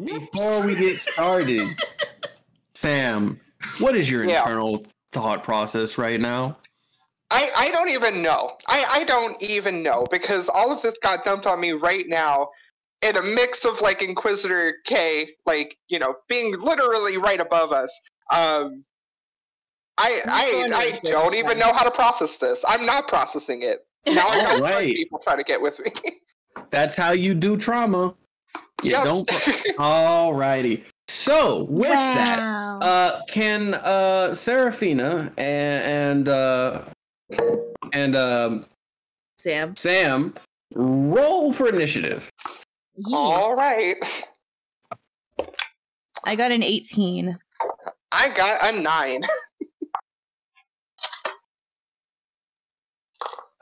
Before we get started, Sam, what is your internal thought process right now? I don't even know. I don't even know, because all of this got dumped on me right now in a mix of like Inquisitor K, like, you know, being literally right above us. I don't even know how to process this. I'm not processing it. Now I got people trying to get with me. That's how you do trauma. Don't. Alrighty. So with that, can Serafina and Sam roll for initiative? Yes. All right. I got an 18. I got a 9.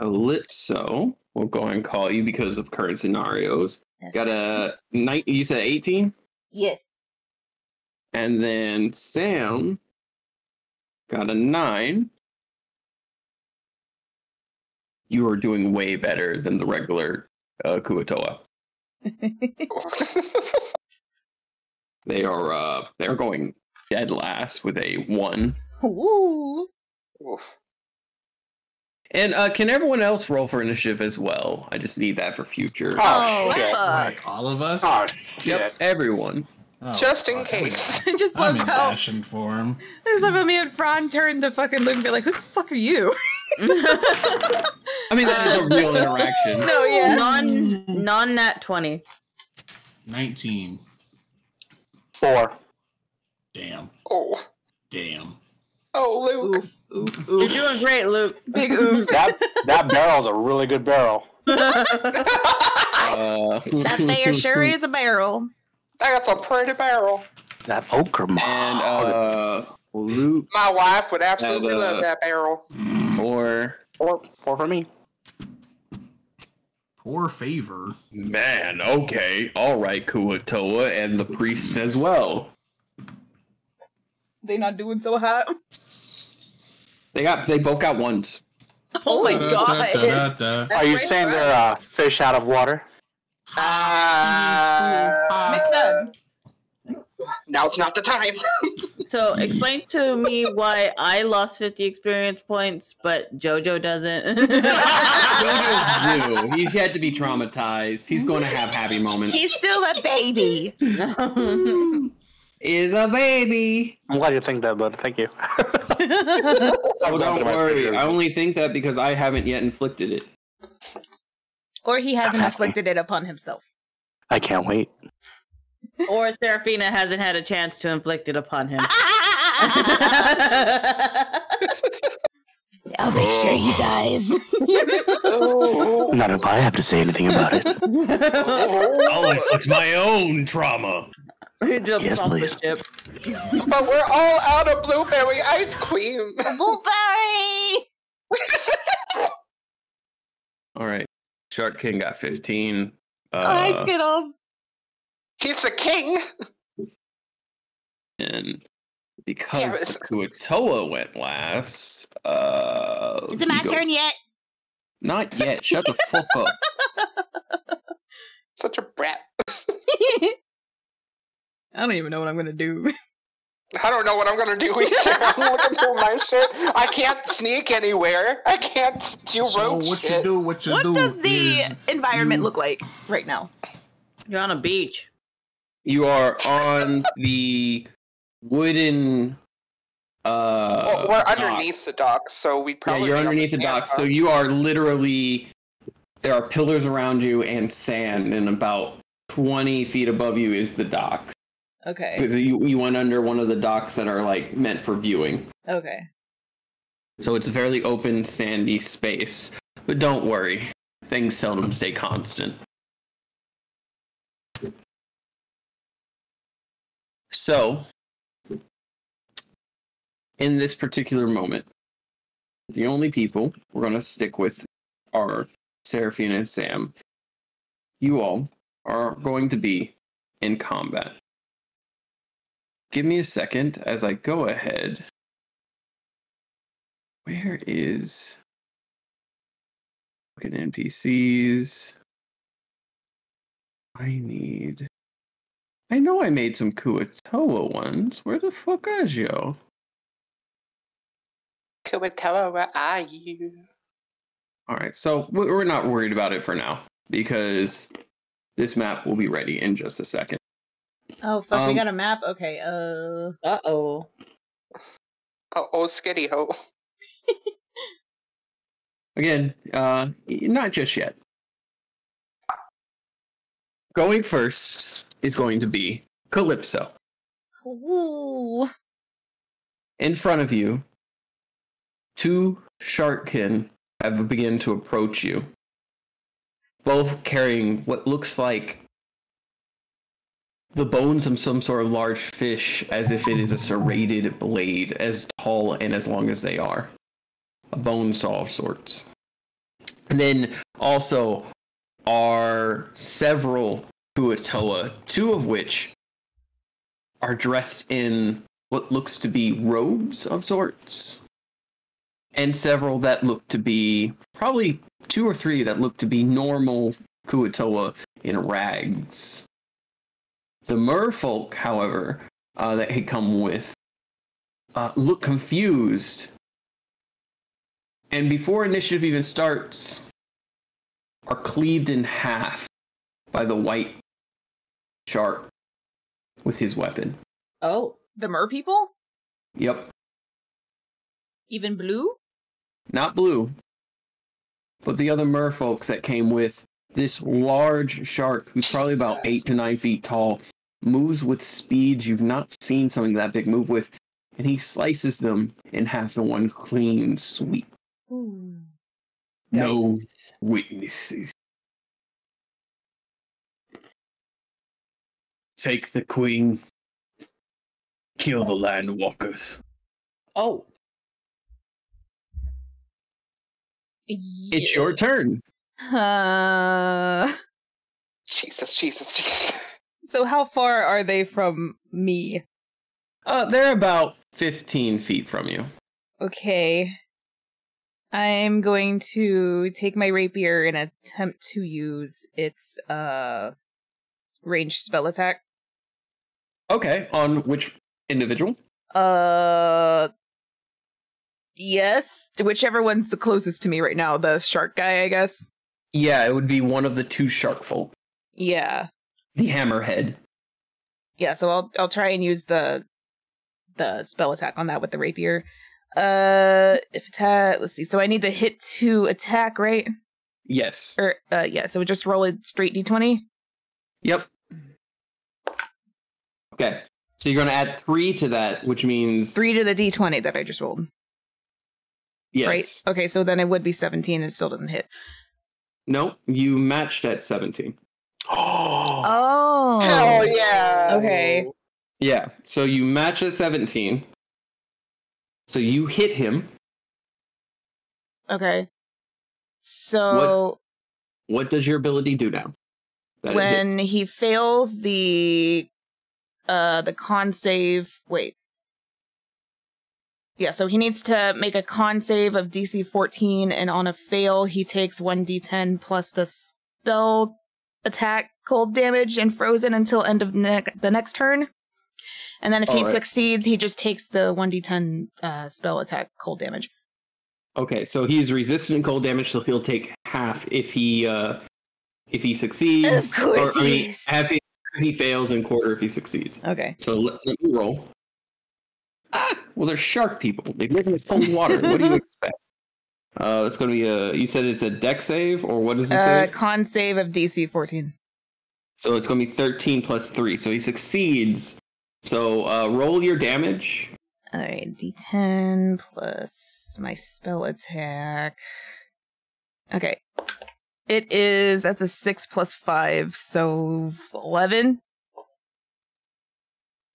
Calypso, we'll go and call you because of current scenarios. That's got a night. You said 18? Yes. And then Sam got a 9. You are doing way better than the regular Kuatoa. They're going dead last with a 1. Ooh. Oof. And can everyone else roll for initiative as well? I just need that for future. Oh, shit. Like all of us? Oh, yep, everyone. Oh, just in case. I just love I'm in how passion form. I just love how me and Fran turned to fucking Luke and be like, "Who the fuck are you?" I mean, that is a real interaction. No, yeah. Non-nat 20. 19. 4. Damn. Oh. Damn. Oh, Luke. Oof. You're doing great, Luke. Big oof. That barrel's a really good barrel. That there sure is a barrel. That's a pretty barrel. That ochre. And Luke. My wife would absolutely love that barrel. 4 for me. Poor favor. Man, okay. All right, Kuatoa and the priests as well. They not doing so hot. They both got 1s. Oh my god. Are you saying they're fish out of water? Makes sense. Now's not the time. So explain to me why I lost 50 experience points, but Jojo doesn't. Jojo's new. He's yet to be traumatized. He's going to have happy moments. He's still a baby. Is a baby. I'm glad you think that, bud. Thank you. Oh, don't worry. I only think that because I haven't yet inflicted it. Or he hasn't inflicted it upon himself. I can't wait. Or Serafina hasn't had a chance to inflict it upon him. I'll make sure he dies. Not if I have to say anything about it. I'll inflict my own trauma. Yes, please. But we're all out of blueberry ice cream. Blueberry! All right. Shark King got 15. Hi, Skittles. He's the king. And because the Kuatoa went last, is it my turn yet? Not yet. Shut the fuck up. Such a brat. I don't even know what I'm gonna do. I don't know what I'm gonna do either. I'm looking for my shit. I can't sneak anywhere. I can't do rope shit. What does the environment look like right now? You're on a beach. You are on the wooden. Well, we're underneath the docks, so we probably. Yeah, you're underneath the docks, so you are literally. There are pillars around you and sand, and about 20 feet above you is the docks. Okay. Because you went under one of the docks that are like meant for viewing. Okay. So it's a fairly open, sandy space. But don't worry, things seldom stay constant. So, in this particular moment, the only people we're going to stick with are Serafina and Sam. You all are going to be in combat. Give me a second as I go ahead. Where is fucking NPCs? I I know I made some Kuatoa ones. Where the fuck is you? Kuatoa, where are you? All right, so we're not worried about it for now because this map will be ready in just a second. Oh fuck, we got a map? Okay, Uh-oh. Oh, skitty ho. Again, not just yet. Going first is going to be Calypso. Ooh. In front of you, two sharkkin have begun to approach you, both carrying what looks like the bones of some sort of large fish, as if it is a serrated blade, as tall and as long as they are. A bone saw of sorts. And then also are several Kuatoa, two of which are dressed in what looks to be robes of sorts, and several that look to be, probably 2 or 3 that look to be normal Kuatoa in rags. The merfolk, however, that had come with, look confused. And before initiative even starts, are cleaved in half by the white shark with his weapon. Oh. The mer people? Yep. Even blue? Not blue, but the other merfolk that came with this large shark who's probably about 8 to 9 feet tall, moves with speeds you've not seen something that big move with, and he slices them in half in one clean sweep. Ooh. No witnesses. Take the queen. Kill the land walkers. Oh. It's your turn. Jesus. So how far are they from me? They're about 15 feet from you. Okay. I'm going to take my rapier and attempt to use its ranged spell attack. Okay, on which individual? Yes, whichever one's the closest to me right now, the shark guy, I guess. Yeah, it would be one of the 2 shark folk. Yeah. The hammerhead. Yeah, so I'll try and use the spell attack on that with the rapier. If attack, let's see. So I need to hit to attack, right? Yes. Or yeah, so just roll a straight d20. Yep. Okay. So you're going to add 3 to that, which means 3 to the d20 that I just rolled. yes. Right? Okay, so then it would be 17 and it still doesn't hit. No, you matched at 17. Oh. Hell yeah. Okay. Yeah, so you match at 17. So you hit him. Okay. So What does your ability do now? That it when hits? he fails the con save, wait. Yeah, so he needs to make a con save of DC 14, and on a fail, he takes 1d10 plus the spell attack cold damage and frozen until end of the next turn. And then if he succeeds, he just takes the 1d10 spell attack cold damage. Okay, so he's resistant to cold damage, so he'll take half if he succeeds. Of course he is. Half if he fails and quarter if he succeeds. Okay. So let me roll. Well, they're shark people. They live in cold water. What do you expect? It's going to be you said it's a dex save, or what is the save? Con save of DC 14. So it's going to be 13 plus 3. So he succeeds. So roll your damage. Alright, d10 plus my spell attack. Okay. That's a 6 plus 5, so 11.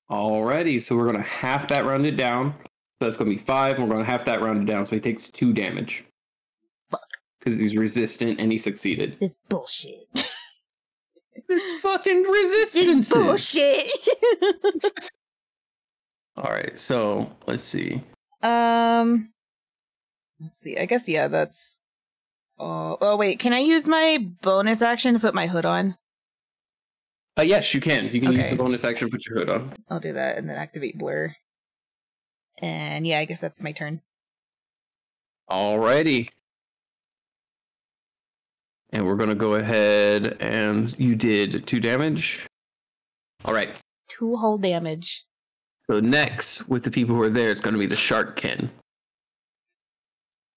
Alrighty, so we're going to half that rounded down. So that's going to be 5, and we're going to half that rounded down, so he takes 2 damage. Fuck. Because he's resistant and he succeeded. It's bullshit. It's fucking resistance. It's bullshit. Alright, so let's see. Let's see. I guess, yeah, that's... Oh, wait, can I use my bonus action to put my hood on? Yes, you can. You can use Okay. the bonus action to put your hood on. I'll do that and then activate blur. And yeah, I guess that's my turn. Alrighty. And we're going to go ahead and you did 2 damage. All right. 2 whole damage. So next, with the people who are there, it's going to be the Sharkkin.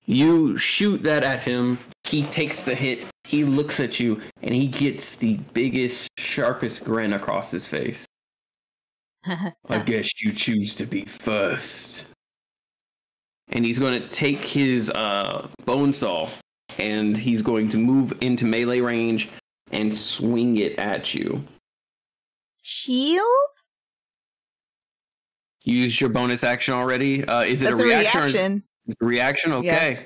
You shoot that at him. He takes the hit. He looks at you, and he gets the biggest, sharpest grin across his face. I guess you choose to be first. And he's going to take his bone saw, and he's going to move into melee range and swing it at you. Shield? You used your bonus action already? Is it That's a reaction? reaction. It's a reaction? Okay. Yeah.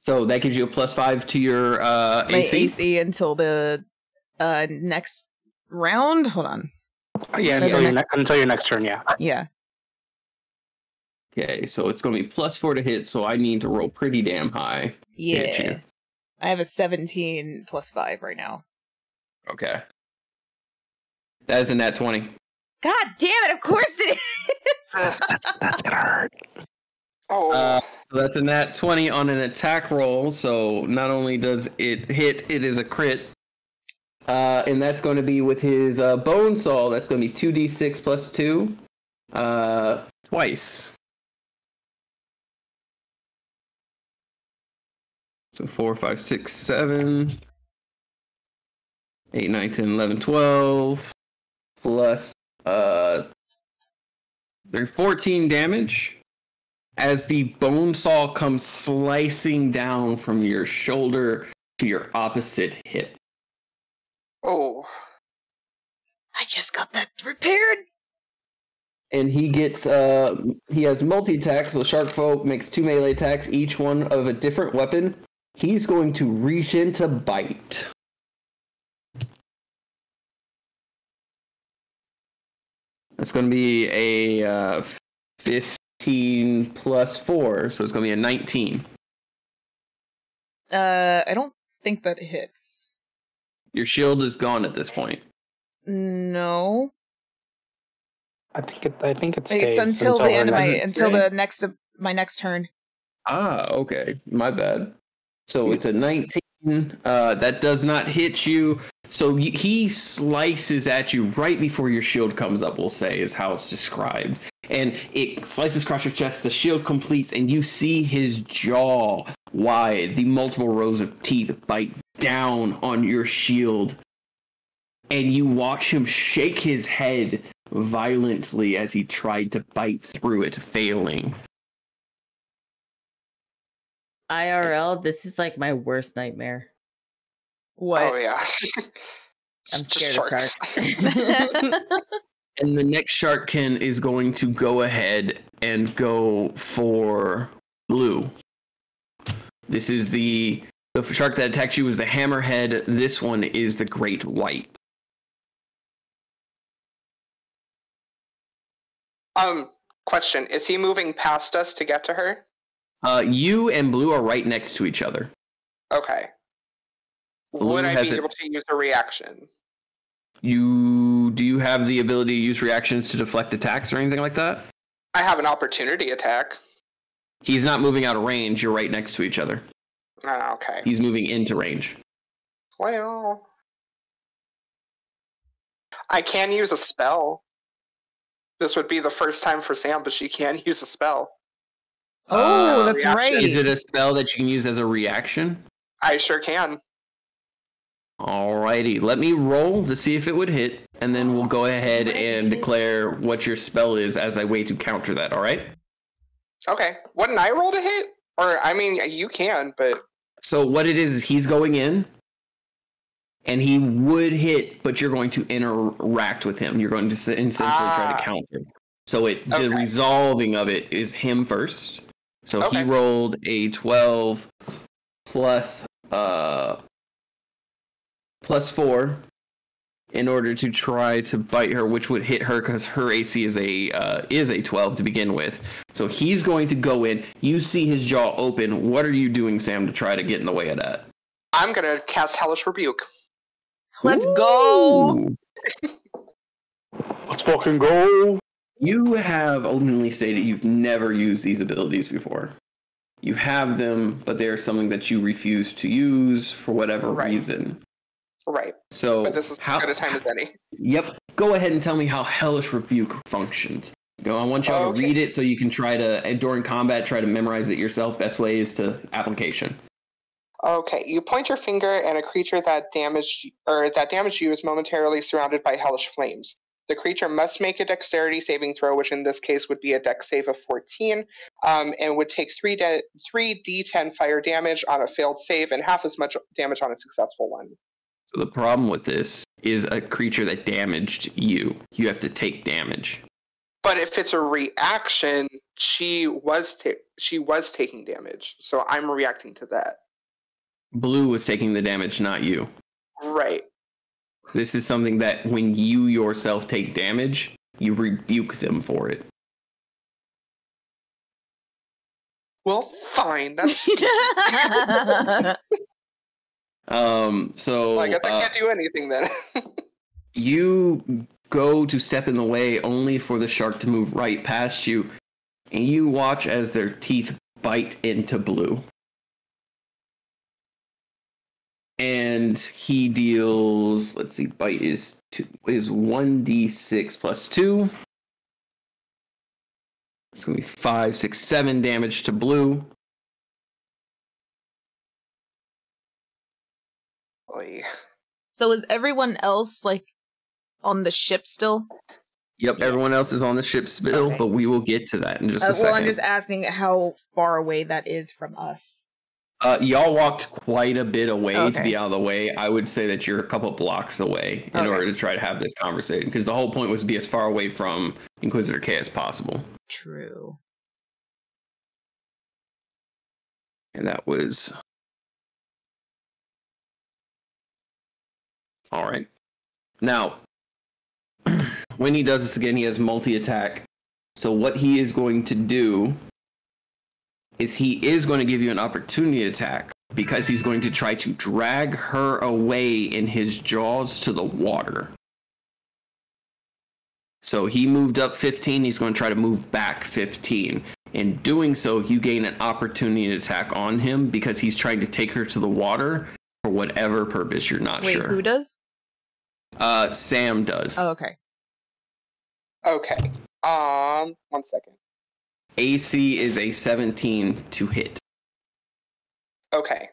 So that gives you a +5 to your My AC? AC until the next round. Hold on. Yeah, So until your next turn, yeah. Yeah. Okay, so it's going to be +4 to hit, so I need to roll pretty damn high. Hit Yeah. you. I have a 17 plus 5 right now. Okay. That is a nat 20. God damn it, of course it is! That's gonna hurt. Oh. So that's a nat 20 on an attack roll, so not only does it hit, it is a crit. And that's going to be with his bone saw. That's going to be 2d6 plus 2. Twice. So 4, 5, 6, 7, 8, 9, 10, 11, 12. Plus 14 damage as the bone saw comes slicing down from your shoulder to your opposite hip. Oh. I just got that repaired. And he gets he has multi-attack, so Shark Folk makes 2 melee attacks, each one of a different weapon. He's going to reach in to bite. That's going to be a 15 plus 4, so it's going to be a 19. I don't think that hits. Your shield is gone at this point. No. I think it stays It's until the end of Does my it until stay? the next of my next turn. Ah, okay. My bad. So it's a 19. That does not hit you. So he slices at you right before your shield comes up, we'll say, is how it's described. And it slices across your chest, the shield completes, and you see his jaw wide, the multiple rows of teeth bite down on your shield. And you watch him shake his head violently as he tried to bite through it, failing. IRL, this is like my worst nightmare. What? Oh yeah. I'm Just scared of sharks. sharks. And the next Sharkkin is going to go ahead and go for blue. This is the shark that attacked you was the hammerhead. This one is the great white. Question: is he moving past us to get to her? You and blue are right next to each other. Okay. Blue Would I has be it- able to use a reaction? Do you have the ability to use reactions to deflect attacks or anything like that? I have an opportunity attack. He's not moving out of range. You're right next to each other. Okay. He's moving into range. Well, I can use a spell. This would be the first time for Sam, but she can use a spell. Oh, that's reaction. right. Is it a spell that you can use as a reaction? I sure can. Alrighty, let me roll to see if it would hit, and then we'll go ahead and declare what your spell is as a way to counter that, alright? Okay. Wouldn't I roll to hit? Or, I mean, you can, but... So what it is he's going in, and he would hit, but you're going to interact with him. You're going to essentially try to counter. So the resolving of it is him first. So he rolled a 12 plus 4 in order to try to bite her, which would hit her because her AC is a 12 to begin with. So he's going to go in. You see his jaw open. What are you doing, Sam, to try to get in the way of that? I'm gonna cast Hellish Rebuke. Let's go. Ooh. Let's fucking go. You have openly stated you've never used these abilities before. You have them, but they're something that you refuse to use for whatever reason. Right. So, But this is as good a time as any. Yep. Go ahead and tell me how Hellish Rebuke functions. I want y'all to read it so you can try to, during combat, try to memorize it yourself. Best way is to application. Okay, you point your finger and a creature that damaged you is momentarily surrounded by hellish flames. The creature must make a dexterity saving throw, which in this case would be a dex save of 14, and would take 3d10 fire damage on a failed save and half as much damage on a successful one. So the problem with this is a creature that damaged you. You have to take damage. But if it's a reaction, she was taking damage, so I'm reacting to that. Blue was taking the damage, not you. Right. This is something that when you yourself take damage, you rebuke them for it. Well, fine. That's so well, I guess I can't do anything then. You go to step in the way only for the shark to move right past you, and you watch as their teeth bite into Blue. And he deals, let's see, bite is 1d6 plus 2. It's going to be 5, 6, 7 damage to Blue. Oy. So is everyone else like on the ship still? Yep, everyone else is on the ship still, Okay. but we will get to that in just a second. Well, I'm just asking how far away that is from us. Y'all walked quite a bit away to Okay. be out of the way. I would say that you're a couple blocks away in order to try to have this conversation, because the whole point was to be as far away from Inquisitor K as possible. True. And that was... Alright. Now, when he does this again, he has multi-attack. So what he is going to do is he is going to give you an opportunity attack, because he's going to try to drag her away in his jaws to the water. So he moved up 15, he's going to try to move back 15. In doing so, you gain an opportunity attack on him because he's trying to take her to the water for whatever purpose, you're not sure. Wait, who does? Sam does. Oh, okay. Okay. 1 second. AC is a 17 to hit. Okay.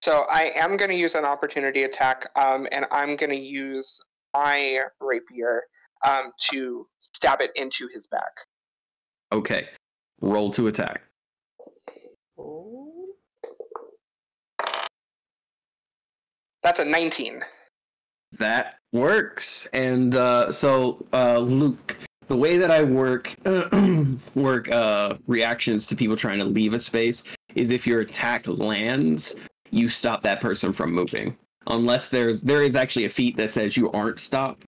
So I am going to use an opportunity attack, and I'm going to use my rapier to stab it into his back. Okay. Roll to attack. That's a 19. That works. And so, Luke, the way that I work reactions to people trying to leave a space is if your attack lands, you stop that person from moving. Unless there is actually a feat that says you aren't stopped.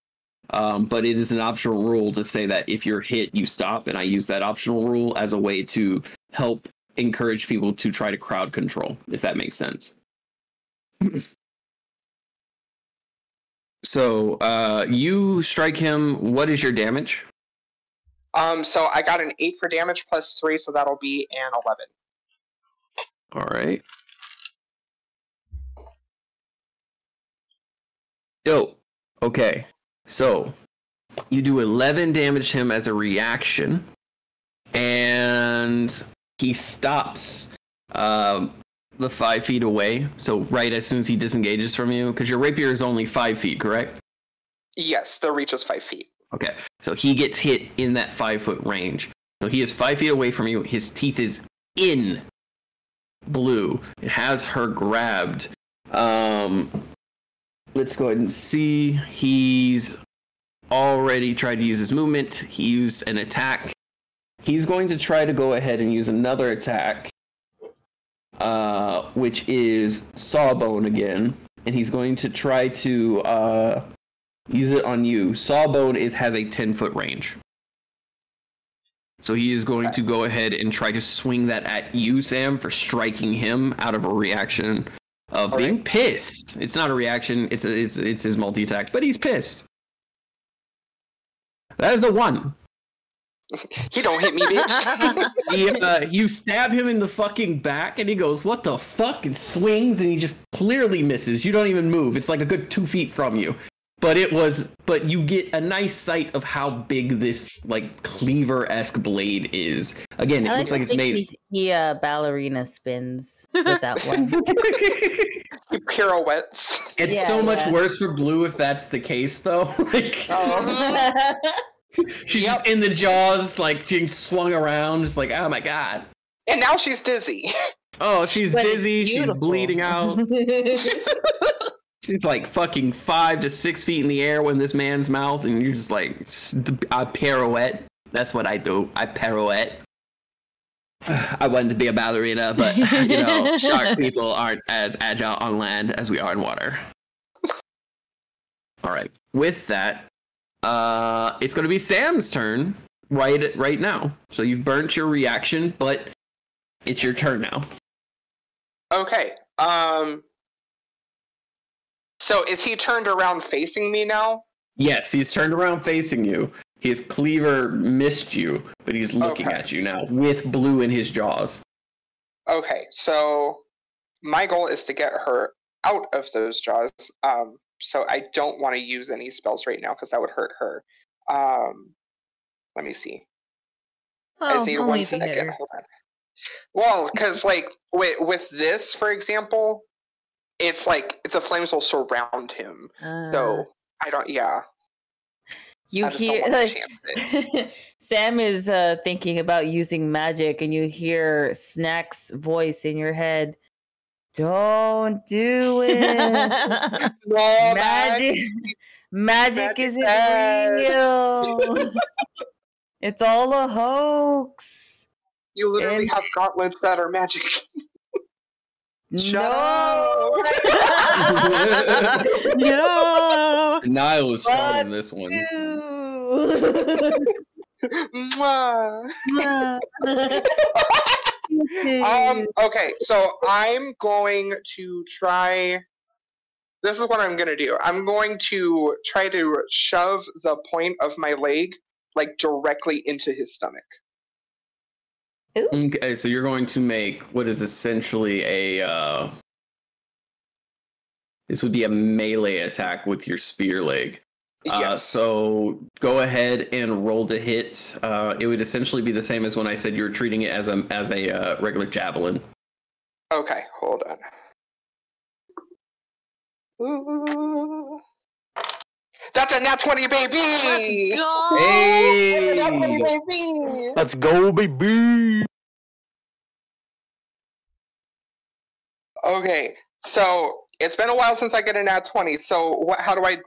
But it is an optional rule to say that if you're hit, you stop. And I use that optional rule as a way to help encourage people to try to crowd control, if that makes sense. So, you strike him. What is your damage? So I got an 8 for damage plus 3, so that'll be an 11. All right. Yo, okay. So, you do 11 damage to him as a reaction, and he stops the 5 feet away. So, right as soon as he disengages from you, because your rapier is only 5 feet, correct? Yes, the reach is 5 feet. Okay, so he gets hit in that 5-foot range. So he is 5 feet away from you. His teeth is in Blue. It has her grabbed. Let's go ahead and see. He's already tried to use his movement. He used an attack. He's going to try to go ahead and use another attack, which is Sawbone again. And he's going to try to use it on you. Sawbone has a 10-foot range. So he is going to go ahead and try to swing that at you, Sam, for striking him out of a reaction of being pissed. It's not a reaction. It's his multi-attack, but he's pissed. That is a 1. He don't hit me, bitch. You stab him in the fucking back, and he goes, "What the fuck?" and swings, and he just clearly misses. You don't even move. It's like a good 2 feet from you. But you get a nice sight of how big this like cleaver-esque blade is. Again, it looks like it's made. He ballerina spins with that one. He pirouettes. It's so much worse for Blue if that's the case, though. Like, she's just in the jaws, like getting swung around, just like, oh my god. And now she's dizzy. Oh, she's dizzy. She's bleeding out. She's like fucking 5 to 6 feet in the air in this man's mouth, and you're just like, I pirouette. That's what I do. I pirouette. I wanted to be a ballerina, but shark people aren't as agile on land as we are in water. All right. With that, it's going to be Sam's turn right now. So you've burnt your reaction, but it's your turn now. Okay. So is he turned around facing me now? Yes, he's turned around facing you. His cleaver missed you, but he's looking at you now with Blue in his jaws. Okay, so my goal is to get her out of those jaws. So I don't want to use any spells right now because that would hurt her. Let me see. Well, I need only 1 second. Hold on. Well, because like with this, for example, it's like the flames will surround him. So I don't. Yeah. You hear like Sam is thinking about using magic, and you hear Snack's voice in your head. Don't do it. No, magic isn't real. It's all a hoax. You literally have gauntlets that are magic. No. No. Niall was strong in this one. Okay, so I'm going to try. This is what I'm going to do. I'm going to try to shove the point of my leg like directly into his stomach. Ooh. Okay, so you're going to make what is essentially this would be a melee attack with your spear leg. Yes. So go ahead and roll to hit. It would essentially be the same as when I said you were treating it as a regular javelin. Okay, hold on. Ooh. That's a nat 20, baby! Let's go! Hey! Nat 20, baby! Let's go, baby! Okay, so it's been a while since I get a nat 20. So how do I?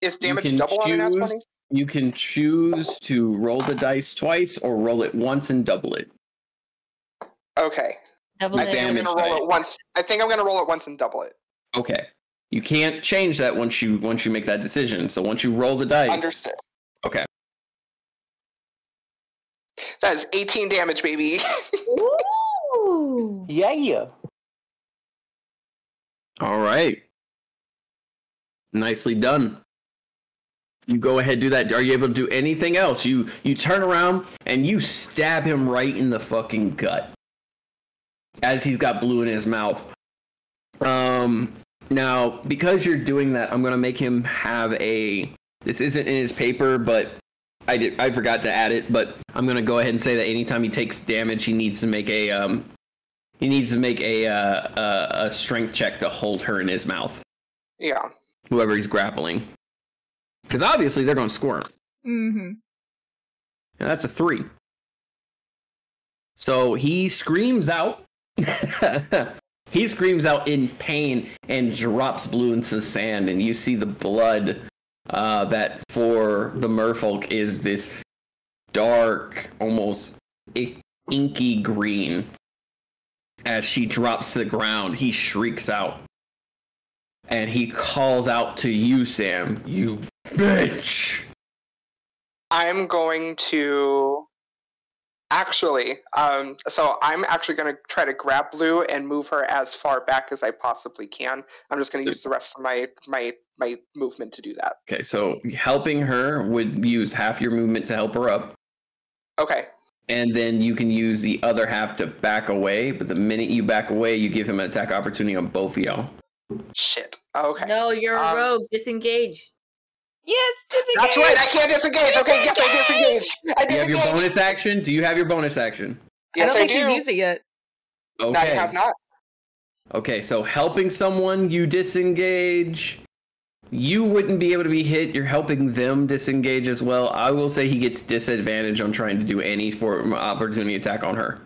Is damage double on a nat 20? You can choose to roll the dice twice or roll it once and double it. Okay. I think I'm gonna roll it once. I think I'm gonna roll it once and double it. Okay. You can't change that once you make that decision. So once you roll the dice. Understood. Okay. That is 18 damage, baby. Ooh. Yeah. All right. Nicely done. You go ahead, do that. Are you able to do anything else? You turn around and you stab him right in the fucking gut as he's got Blue in his mouth. Now, because you're doing that, I'm going to make him have this isn't in his paper, but I forgot to add it, but I'm going to go ahead and say that anytime he takes damage, he needs to make a strength check to hold her in his mouth. Yeah. Whoever he's grappling. Because obviously they're going to squirm. Mm-hmm. And that's a 3. So he screams out. He screams out in pain and drops Blue into the sand. And you see the blood that for the merfolk is this dark, almost inky green. As she drops to the ground, he shrieks out. And he calls out to you, Sam. You bitch! I'm going to Actually, so I'm actually going to try to grab Blue and move her as far back as I possibly can. I'm just going to use the rest of my movement to do that. Okay, so helping her would use half your movement to help her up. Okay. And then you can use the other half to back away, but the minute you back away, you give him an attack opportunity on both of y'all. Shit. Okay. No, you're a rogue. Disengage. Yes, disengage. That's right. I can't disengage. Okay, yes, I disengage. Do you have your bonus action? Do you have your bonus action? Yes, I don't think she's used it yet. Okay. No, I have not. Okay, so helping someone, you disengage. You wouldn't be able to be hit. You're helping them disengage as well. I will say he gets disadvantage on trying to do any form of opportunity attack on her.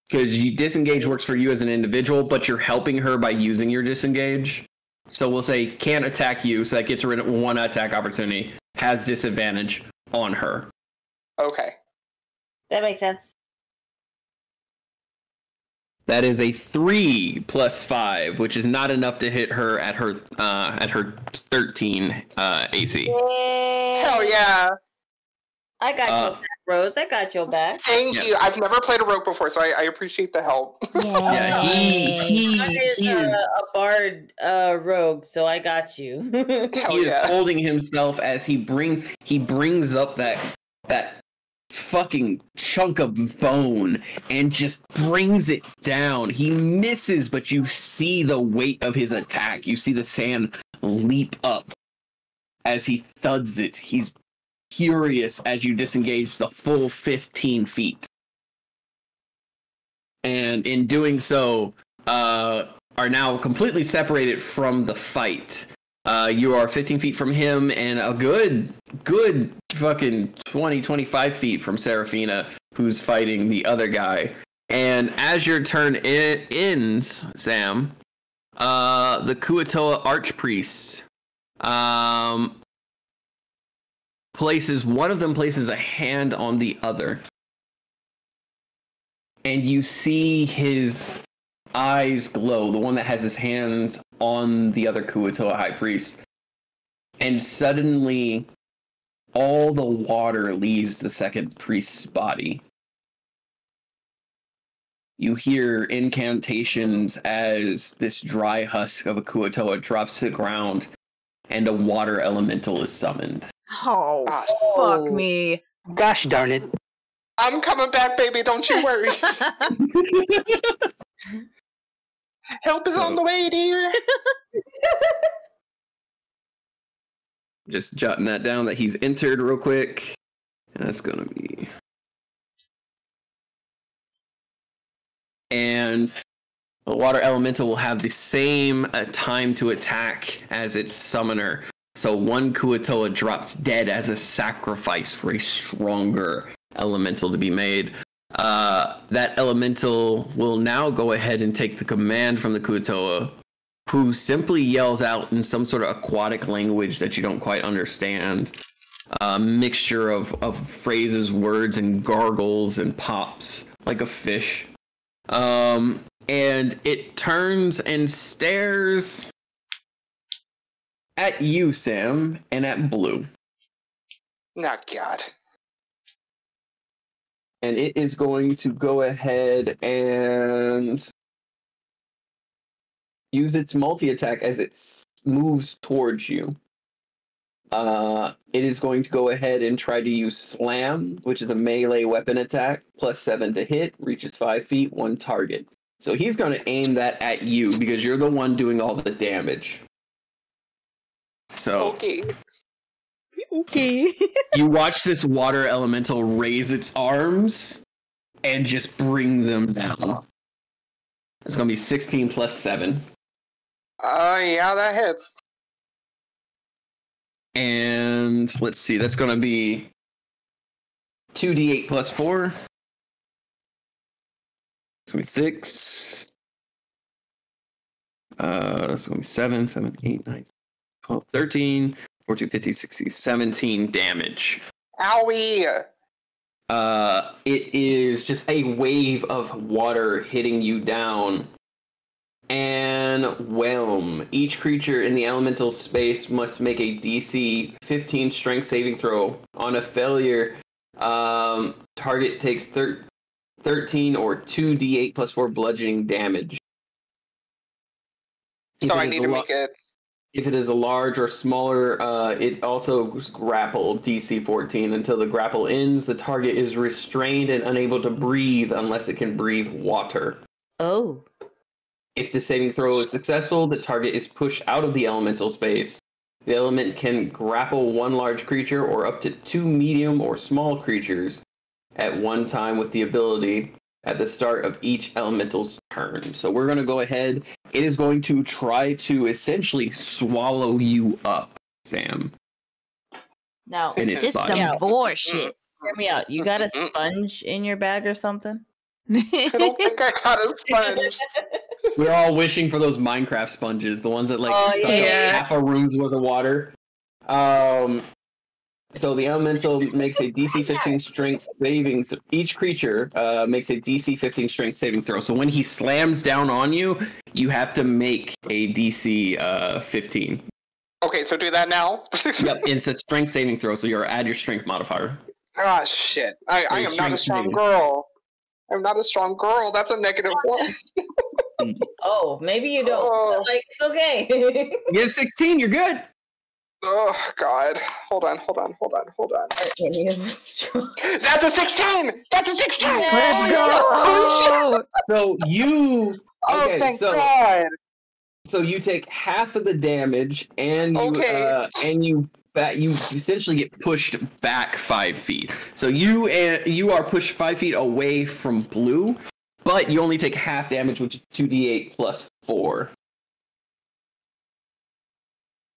Because disengage works for you as an individual, but you're helping her by using your disengage. So we'll say can't attack you, so that gets rid of one attack opportunity. Has disadvantage on her. Okay. That makes sense. That is a 3 plus 5, which is not enough to hit her at her 13 AC. Hell yeah. I got your back, Rose. I got your back. Thank you. I've never played a rogue before, so I appreciate the help. Yeah, he is a bard rogue, so I got you. Hell he is yeah. holding himself as he brings up that fucking chunk of bone and just brings it down. He misses, but you see the weight of his attack. You see the sand leap up as he thuds it. He's furious as you disengage the full 15 feet. And in doing so, are now completely separated from the fight. You are 15 feet from him and a good fucking 25 feet from Seraphina, who's fighting the other guy. And as your turn ends, Sam, the Kuatoa Archpriest one of them places a hand on the other. And you see his eyes glow, the one that has his hands on the other Kuatoa High Priest. And suddenly, all the water leaves the second priest's body. You hear incantations as this dry husk of a Kuatoa drops to the ground, and a water elemental is summoned. Oh, fuck me. Gosh darn it. I'm coming back, baby. Don't you worry. Help is on the way, dear. Just jotting that down that he's entered real quick. And that's going to be... And the water elemental will have the same time to attack as its summoner. So one Kuatoa drops dead as a sacrifice for a stronger elemental to be made. That elemental will now go ahead and take the command from the Kuatoa, who simply yells out in some sort of aquatic language that you don't quite understand. A mixture of phrases, words, and gargles and pops like a fish. And it turns and stares at you, Sam, and at Blue. Oh, God. And it is going to go ahead and use its multi-attack as it moves towards you. It is going to go ahead and try to use Slam, which is a melee weapon attack, +7 to hit, reaches 5 feet, one target. So he's going to aim that at you because you're the one doing all the damage. So Okay. you watch this water elemental raise its arms and just bring them down. It's going to be 16 +7. Yeah, that hits. And let's see, that's going to be 2d8 +4. It's going to be 6. It's going to be 7, 8, 9, 12, 13, 14, 15, 16, 17 damage. Owie! It is just a wave of water hitting you down. And whelm. Each creature in the elemental space must make a DC 15 strength saving throw. On a failure, Target takes 13 or 2d8 plus 4 bludgeoning damage. So I need to make it. If it is a large or smaller, it also grapple DC 14. Until the grapple ends, the target is restrained and unable to breathe unless it can breathe water. Oh. If the saving throw is successful, the target is pushed out of the elemental space. The element can grapple one large creature or up to 2 medium or small creatures at one time with the ability at the start of each elemental's turn. So we're going to go ahead. It is going to try to essentially swallow you up, Sam. Now, this is some bullshit. Hear me out. You got a sponge in your bag or something? I don't think I got a sponge. We're all wishing for those Minecraft sponges, the ones that suck up half a room's worth of water. So the elemental makes a DC 15 strength saving. Each creature makes a DC 15 strength saving throw. So when he slams down on you, you have to make a DC 15. Okay, so do that now. Yep, it's a strength saving throw, so you're add your strength modifier. Ah, shit. I am not a strong girl. I'm not a strong girl. That's a -1. Oh, maybe you don't. Oh. Like, it's okay. You get 16, you're good. Oh, God. Hold on. Any of us strong? That's a 16! That's a 16! Let's go! So you... Okay, thank God! So you take half of the damage, and you you essentially get pushed back 5 feet. So you are pushed 5 feet away from blue, but you only take half damage, which is 2d8 plus 4.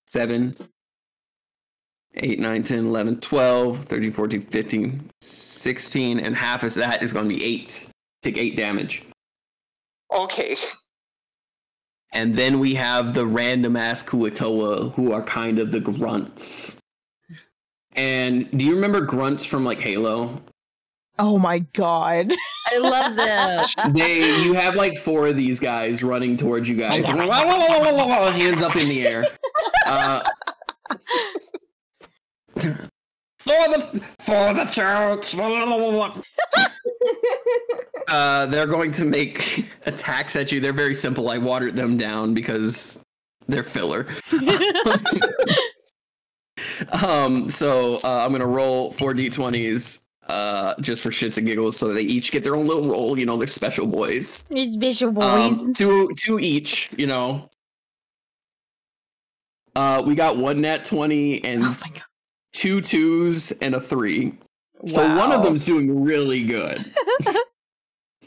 7, 8, 9, 10, 11, 12, 13, 14, 15, 16, and half of that is going to be 8. Take 8 damage. Okay. And then we have the random-ass Kuatoa, who are kind of the grunts. And do you remember grunts from, like, Halo? Oh my God. I love them. You have, like, 4 of these guys running towards you guys. Hands up in the air. For the church. They're going to make attacks at you. They're very simple. I watered them down because they're filler. So I'm gonna roll 4 d20s just for shits and giggles, so they each get their own little roll. You know, they're special boys. These special boys. Two each. You know. We got 1 nat 20 and 2 2s and a 3. Wow. So one of them's doing really good.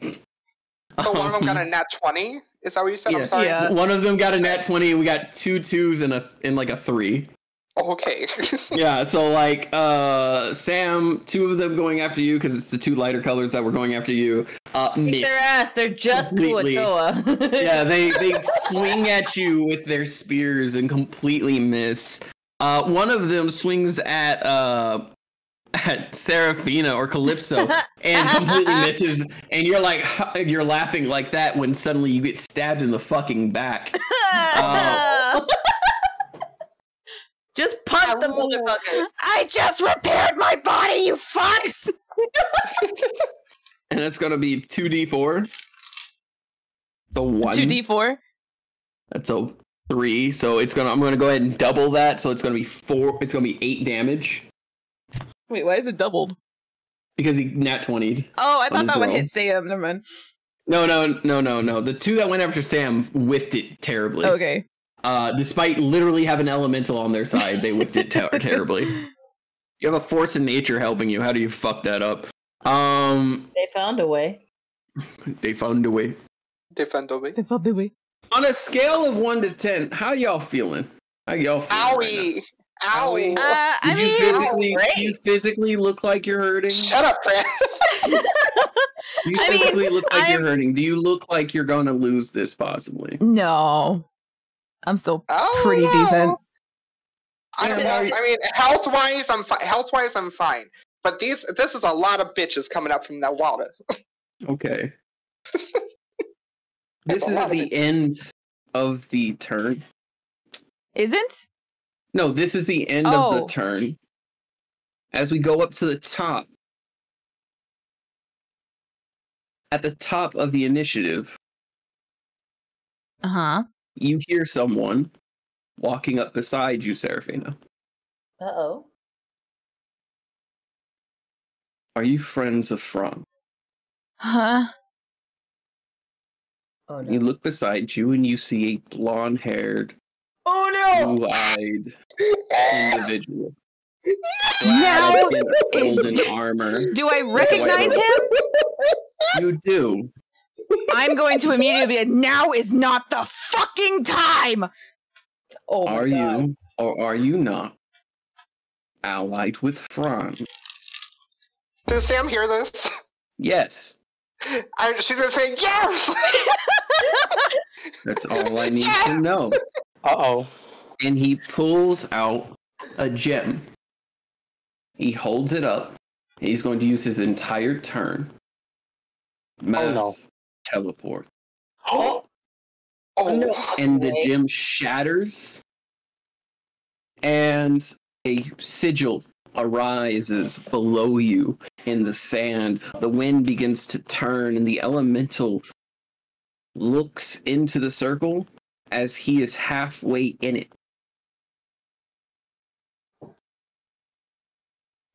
So one of them got a nat 20? Is that what you said? Yeah. I'm sorry. Yeah. One of them got a nat 20, and we got 2 2s and like a 3. Okay. Yeah, so like Sam, 2 of them going after you because it's the 2 lighter colors that were going after you. Miss their ass. They're just Kuatoa. Yeah, they swing at you with their spears and completely miss. One of them swings at Seraphina or Calypso and completely misses, and you're laughing like that when suddenly you get stabbed in the fucking back. Just punch the motherfucker. I just repaired my body, you fucks! And that's gonna be 2d4. So 1. 2d4? That's a 3. So I'm gonna go ahead and double that. So it's gonna be 4. It's gonna be 8 damage. Wait, why is it doubled? Because he nat 20'd. Oh, I thought that would hit Sam. Never mind. No. The 2 that went after Sam whiffed it terribly. Okay. Despite literally having elemental on their side, they whiffed it terribly. You have a force in nature helping you. How do you fuck that up? They found a way. They found a way. On a scale of 1 to 10, how y'all feeling? Owie. Owie. Do you physically look like you're hurting? Shut up, Fran. You physically look like you're hurting. Do you look like you're gonna lose this possibly? No. I'm still pretty decent. I mean, health-wise, I'm fine. But this is a lot of bitches coming up from that water. Okay. This is at the end of the turn. Isn't? No, this is the end of the turn. As we go up to the top, At the top of the initiative, you hear someone walking up beside you, Seraphina. Uh-oh. Are you friends of Fran? Huh? Oh, no. You look beside you and you see a blonde-haired, blue-eyed individual. Now Clad in is- golden armor. Do I recognize him? You do. I'm going to immediately be like, now is not the fucking time! Oh my Are God. you or are you not allied with Fran? Does Sam hear this? Yes. She's gonna say yes. That's all I need to know. Uh-oh. And he pulls out a gem. He holds it up. And he's going to use his entire turn. Mass teleport. Oh, No. And the gem shatters. And a sigil arises below you in the sand. The wind begins to turn, and the elemental looks into the circle as he is halfway in it.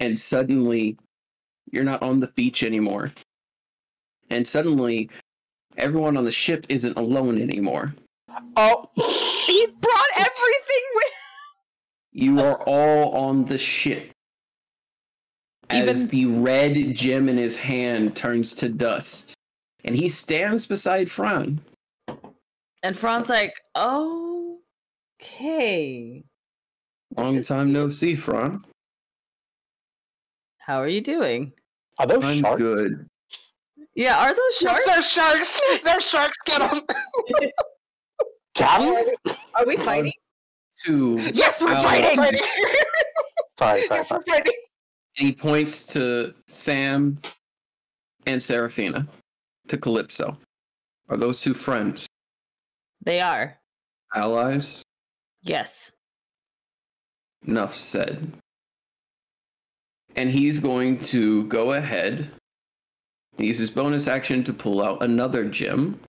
And suddenly, you're not on the beach anymore. And suddenly, everyone on the ship isn't alone anymore. Oh. He brought everything with You are all on the ship. As the red gem in his hand turns to dust. And he stands beside Fran. And Fran's like, okay. Long time no see, Fran. How are you doing? Are those I'm sharks? good. Yeah, are those sharks? They're sharks. They're sharks. Get them. Got him? Are we fighting? Yes, we're allies. fighting! Sorry. Yes, we're fighting. And he points to Sam and Seraphina, to Calypso. Are those two friends? They are. Allies? Yes. Enough said. And he's going to go ahead, use his bonus action to pull out another gem.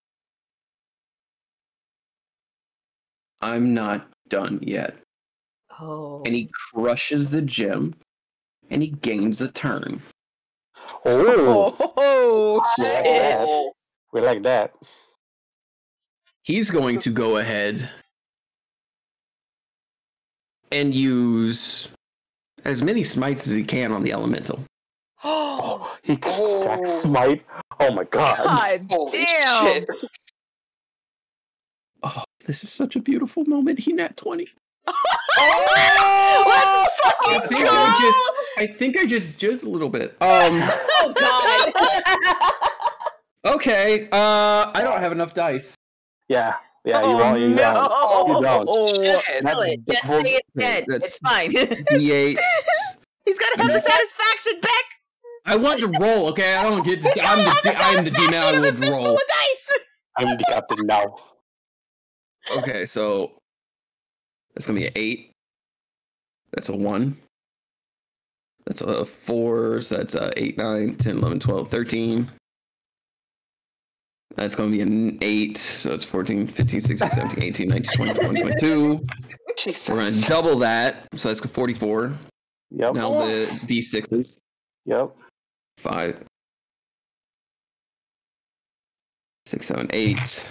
I'm not done yet. Oh. And he crushes the gem, and he gains a turn. Oh, Oh, we like shit. that. We like that. He's going to go ahead and use as many smites as he can on the elemental. Oh, he can stack smite. Oh my god. God Holy damn! shit. Oh, this is such a beautiful moment. He nat 20. Let's fucking go! I think I just jizzed a little bit. Oh God. Okay. I don't have enough dice. Yeah, you Oh, don't. You don't. Shit. Kill it. Just say it's dead. That's- It's fine. D8. He's gotta have the satisfaction back! I want to roll, okay? I don't get. I'm the demon. I Satisfaction of a would fistful roll. of dice! I'm the captain now. Okay, so that's gonna be an 8. That's a 1. That's a 4. So that's 8, 9, 10, 11, 12, 13. That's gonna be an 8. So it's 14, 15, 16, 17, 18, 19, 20, 21, 22. Jesus. We're gonna double that. So that's 44. Yep. Now the D6s. Yep. 5, 6, 7, 8,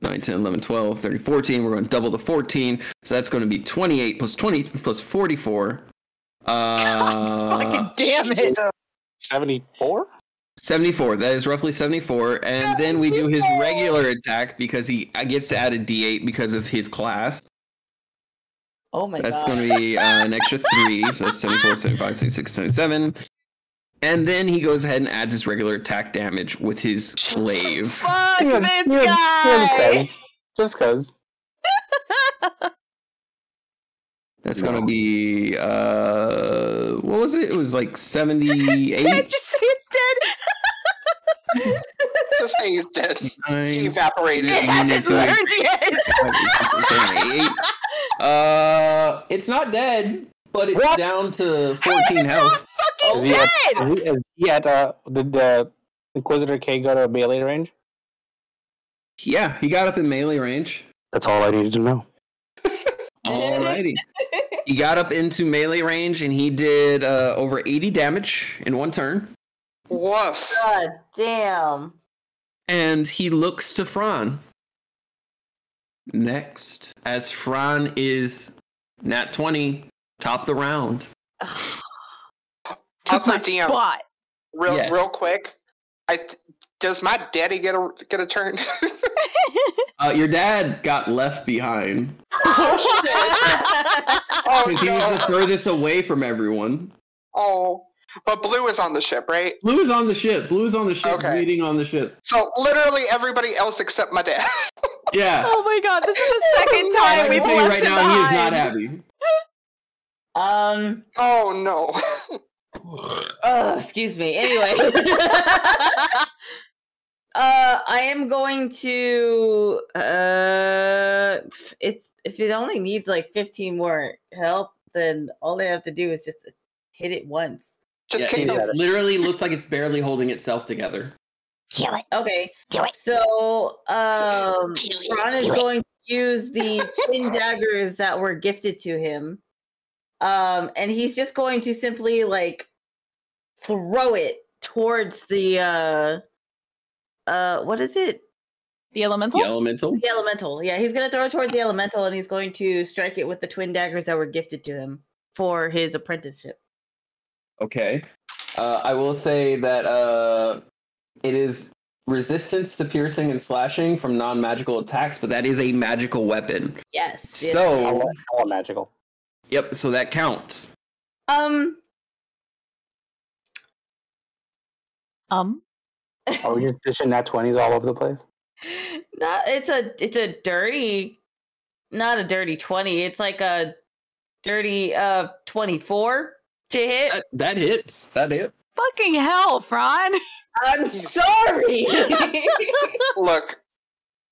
9, 10, 11, 12, 13, 14. We're going to double the 14. So that's going to be 28 plus 20 plus 44. Fucking damn it! 74? 74. That is roughly 74. And then we do his regular attack because he gets to add a D8 because of his class. Oh my That's God. going to be an extra 3. So that's 74, 75, 76, 77. And then he goes ahead and adds his regular attack damage with his glaive. Fuck Yeah, this yeah, guy! Just cause. That's going to be, what was it? It was like 78? Dead, just say it's dead! Just say he's dead. He 9, evaporated. It hasn't learned yet! it's not dead, but it's down to 14 health. Fucking He's dead! Did the Inquisitor K go to melee range? Yeah, he got up in melee range. That's all I needed to know. Alrighty. He got up into melee range and he did over 80 damage in one turn. Woof. God damn. And he looks to Fran. Next, as Fran is nat 20, top the round. Took my DM, spot. real quick. Does my daddy get a turn? Your dad got left behind Oh, because he was the furthest away from everyone. Oh, but Blue is on the ship, right? Blue's on the ship. Blue's on the ship, Okay. bleeding on the ship. So literally everybody else except my dad. Yeah. Oh my god, this is the second I time can we've tell you left right him now, he is not behind. happy. Oh no. Oh, excuse me. Anyway. I am going to if it only needs like 15 more health, then all they have to do is just hit it once. Just Yeah, hit it those. literally looks like it's barely holding itself together. Kill it. Okay. Do it. So Ron is going to use the twin daggers that were gifted to him. And he's just going to simply like throw it towards the what is it? The elemental? The elemental. The elemental. Yeah, he's gonna throw it towards the elemental and he's going to strike it with the twin daggers that were gifted to him for his apprenticeship. Okay. I will say that it is resistance to piercing and slashing from non-magical attacks, but that is a magical weapon. Yes. I So, want magical. yep, so that counts. Are we just dishing nat 20s all over the place? it's a dirty, not a dirty 20. It's like a dirty 24 to hit. That hits. That hit. Fucking hell, Fran. I'm sorry. Look,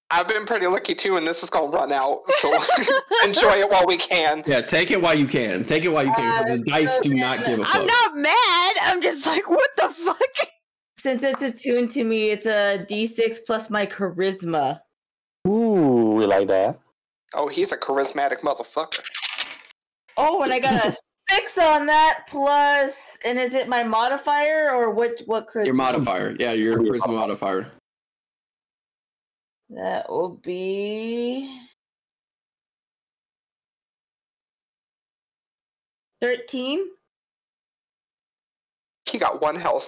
I've been pretty lucky too, and this is gonna run out. So enjoy it while we can. Yeah, take it while you can. Take it while you can, because the dice do not give a fuck. I'm not mad. I'm just like, what the fuck? Since it's attuned to me, it's a D6 plus my charisma. Ooh, we like that. Oh, he's a charismatic motherfucker. Oh, and I got a 6 on that plus, and is it my modifier or what charisma? Your modifier. Yeah, your charisma modifier. That will be 13. He got 1 health.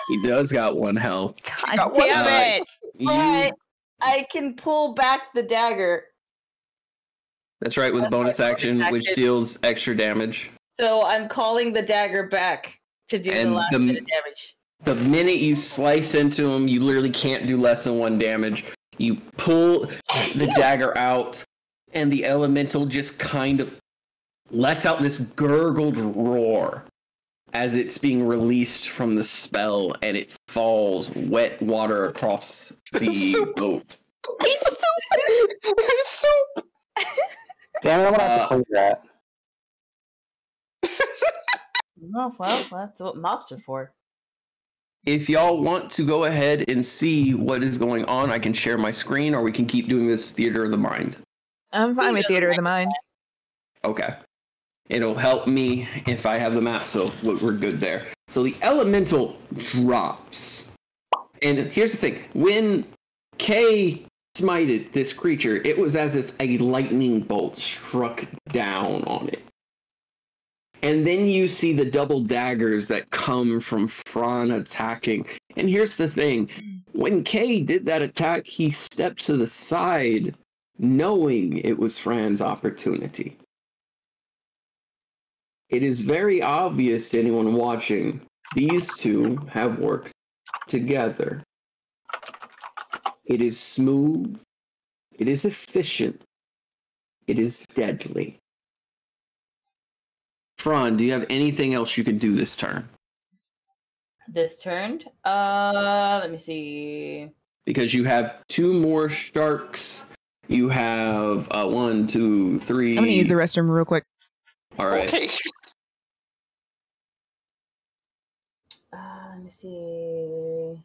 He does got 1 health. God got one damn it. But I can pull back the dagger. That's right, with bonus action, which deals extra damage. So I'm calling the dagger back to do the And last bit of damage. The minute you slice into him, you literally can't do less than 1 damage. You pull the dagger out, and the elemental just kind of lets out this gurgled roar as it's being released from the spell, and it falls wet water across the boat. He's stupid. Soup. Damn it, I'm gonna have to clean that. Oh, well, that's what mops are for. If y'all want to go ahead and see what is going on, I can share my screen, or we can keep doing this Theater of the Mind. I'm fine with Theater of the Mind. Okay. It'll help me if I have the map, so we're good there. So the elemental drops. And here's the thing. When Kay smited this creature, it was as if a lightning bolt struck down on it. And then you see the double daggers that come from Fran attacking. And here's the thing. When Kay did that attack, he stepped to the side, knowing it was Fran's opportunity. It is very obvious to anyone watching, these two have worked together. It is smooth, it is efficient, it is deadly. Fran, do you have anything else you can do this turn? This turned. Let me see. Because you have 2 more sharks. You have 1, 2, 3. I'm gonna use the restroom real quick. All right. Okay. me see.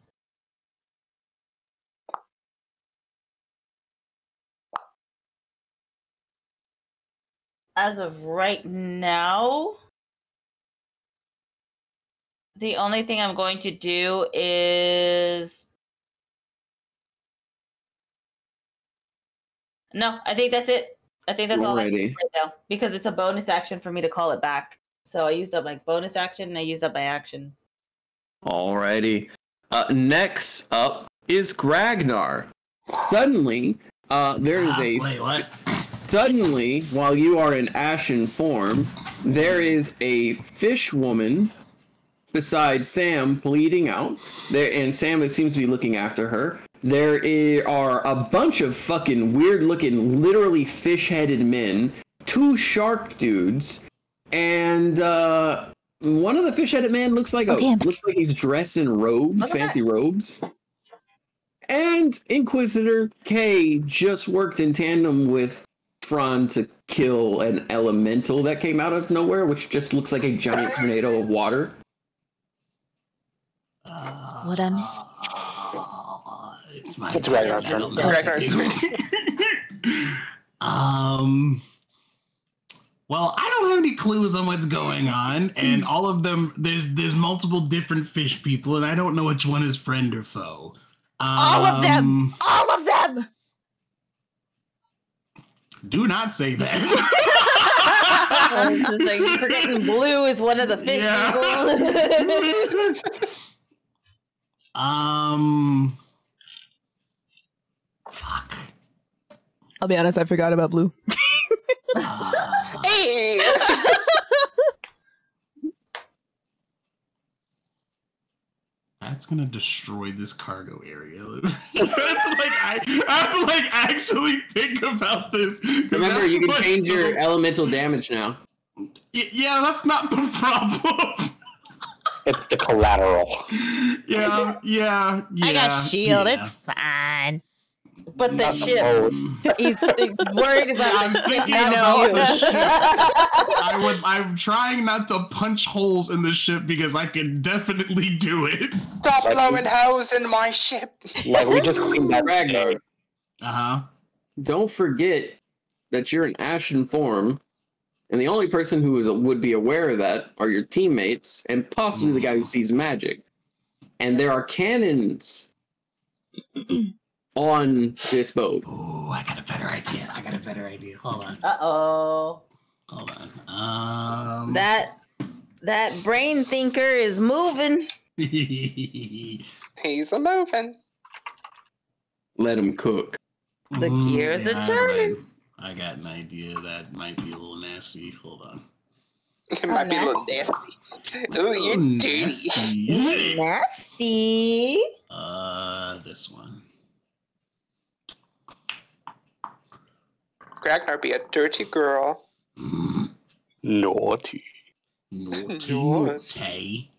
As of right now, the only thing I'm going to do is... No, I think that's it. I think that's all I can do right now. Because it's a bonus action for me to call it back. So I used up my bonus action and I used up my action. Alrighty. Next up is Gragnar. Suddenly, there is a... Wait, what? Suddenly, while you are in ashen form, there is a fish woman beside Sam bleeding out. There, and Sam seems to be looking after her. There are a bunch of fucking weird-looking, literally fish-headed men, 2 shark dudes, and one of the fish-headed men looks like he's dressed in robes, fancy robes. And Inquisitor K just worked in tandem with Fran to kill an elemental that came out of nowhere, which just looks like a giant tornado of water. What I missed? It's my It's turn. Ragnar's I don't turn. know what to do. Well, I don't have any clues on what's going on, and all of them, there's multiple different fish people, and I don't know which one is friend or foe. All of them! All of them! Do not say that. It's just like, you're forgetting Blue is one of the fish people. Fuck. I'll be honest, I forgot about Blue. Hey! That's gonna destroy this cargo area. I have to actually think about this. Remember, you can change your elemental damage now. Yeah, that's not the problem. It's the collateral. I got shield. Yeah. It's fine. But the Not the ship, boat. he's worried about I'm the ship. thinking I about know. the ship. I'm trying not to punch holes in the ship because I can definitely do it. Stop blowing holes in my ship. Like, we just cleaned that Ragnar, Uh-huh. don't forget that you're in ashen form, and the only person who would be aware of that are your teammates, and possibly the guy who sees magic. And there are cannons on this boat. Oh, I got a better idea. Hold on. Uh-oh. Hold on. That brain thinker is moving. He's a moving. Let him cook. The gears are turning. I got an idea that might be a little nasty. Hold on. It might be a little nasty. Oh, you're dirty. Nasty. Nasty. This one. Ragnar be a dirty girl. Naughty. Naughty.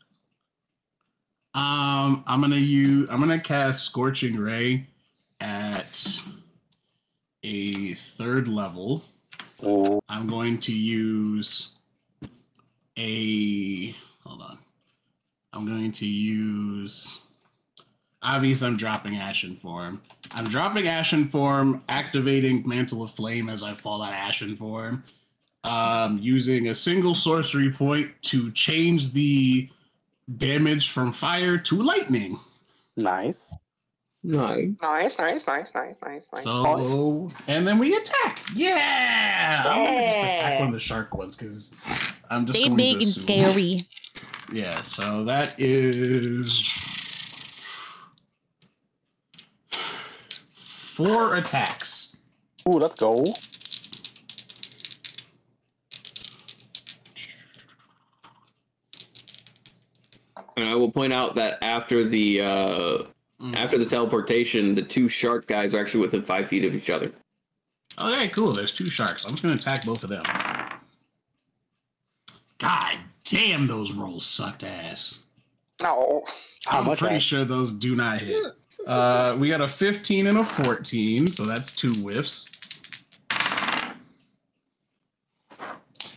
I'm gonna cast Scorching Ray at a 3rd level. Oh. I'm going to use obviously I'm dropping Ashen Form. I'm dropping Ashen Form, activating Mantle of Flame as I fall out of Ashen Form. Using a single sorcery point to change the damage from fire to lightning. Nice. No. Nice. So, and then we attack. Yeah! I'm gonna just attack one of the shark ones because I'm just They going big to and assume. scary. Yeah, so that is 4 attacks. Ooh, let's go. And I will point out that after the teleportation, the 2 shark guys are actually within 5 feet of each other. Okay, cool. There's 2 sharks. I'm just going to attack both of them. God damn, those rolls sucked ass. No. I'm pretty sure those do not hit. We got a 15 and a 14, so that's 2 whiffs.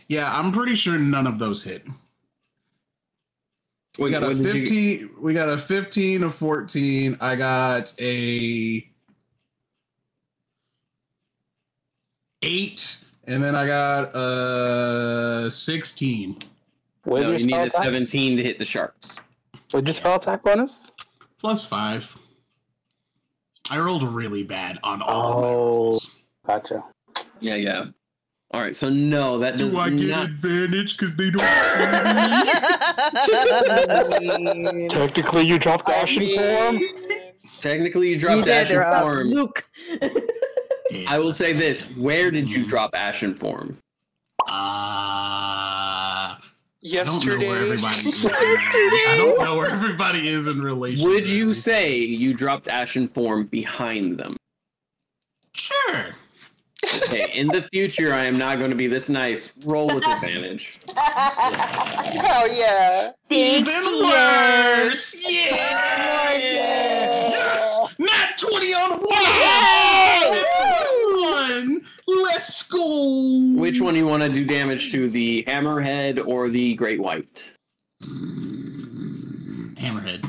Yeah, I'm pretty sure none of those hit. We got a 15. We got a 15, a 14. I got a 8, and then I got a 16. No, you need a 17 to hit the sharks. What'd your spell attack bonus? +5. I rolled really bad on all of my Oh, rolls. gotcha. Yeah. All right, so no, that does Do I get not. advantage because they don't see me? Technically, you dropped ashen form. Technically, you dropped ashen form. Luke. I will say this: where did you drop ashen form? Yesterday. I don't know where everybody is in relation. Would you say you dropped ashen form behind them? Sure. Okay, in the future, I am not going to be this nice. Roll with advantage. Hell yeah. Thanks, Even dear. worse. Yeah. Yes. Not 20 on 1. Let's go. Which one do you want to do damage to, the hammerhead or the great white? Hammerhead.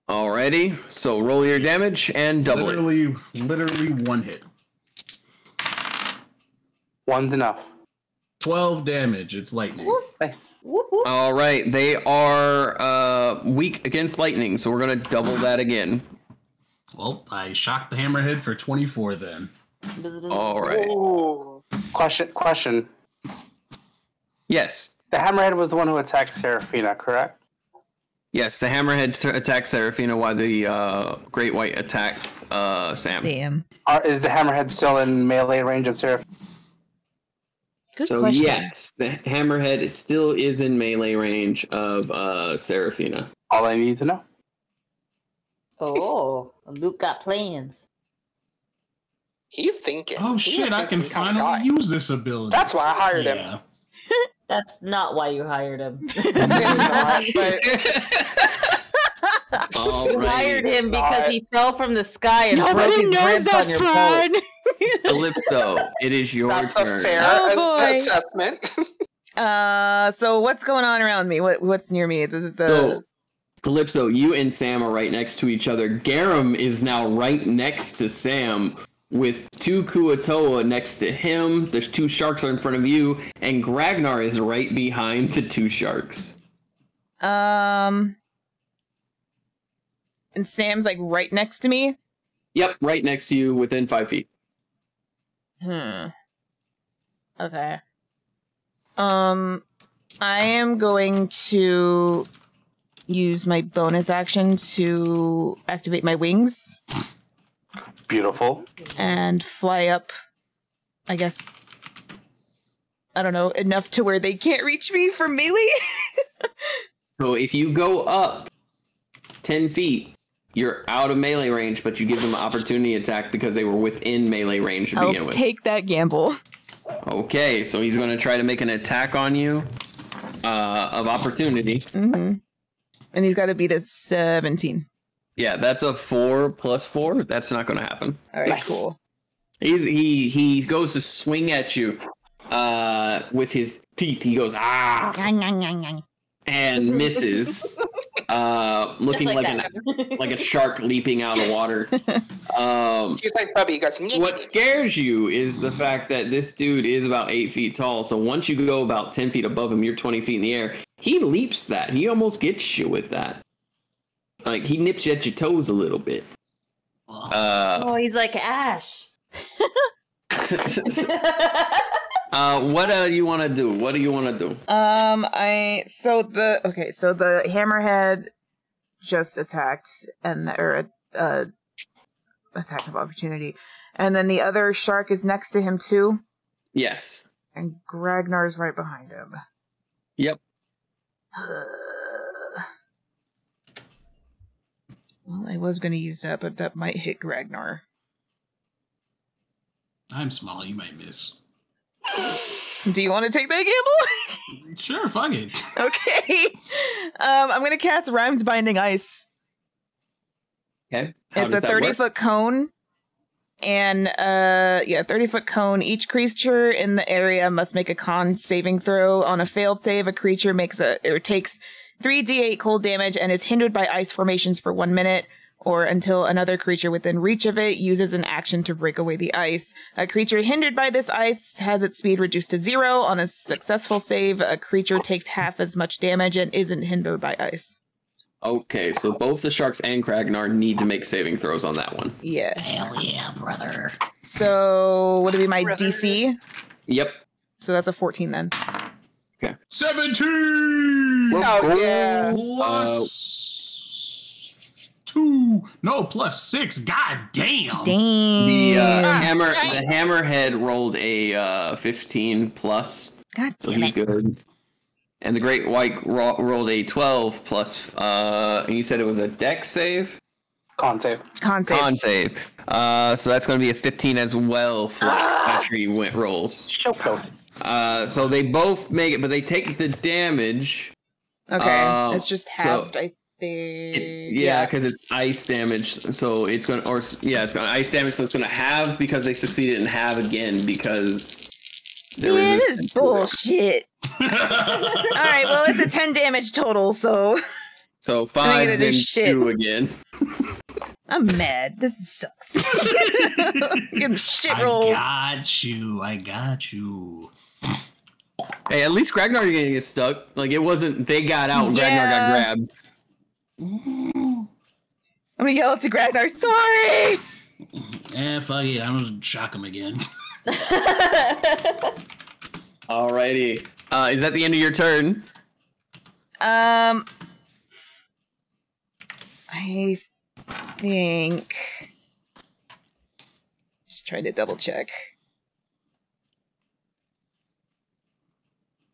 Alrighty, so roll your damage and double it. Literally one hit. One's enough. 12 damage. It's lightning. Nice. All right, they are weak against lightning, so we're gonna double that again. Well, I shocked the hammerhead for 24 then. All right. Ooh. Question. Yes. The hammerhead was the one who attacked Seraphina, correct? Yes, the hammerhead attacks Seraphina while the great white attack Sam. Sam. Is the hammerhead still in melee range of Seraphina? Good So question. yes, the hammerhead still is in melee range of Seraphina. All I need to know. Oh, Luke got plans. He's thinking. Oh He's shit, a I can thinking kind of finally guy. use this ability. That's why I hired him. That's not why you hired him. All You right. hired him because he fell from the sky and broke Nobody his knows ribs that on your fun. boat. Calypso, it is your That's turn. a fair Oh, boy. assessment. So what's going on around me? What's near me? This is the So, Calypso, you and Sam are right next to each other. Garum is now right next to Sam with 2 Kuatoa next to him. There's 2 sharks in front of you, and Gragnar is right behind the 2 sharks. and Sam's like right next to me. Yep, right next to you within 5 feet. Okay. I am going to use my bonus action to activate my wings Beautiful. and fly up, I guess, I don't know, enough to where they can't reach me from melee. So if you go up 10 feet, you're out of melee range, but you give them an opportunity attack because they were within melee range to begin I'll with. take that gamble. Okay, so he's going to try to make an attack on you of opportunity. Mm-hmm. And he's got to beat a 17. Yeah, that's a 4 plus 4. That's not going to happen. All right, Nice. cool. He goes to swing at you with his teeth. He goes, ah, and misses, looking Just like a shark leaping out of water. He's like, Bubby, you guys. What scares you is the fact that this dude is about 8 feet tall. So once you go about 10 feet above him, you're 20 feet in the air. He leaps that. He almost gets you with that. Like, he nips you at your toes a little bit. Oh, he's like Ash. What do you want to do? What do you want to do? So the hammerhead just attacked attack of opportunity, and then the other shark is next to him too, Yes. and Gragnar's right behind him. Yep. Well, I was going to use that, but that might hit Gragnar. I'm small, you might miss. Do you want to take that gamble? Sure, fuck it. Okay. I'm going to cast Rhymes Binding Ice. Okay. It's a 30-foot cone. And 30-foot cone. Each creature in the area must make a con saving throw. On a failed save, a creature takes 3d8 cold damage and is hindered by ice formations for 1 minute, or until another creature within reach of it uses an action to break away the ice. A creature hindered by this ice has its speed reduced to 0. On a successful save, a creature takes half as much damage and isn't hindered by ice. Okay, so both the Sharks and Kragnar need to make saving throws on that one. Yeah. Hell yeah, brother. So, would it be my DC? Yep. So that's a 14 then. 17! Oh, yeah. Plus 2. No, plus 6. God damn. The Damn. hammerhead rolled a 15 plus, God so damn he's it. good. And the Great White rolled a 12 plus. And you said it was a dex save. Con save. Con save. Con save. So that's going to be a 15 as well for after he rolls. Choco. So they both make it, but they take the damage. Okay, it's just so halved, I think. Because it's ice damage. So it's going to, it's going to ice damage. So it's going to halve because they succeeded, and halve again because they're this resistant is to it. bullshit. Alright, well, it's a 10 damage total, so So I ain't gonna 5 do then shit. 2 again. I'm mad. This sucks. Give him shit rolls. I got you. Hey, at least Gragnar didn't get stuck. Like, it wasn't, they got out and Gragnar got grabbed. I'm gonna yell to Gragnar, sorry! Fuck it. I'm gonna shock him again. Alrighty. Is that the end of your turn? I think. Just trying to double check.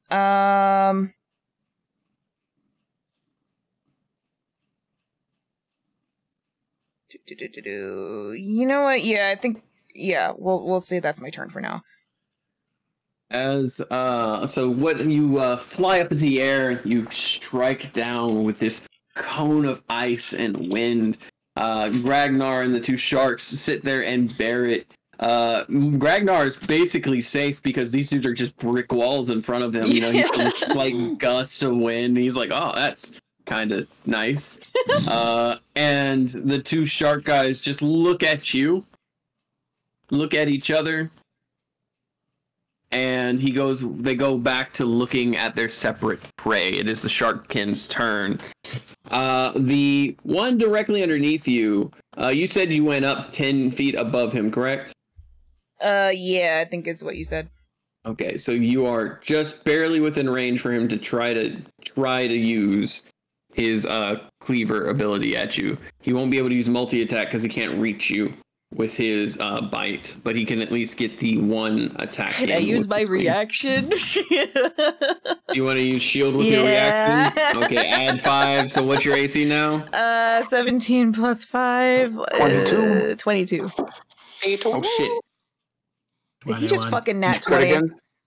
You know what? Yeah, I think. Yeah, we'll say that's my turn for now. So what you fly up into the air, you strike down with this cone of ice and wind. Ragnar and the two sharks sit there and bear it. Ragnar is basically safe because these dudes are just brick walls in front of him. You know, he feels a slight gust of wind. He's like, oh, that's kind of nice. And the two shark guys just look at you, look at each other, and they go back to looking at their separate prey. It is the Sharkkin's turn. The one directly underneath you, you said you went up 10 feet above him, correct? Yeah, I think is what you said. Okay, so you are just barely within range for him to try to use his cleaver ability at you. He won't be able to use multi-attack because he can't reach you with his bite, but he can at least get the one attack. Could I use my reaction? You want to use shield with your reaction? Okay, add 5. So what's your AC now? 17 plus 5. 22. 22. Oh shit. Did he just fucking nat 20?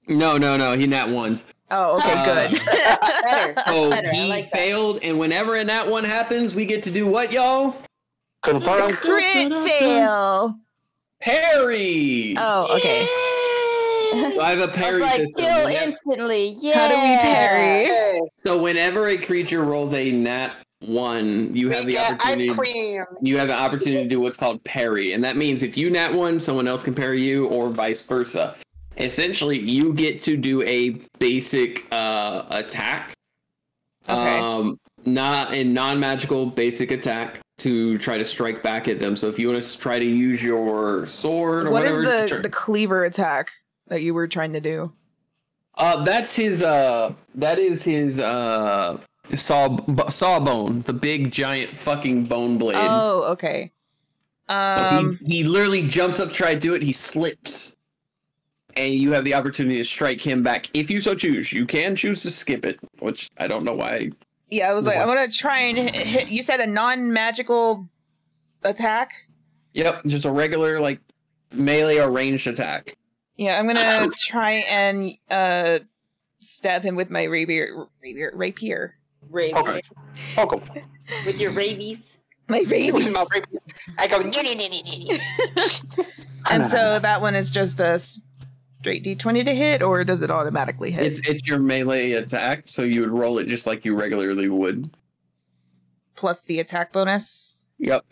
No, he nat 1. Oh, okay, good. Better. So Better. I he like that. failed, and whenever a nat 1 happens, we get to do what, y'all? Confirm. Crit fail. Parry! Oh, okay. So I have a parry Like system. kill instantly. Yeah. How do we parry? Hey, So whenever a creature rolls a nat 1, you have the opportunity. You have the opportunity to do what's called parry, and that means if you nat 1, someone else can parry you, or vice versa. Essentially, you get to do a basic attack, Okay. not a non-magical basic attack to try to strike back at them. So if you want to try to use your sword or What whatever, is the cleaver attack that you were trying to do? that's his sawbone, the big giant fucking bone blade. Oh, okay. So he literally jumps up to try to do it. He slips, and you have the opportunity to strike him back if you so choose. You can choose to skip it, which I don't know why. Yeah, I was like, I'm gonna try and hit. You said a non-magical attack? Yep, just a regular like melee or ranged attack. Yeah, I'm gonna try and stab him with my rapier. Rabies. Okay. Welcome. With your rabies. My rapier. I go, And so that one is just a straight d20 to hit, or does it automatically hit? It's your melee attack, so you would roll it just like you regularly would. Plus the attack bonus? Yep.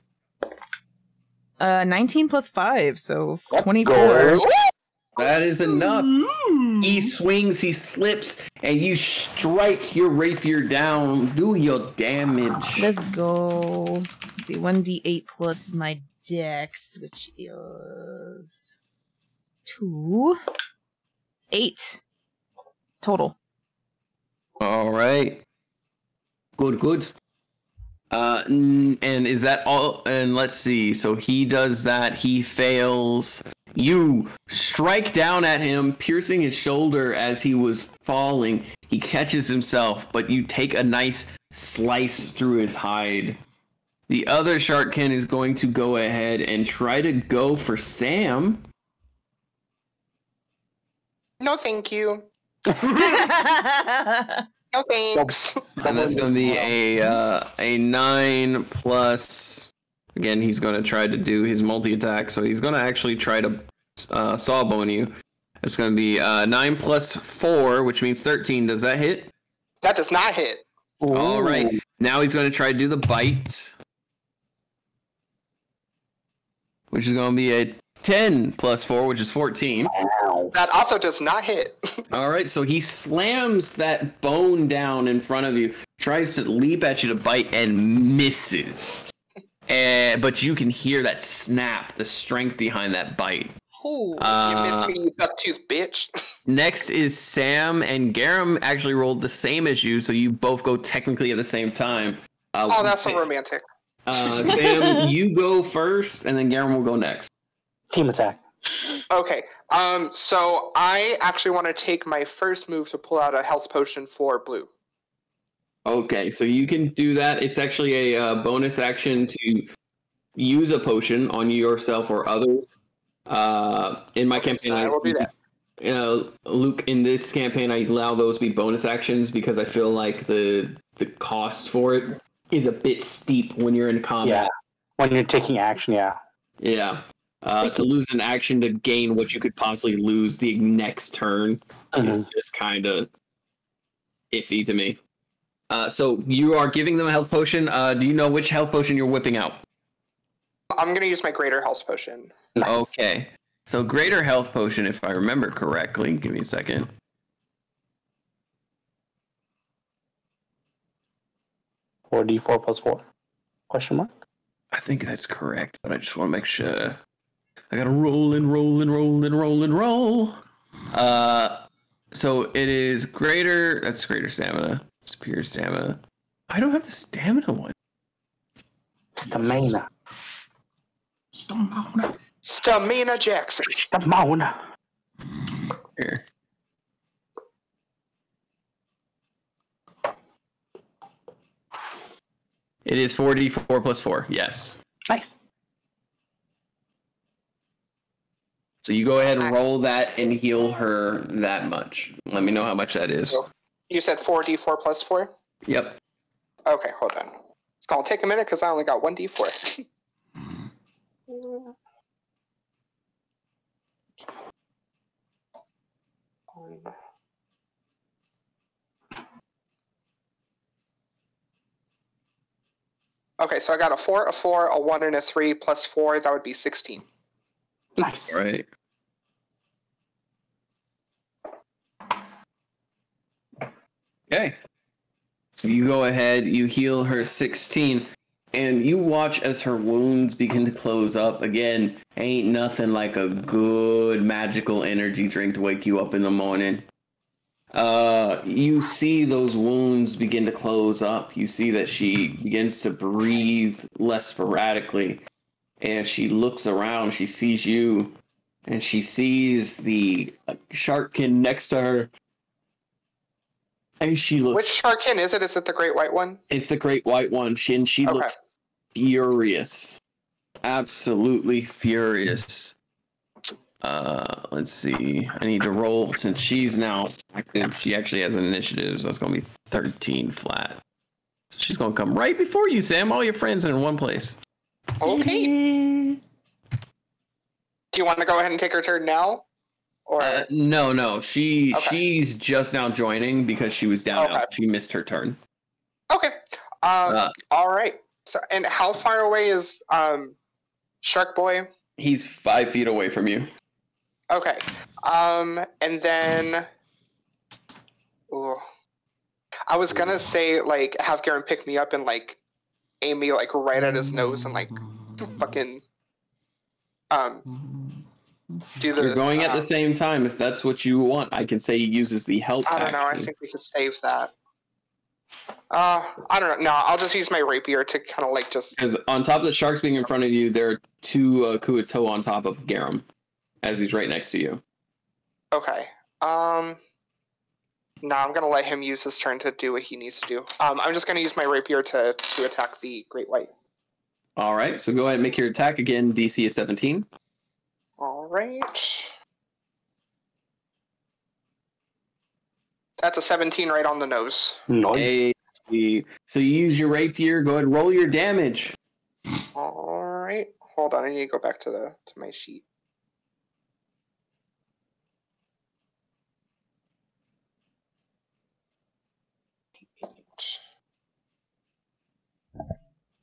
19 plus 5, so Let's 24. go. That is enough. He swings, he slips, and you strike your rapier down. Do your damage. Let's go. Let's see, 1d8 plus my dex, which is 2. 8 total. All right. Good. And is that all? And let's see. So he does that. He fails. You strike down at him, piercing his shoulder as he was falling. He catches himself, but you take a nice slice through his hide. The other Sharkkin is going to go ahead and try to go for Sam. No, thank you. No, thanks. And that's going to be a 9 plus. Again, he's going to try to do his multi-attack, so he's going to actually try to sawbone you. It's going to be 9 plus 4, which means 13. Does that hit? That does not hit. Ooh. All right. Now he's going to try to do the bite, which is going to be a 10 plus 4, which is 14. Ow. That also does not hit. All right, so he slams that bone down in front of you, tries to leap at you to bite, and misses. But you can hear that snap, the strength behind that bite. Ooh. You missed me, you buck-tooth bitch. Next is Sam, and Garum actually rolled the same as you, so you both go technically at the same time. Oh, that's so romantic. Sam, you go first, and then Garum will go next. Team attack. Okay, so I actually want to take my first move to pull out a health potion for Blue. Okay, so you can do that. It's actually a bonus action to use a potion on yourself or others. In my campaign, I will do that. Luke, in this campaign, I allow those to be bonus actions because I feel like the cost for it is a bit steep when you're in combat. Yeah. When you're taking action, yeah. Yeah. To lose an action to gain what you could possibly lose the next turn is just kind of iffy to me. So you are giving them a health potion. Do you know which health potion you're whipping out? I'm going to use my greater health potion. Nice. Okay. So greater health potion, if I remember correctly. Give me a second. Or D4 plus 4? Question mark? I think that's correct, but I just want to make sure. I gotta roll and roll and roll and roll and roll. So it is greater. That's greater stamina. Superior stamina. I don't have the stamina one. Stamina. Stamina Jackson. Stamina. Here. It is 4d4 plus 4. Yes. Nice. So you go ahead and roll that and heal her that much. Let me know how much that is. You said 4d4 plus 4? Yep. Okay, hold on. It's going to take a minute because I only got 1d4. Okay, so I got a 4, a 4, a 1, and a 3 plus 4. That would be 16. Nice. All right. Okay. So you go ahead, you heal her 16, and you watch as her wounds begin to close up. Again, ain't nothing like a good magical energy drink to wake you up in the morning. You see those wounds begin to close up. You see that she begins to breathe less sporadically. And she looks around, she sees you, and she sees the Sharkkin next to her. And she looks. Which Sharkkin is it? Is it the Great White one? It's the Great White one. She looks furious. Absolutely furious. Let's see. I need to roll since she's now active. She actually has an initiative, so that's going to be 13 flat. So she's going to come right before you, Sam. All your friends are in one place. Okay. Do you want to go ahead and take her turn now? Or no. She's just now joining because she was down out. She missed her turn. Okay. All right. So, and how far away is Shark Boy? He's 5 feet away from you. Okay. And then, I was gonna say like have Garen pick me up and like aim me like right at his nose and like fucking do the. You're going at the same time. If that's what you want, I can say he uses the help. I don't know. I think we could save that. I don't know. No, I'll just use my rapier to kind of like just. Because on top of the sharks being in front of you, there are 2 Kuo-toa on top of Garum, as he's right next to you. Okay. No, I'm gonna let him use his turn to do what he needs to do. I'm just gonna use my rapier to attack the Great White. All right. So go ahead and make your attack again. DC is 17. All right. That's a 17 right on the nose. Nice. Hey, so you use your rapier. Go ahead and roll your damage. All right. Hold on. I need to go back to my sheet.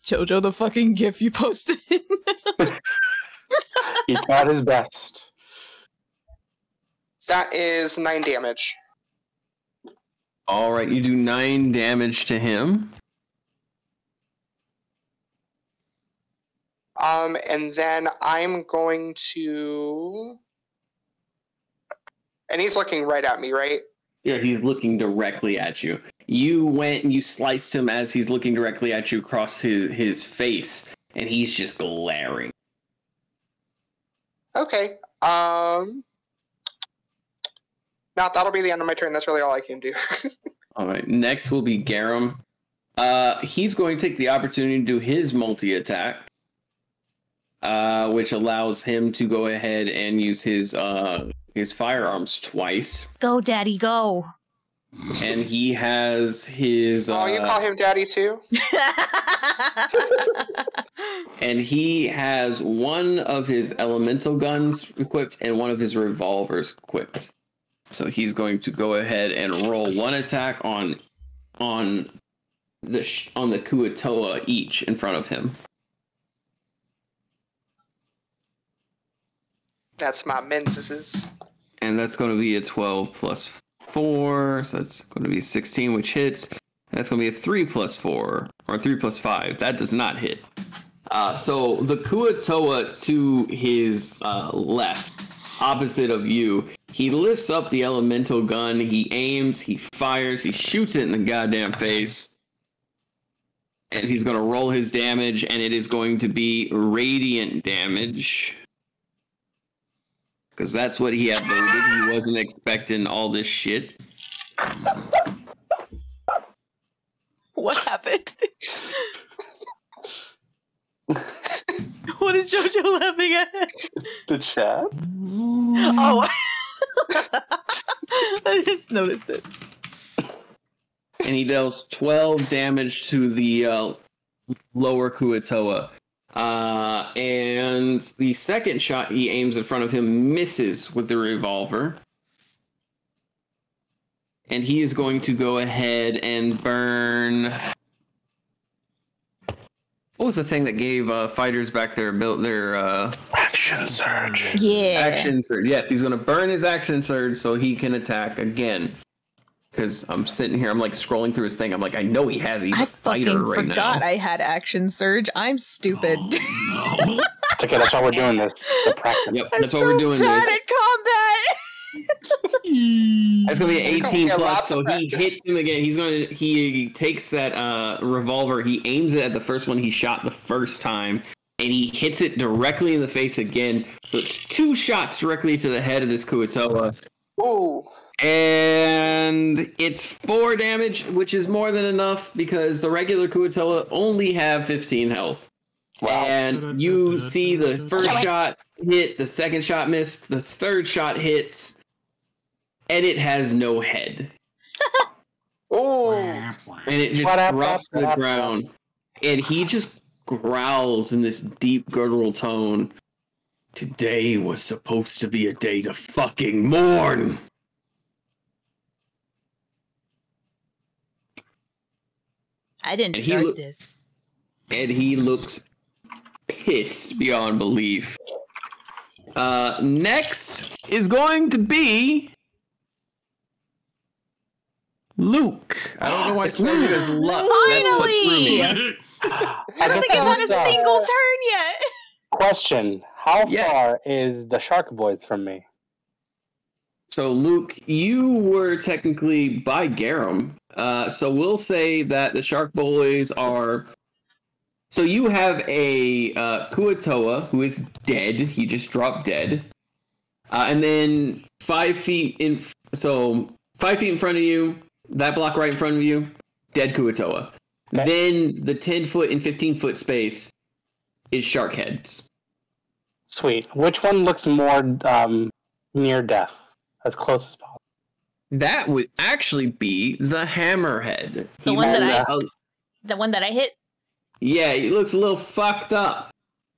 Jojo, the fucking gif you posted. He tried his best. That is 9 damage. All right. You do 9 damage to him. And then I'm going to... And he's looking right at me, right? Yeah, he's looking directly at you. You went and you sliced him as he's looking directly at you across his face, and he's just glaring. Okay. Now that'll be the end of my turn. That's really all I can do. All right. Next will be Garum. He's going to take the opportunity to do his multi-attack, which allows him to go ahead and use his firearms twice. Go, Daddy, go. And he has his... Oh, you call him Daddy too? And he has one of his elemental guns equipped and one of his revolvers equipped. So he's going to go ahead and roll one attack on the Kuo-toa each in front of him. That's my menses. And that's going to be a 12 plus 4, so that's going to be 16, which hits. And that's going to be a 3 plus 4, or 3 plus 5. That does not hit. So the Kuo-toa to his left, opposite of you, he lifts up the elemental gun, he aims, he fires, he shoots it in the goddamn face. And he's going to roll his damage, and it is going to be radiant damage. Because that's what he had loaded. He wasn't expecting all this shit. What happened? What is Jojo laughing at? The chat? Oh. I just noticed it. And he deals 12 damage to the lower Kuo-toa. And the second shot he aims in front of him misses with the revolver. And he is going to go ahead and burn... What was the thing that gave fighters back their Action surge. Yeah. Action surge. Yes, he's going to burn his action surge so he can attack again. Because I'm sitting here, I'm like scrolling through his thing. I'm like, I know he has. He's a fighter right now. I forgot I had action surge. I'm stupid. Oh, no. It's okay, that's why we're doing this. The practice. Yep, that's why we're doing bad this. at combat. It's gonna be 18 plus, so he hits him again. He takes that revolver, he aims it at the first one he shot the first time, and he hits it directly in the face again. So it's 2 shots directly to the head of this Kuo-toa. Ooh. And it's 4 damage, which is more than enough because the regular Kuo-toa only have 15 health. Wow. And you see the first shot hit, the second shot missed, the third shot hits, and it has no head. Oh. And it just drops to the ground. And he just growls in this deep guttural tone. Today was supposed to be a day to fucking mourn. I didn't start this. And he looks pissed beyond belief. Next is going to be Luke. I don't know why I spelled you as Luck. Finally! I don't think it's had a single turn yet. Question: how far is the Shark Boys from me? So, Luke, you were technically by Garum. So we'll say that the Shark Boys are... So you have a Kuatoa who is dead. He just dropped dead. And then 5 feet in... So 5 feet in front of you, that block right in front of you, dead Kuatoa. Okay. Then the 10-foot and 15-foot space is Shark Heads. Sweet. Which one looks more near death? As close as possible. That would actually be the Hammerhead. The one that I hit? Yeah, he looks a little fucked up.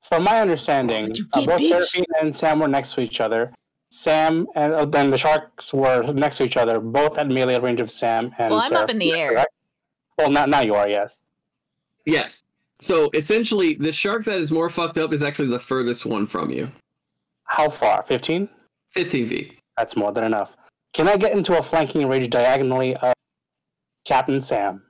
From my understanding, both Seraphina and Sam were next to each other. Sam and then the Sharks were next to each other, both at melee range of Sam and I'm Seraphina, up in the air. Correct? Well, now you are, yes. Yes. So, essentially, the shark that is more fucked up is actually the furthest one from you. How far? 15? 15 feet. That's more than enough. Can I get into a flanking range diagonally of Captain Sam?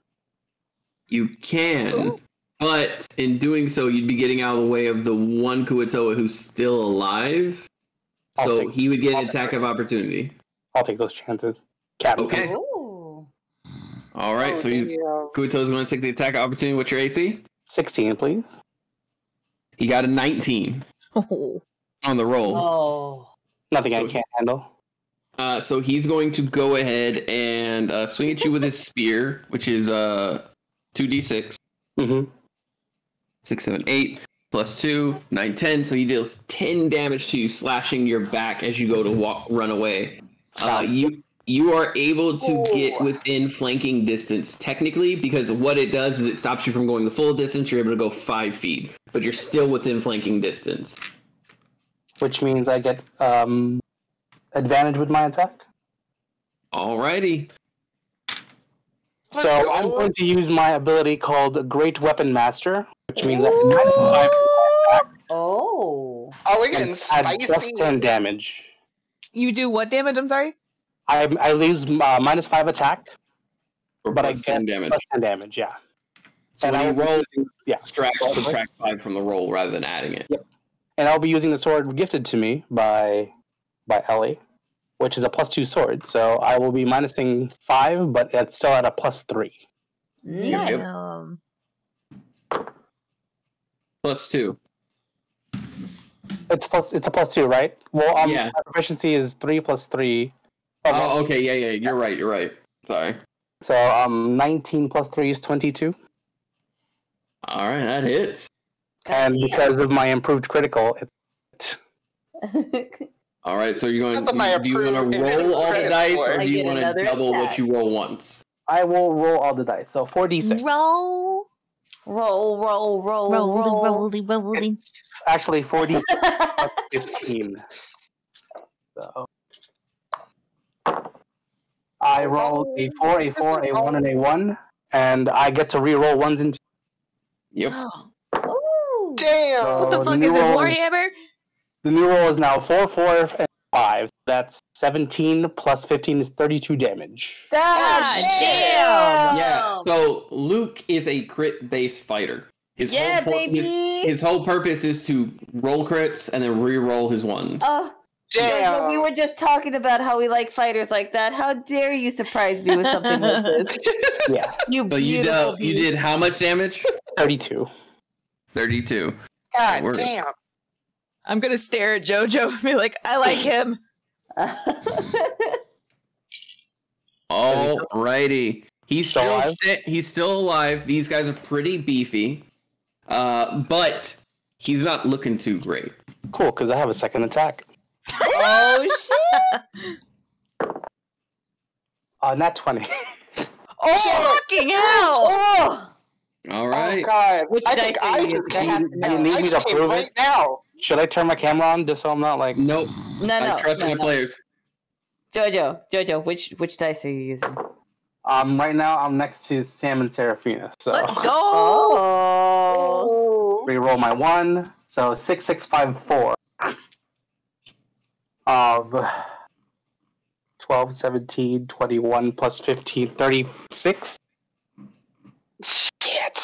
You can, but in doing so, you'd be getting out of the way of the one Kuatoa who's still alive. So he would get an attack of opportunity. I'll take those chances. Captain. Okay. Ooh. All right, so Kuatoa's going to take the attack of opportunity. What's your AC? 16, please. He got a 19 on the roll. Oh. Nothing I can't handle. So he's going to go ahead and swing at you with his spear, which is 2d6. Mm-hmm. 6, 7, 8, plus 2, 9, 10. So he deals 10 damage to you, slashing your back as you go to run away. You are able to get within flanking distance, technically, because what it does is it stops you from going the full distance. You're able to go 5 feet, but you're still within flanking distance. Which means I get advantage with my attack. Alrighty. So I'm going to use my ability called Great Weapon Master, which means I can minus 5 attack. Oh. We can add plus 10 damage. You do what damage? I'm sorry? I lose minus 5 attack, but I get 10 damage. plus 10 damage, yeah. So when you roll, subtract 5 from the roll rather than adding it. Yep. And I'll be using the sword gifted to me by Ellie, which is a plus 2 sword. So I will be minusing 5, but it's still at a plus 3. Damn. Plus 2. It's a plus 2, right? Well, yeah. My proficiency is 3 plus 3. Oh, okay, yeah, you're right. Sorry. So 19 plus 3 is 22. All right, that hits. And because of my improved critical, All right, so you're going. Do you want to roll all the dice, or do you want to double what you roll once? I will roll all the dice. So 4d6. Roll. It's actually 4d6 plus 15. So I rolled a 4, a 4, a 1, and a 1, and I get to re-roll 1s and 2s. Yep. Ooh. Damn! What the fuck is this, Warhammer? The new roll is now 4, 4, and 5. That's 17 plus 15 is 32 damage. God damn! Yeah, so Luke is a crit-based fighter. His whole purpose is to roll crits and then re-roll his ones. Damn! We were just talking about how we like fighters like that. How dare you surprise me with something like this? Yeah. So you did how much damage? 32. 32. God damn! I'm gonna stare at JoJo and be like, I like him. Alrighty. He's still alive. These guys are pretty beefy. But he's not looking too great. Cool, because I have a second attack. Oh shit! Nat 20. Oh, fucking hell! Oh. All right. Oh god! Which I think I dice are you just using? I have to know. You need me to prove right it? now. Should I turn my camera on just so I'm not like? Nope. No, I trust my players. Jojo, which dice are you using? Right now I'm next to Sam and Serafina. So Let's go. Oh. re-roll my 1. So 6, 6, 5, 4. Of 12, 17, 21 plus 15, 36. Shit.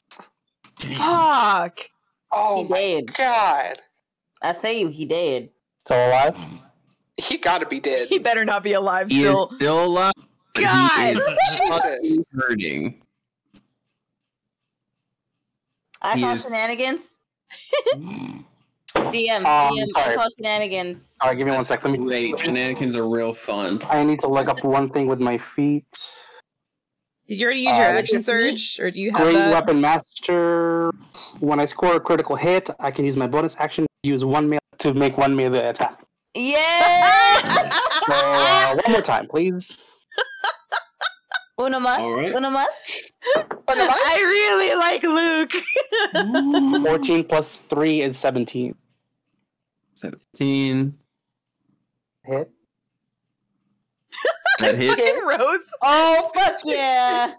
Fuck. Oh He my did. god. I say he did. Still alive? He gotta be dead. He better not be alive He still. is still alive. but God. He is fucking hurting. I He call is- shenanigans. DM, I sorry. call shenanigans. Alright, give me 1 sec. Let me. Wait, shenanigans are real fun. I need to look up one thing with my feet. Did you already use your action just surge, or do you have Great that? Weapon Master. When I score a critical hit, I can use my bonus action to use 1 melee to make 1 melee attack. Yeah! So one more time, please. Uno más? All right. Uno más? I really like Luke. 14 plus 3 is 17. 17. Hit. That hits. Rose. Oh, fuck yeah!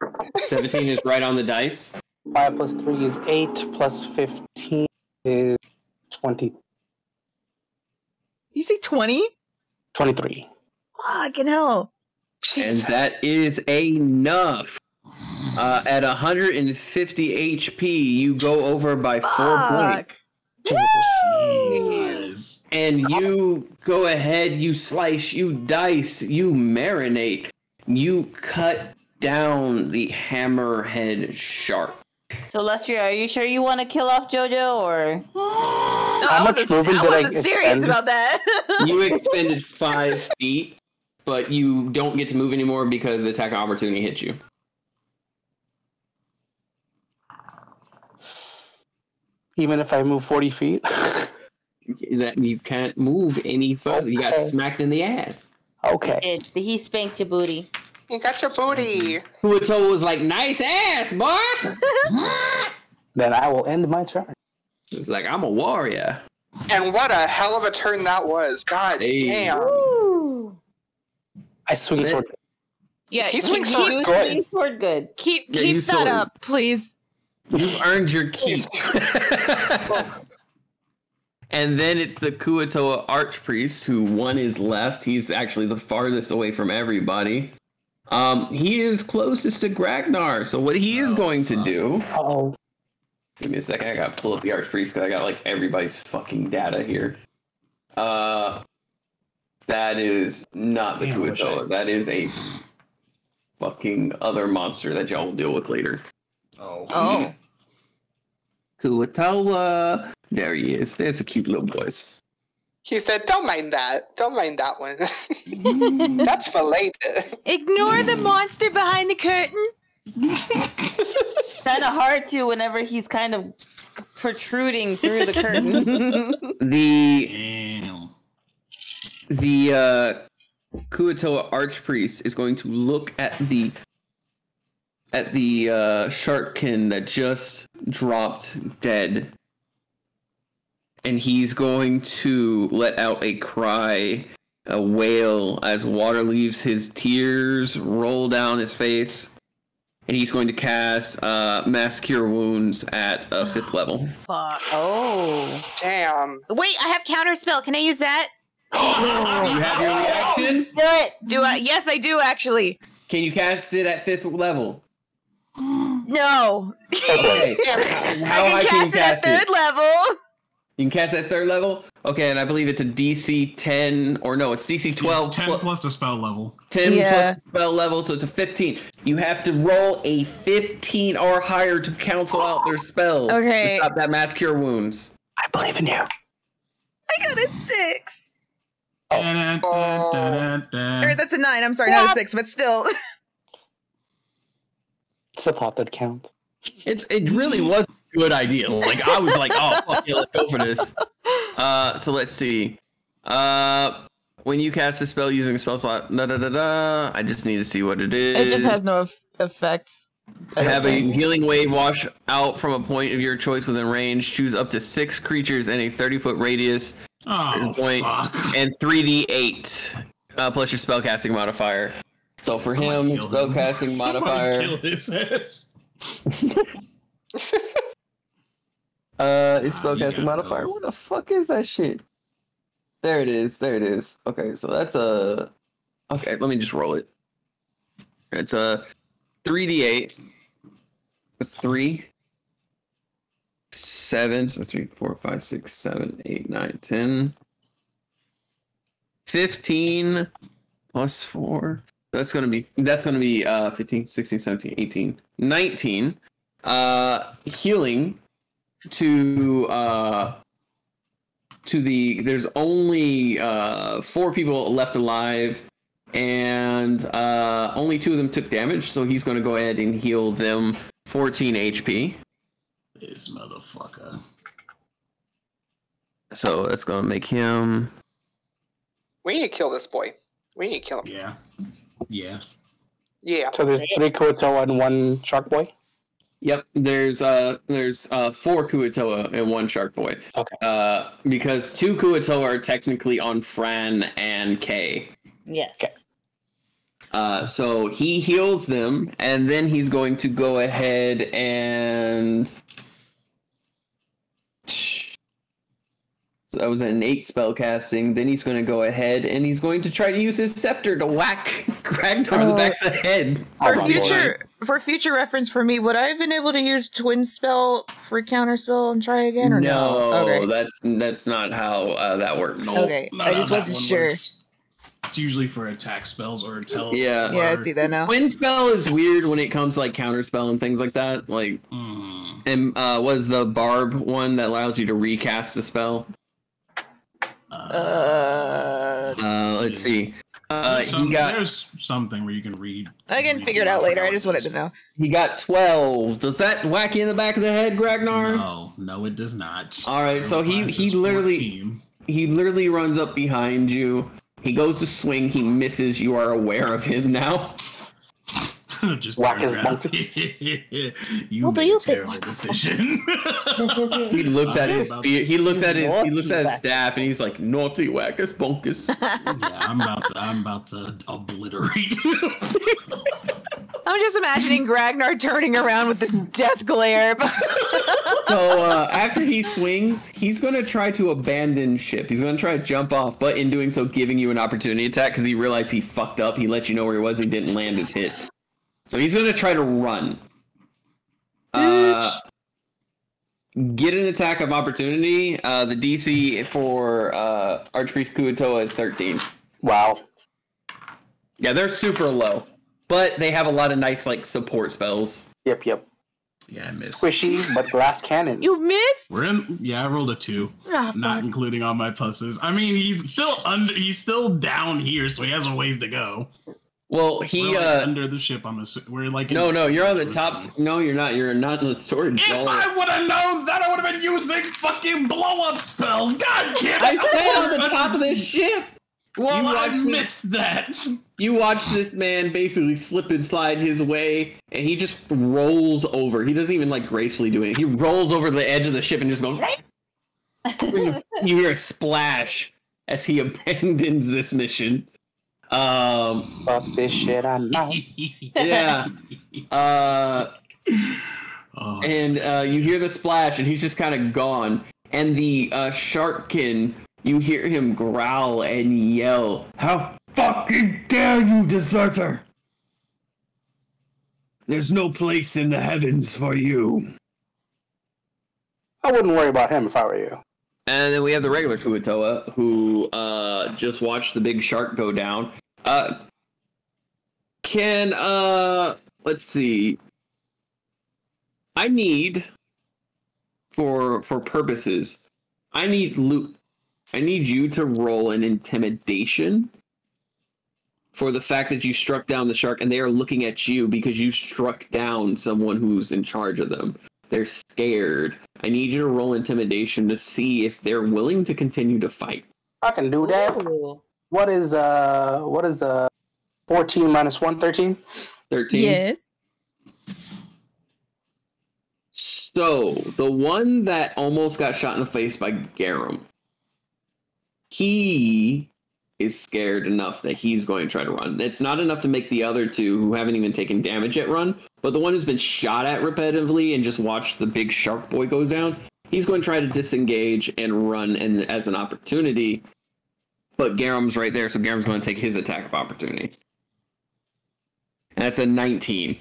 17 is right on the dice. 5 plus 3 is 8, plus 15 is 20, You say 20? 23. Fucking hell. And that is enough. At 150 HP, you go over by 4 points. Fuck. Jesus. And you go ahead, you slice, you dice, you marinate, you cut down the hammerhead shark. So, Lestria, are you sure you want to kill off Jojo, or? No, How I much wasn't- movement I did I wasn't serious expend? about that. You expended 5 feet, but you don't get to move anymore because the attack of opportunity hits you. Even if I move 40 feet? That you can't move any further. You got Okay. smacked in the ass. Okay. He spanked your booty. You got your booty. Kuato was like, nice ass, boy! Then I will end my turn. It's like, I'm a warrior. And what a hell of a turn that was. God Hey. damn. Woo! I swing sword. Yeah, He's keep, like keep, You Good. swing sword good. keep, Yeah, you keep sold that him. up, please. You've earned your keep. And then it's the Kuatoa Archpriest, who one is left. He's actually the farthest away from everybody. He is closest to Gragnar. So what he is going to do... Oh. Give me a second. I gotta pull up the Archpriest because I got like everybody's fucking data here. That is not the Damn, I wish Kuatoa. That is a fucking other monster that y'all will deal with later. Oh. Oh. Kuatoa. There he is. There's a cute little voice. He said, don't mind that. Don't mind that one. That's for later. Ignore the monster behind the curtain. Kind of hard to whenever he's kind of protruding through the curtain. The Kuatoa Archpriest is going to look at the sharkkin that just dropped dead, and he's going to let out a cry, a wail, as water leaves his tears roll down his face, and he's going to cast Mass Cure Wounds at 5th level. Fuck. Oh. Damn. Wait, I have counterspell. Can I use that? You have your reaction? Do it. Do I? Yes, I do actually. Can you cast it at 5th level? No. Okay. How I high can cast it at 3rd level. You can cast at 3rd level? Okay, and I believe it's a DC 10, or no, it's DC 12. It's 10 plus the spell level. 10 Yeah. plus spell level, so it's a 15. You have to roll a 15 or higher to cancel out their spell. Okay. To stop that Mass Cure Wounds. I believe in you. I got a 6. Oh. Or that's a 9. I'm sorry, not a 6, but still. It's the thought that counts. It really was a good idea. Like, I was like, oh, fuck yeah, let's go for this. So let's see. When you cast a spell using a spell slot, I just need to see what it is. It just has no effects. Have a healing wave wash out from a point of your choice within range. Choose up to 6 creatures in a 30-foot radius. Fuck. And 3d8 plus your spellcasting modifier. So for him, his spellcasting modifier. Kill his ass. His spellcasting modifier. What the fuck is that shit? There it is. Okay, so that's a. Okay, let me just roll it. It's a 3d8. That's 3. 7, so 3, 4, 5, 6, 7, 8, 9, 10. 15 plus 4. That's gonna be 15, 16, 17, 18, 19. Healing to the there's only 4 people left alive, and only 2 of them took damage, so he's gonna go ahead and heal them 14 HP. This motherfucker. So that's gonna make him. We need to kill this boy. We need to kill him. Yeah. Yeah. Yeah. So there's 3 Kuatoa and 1 Shark Boy? Yep, there's 4 Kuatoa and 1 Shark Boy. Okay. Because 2 Kuatoa are technically on Fran and Kay. Yes. Okay. So he heals them, and then he's going to go ahead and. So that was an 8 spell casting. Then he's going to go ahead and he's going to try to use his scepter to whack Ragnar in the back of the head. For future reference for me, would I have been able to use twin spell for counter spell and try again, or no? Okay. that's not how that works. No, okay, I just wasn't sure. Works. It's usually for attack spells or teleport. Yeah, I see that now. Twin spell is weird when it comes to like counter spell and things like that. Like, and was the barb one that allows you to recast the spell? Let's see. There's something where you can read. I can figure it out later. I just wanted to know. He got 12. Does that whack you in the back of the head, Ragnar? No, it does not. All right, so he literally runs up behind you. He goes to swing. He misses. You are aware of him now. Just whack his bunk. You made a terrible decision. He looks at his spear. He looks at his staff, and he's like, "Naughty wackus bunkus." Yeah, I'm about to obliterate you. I'm just imagining Ragnar turning around with this death glare. So after he swings, he's going to try to abandon ship. He's going to try to jump off, but in doing so, giving you an opportunity attack because he realized he fucked up. He let you know where he was. He didn't land his hit. So he's going to try to run. Get an attack of opportunity. The DC for Archpriest Kuatoa is 13. Wow. Yeah, they're super low. But they have a lot of nice like support spells. Yep. Yeah, I missed. Squishy, but glass cannons. You missed? I rolled a 2. Not including all my pluses. I mean, he's still down here, so he has a ways to go. Well, we're under the ship. We're like no, you're on the top. No, you're not. You're not in the storage. If I would have known that, I would have been using fucking blow up spells. God damn it! I stay on the top of this ship. Well, I missed that. You watch this man basically slip and slide his way, and he just rolls over. He doesn't even like gracefully do it. He rolls over the edge of the ship and just goes. You hear a splash as he abandons this mission. Fuck this shit, I know. Yeah. And you hear the splash, and he's just kind of gone. And the Sharkkin, you hear him growl and yell, "How fucking dare you, deserter! There's no place in the heavens for you." I wouldn't worry about him if I were you. And then we have the regular Kuatoa, who just watched the big shark go down. Let's see. I need, for purposes, I need loot. I need you to roll an intimidation for the fact that you struck down the shark and they are looking at you because you struck down someone who's in charge of them. They're scared. I need you to roll intimidation to see if they're willing to continue to fight. I can do that. Ooh. What is 14 minus 1, 13? 13? Yes. So, the one that almost got shot in the face by Garum, he is scared enough that he's going to try to run. It's not enough to make the other two, who haven't even taken damage yet, run, but the one who's been shot at repetitively and just watched the big shark boy goes down, he's going to try to disengage and run as an opportunity, but Garum's right there, so Garum's going to take his attack of opportunity. And that's a 19.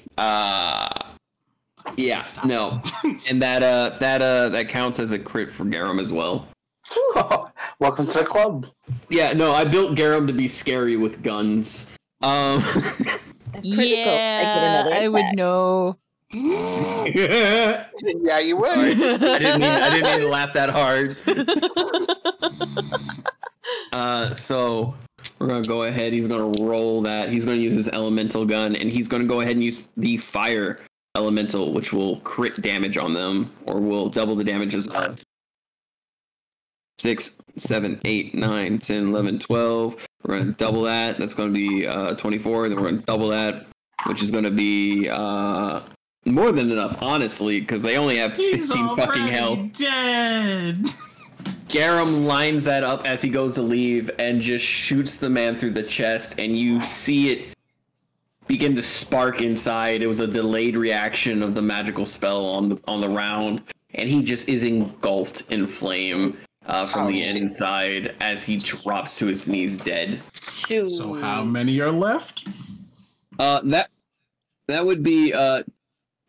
Yeah, no. And that counts as a crit for Garum as well. Welcome to the club. Yeah, no, I built Garum to be scary with guns. Yeah, I would know. Yeah, you would. I didn't mean to laugh that hard. So we're gonna go ahead. He's gonna roll that. He's gonna use his elemental gun, and he's gonna go ahead and use the fire elemental, which will crit damage on them, or will double the damage as well. 6, 7, 8, 9, 10, 11, 12. We're going to double that. That's going to be 24. Then we're going to double that, which is going to be more than enough, honestly, because they only have 15 fucking health. Dead. Garum lines that up as he goes to leave and just shoots the man through the chest, and you see it begin to spark inside. It was a delayed reaction of the magical spell on the round, and he just is engulfed in flame from the inside as he drops to his knees dead. Shoot. So how many are left? That would be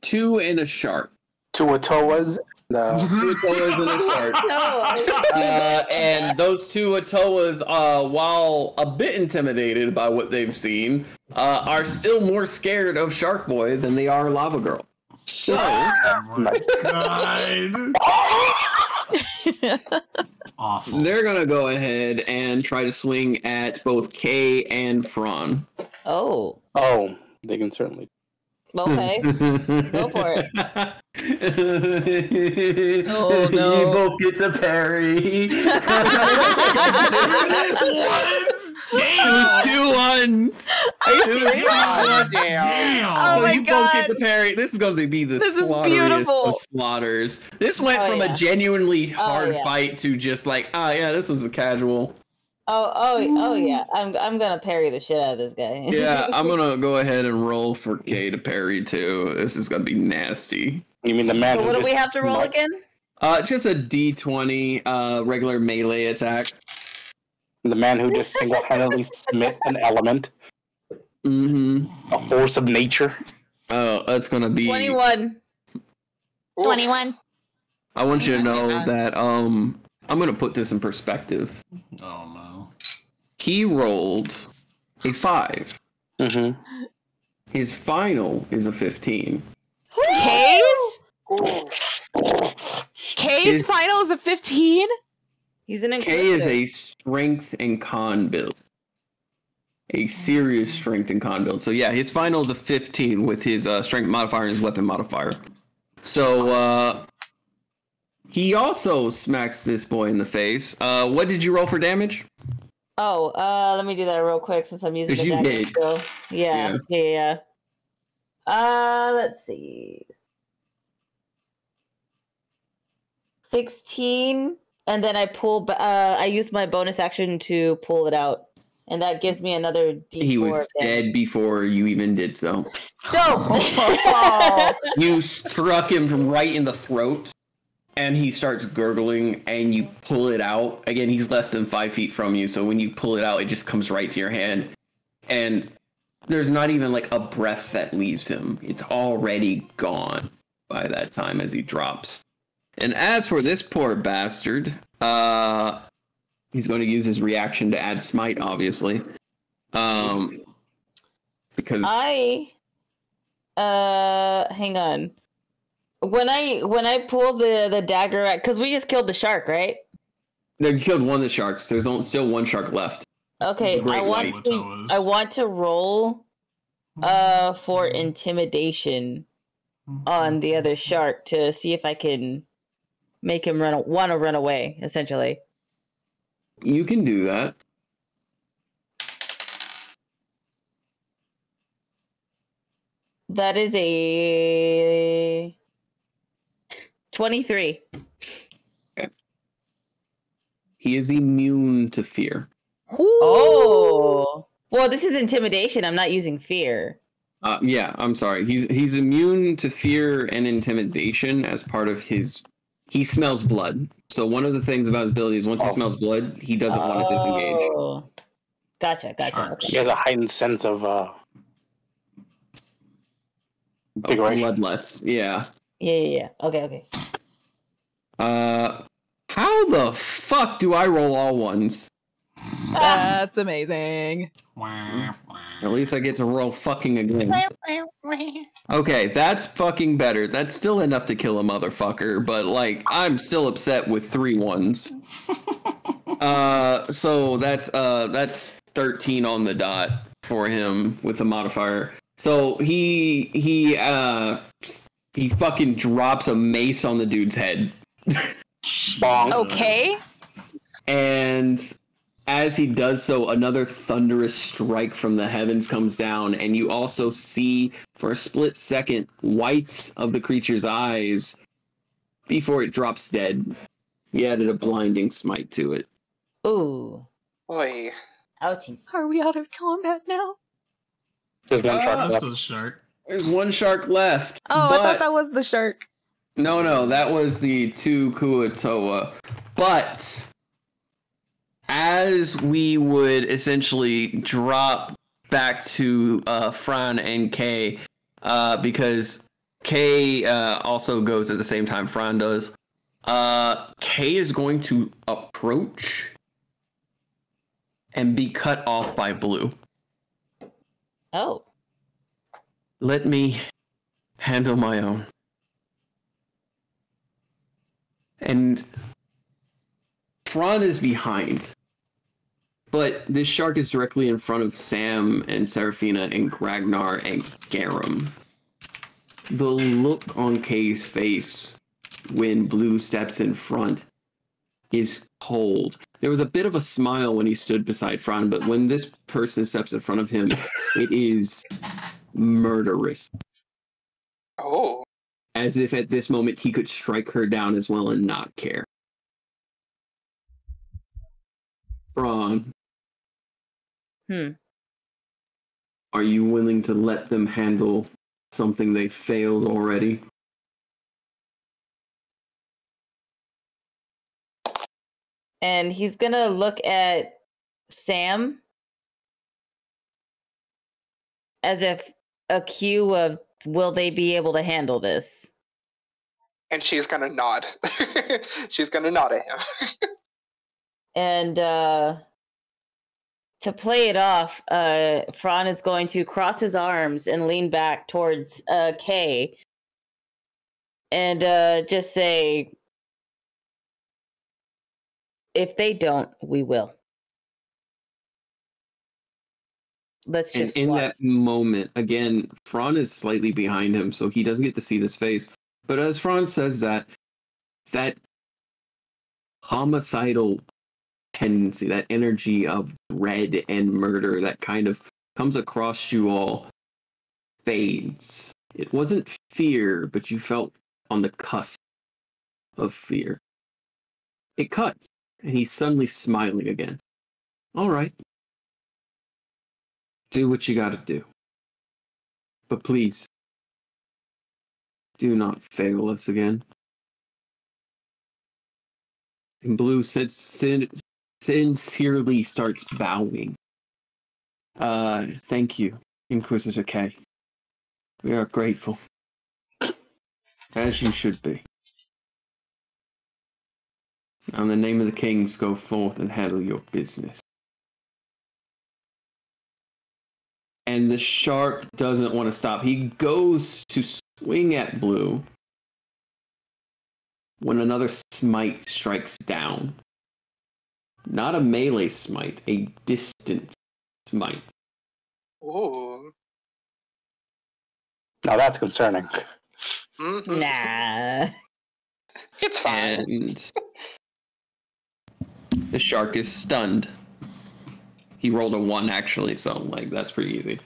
2 and a shark. 2 Otoas. No. 2 Otoas and a shark. No. And those 2 Otoas, while a bit intimidated by what they've seen, are still more scared of Shark Boy than they are Lava Girl. So, God. Awful. They're gonna go ahead and try to swing at both Kay and Fran. Oh, they can certainly. okay. Go for it. Oh no! You both get to parry. It was 2 ones. Are you serious? Damn. Oh my you God. both get to parry. This is going to be the This is slaughteriest beautiful. of slaughters. This went Oh, from yeah. a genuinely hard yeah. fight to just like, yeah, this was a casual. Oh yeah. I'm gonna parry the shit out of this guy. Yeah, I'm gonna go ahead and roll for Kay to parry too. This is gonna be nasty. You mean the man? So who what do just we have to roll smoked- again? Just a D20 regular melee attack. The man who just single-handedly smit an element, Mm-hmm. a force of nature. Oh, that's gonna be 21. 21. I want you to know that I'm gonna put this in perspective. Oh no. He rolled a 5. Mm-hmm. His final is a 15. K's? Ooh. K's His- final is a 15? He's an K is inquisitor. a strength and con build. A serious strength and con build. So yeah, his final is a 15 with his strength modifier and his weapon modifier. So he also smacks this boy in the face. What did you roll for damage? Oh, let me do that real quick since I'm using 'Cause the you dagger hit. still. Yeah. Let's see. 16, and then I use my bonus action to pull it out, and that gives me another D4. He was of damage. dead before you even did so. Dope. You struck him from right in the throat, and he starts gurgling, and you pull it out. Again, he's less than 5 feet from you, so when you pull it out, it just comes right to your hand. And there's not even like a breath that leaves him. It's already gone by that time as he drops. And as for this poor bastard, he's going to use his reaction to add smite, obviously. Because hang on. When I pull the dagger out, because we just killed the shark, right? no, you killed one of the sharks. There's still one shark left. Okay, Great I white. want to roll for intimidation on the other shark to see if I can make him want to run away, essentially. You can do that. That is a 23. Okay. He is immune to fear. Oh. Well, this is intimidation. I'm not using fear. Yeah, I'm sorry. He's immune to fear and intimidation as part of his. He smells blood. So one of the things about his ability is once he smells blood, he doesn't want to disengage. Gotcha. Sharks. He has a heightened sense of Bloodless. Yeah. Yeah. Okay. How the fuck do I roll all ones? That's amazing. At least I get to roll fucking again. Okay, that's fucking better. That's still enough to kill a motherfucker, but like I'm still upset with 3 ones. So that's 13 on the dot for him with the modifier. So he fucking drops a mace on the dude's head. bong. Okay. And as he does so, another thunderous strike from the heavens comes down, and you also see, for a split second, whites of the creature's eyes before it drops dead. He added a blinding smite to it. Ooh. Boy. Ouchies. Are we out of combat now? There's one shark That's left. a shark. There's one shark left. Oh, but... I thought that was the shark. No, that was the 2 Kuatoa. But as we would essentially drop back to Fran and Kay, because Kay also goes at the same time Fran does, Kay is going to approach and be cut off by Blue. Oh. Let me handle my own. And Fran is behind. But this shark is directly in front of Sam and Seraphina and Gragnar and Garum. The look on Kay's face when Blue steps in front is cold. There was a bit of a smile when he stood beside Fran, but when this person steps in front of him, it is murderous. Oh. As if at this moment he could strike her down as well and not care. Fran. Are you willing to let them handle something they failed already? And he's gonna look at Sam as if a cue of, will they be able to handle this? And she's gonna nod. She's gonna nod at him. And to play it off, Fran is going to cross his arms and lean back towards Kay and just say, if they don't, we will. Let's just and in that moment, again, Fran is slightly behind him, so he doesn't get to see this face. But as Fran says that homicidal tendency, that energy of dread and murder that kind of comes across you all fades. It wasn't fear, but you felt on the cusp of fear. It cuts, and he's suddenly smiling again. All right. Do what you gotta do. But please, do not fail us again. And Blue sincerely starts bowing. Thank you, Inquisitor K. We are grateful. As you should be. Now in the name of the kings, go forth and handle your business. And the shark doesn't want to stop. He goes to swing at Blue when another smite strikes down. Not a melee smite, a distant smite. Ooh. Now that's concerning. Mm-hmm. Nah. It's fine. And the shark is stunned. He rolled a 1 actually, so like that's pretty easy.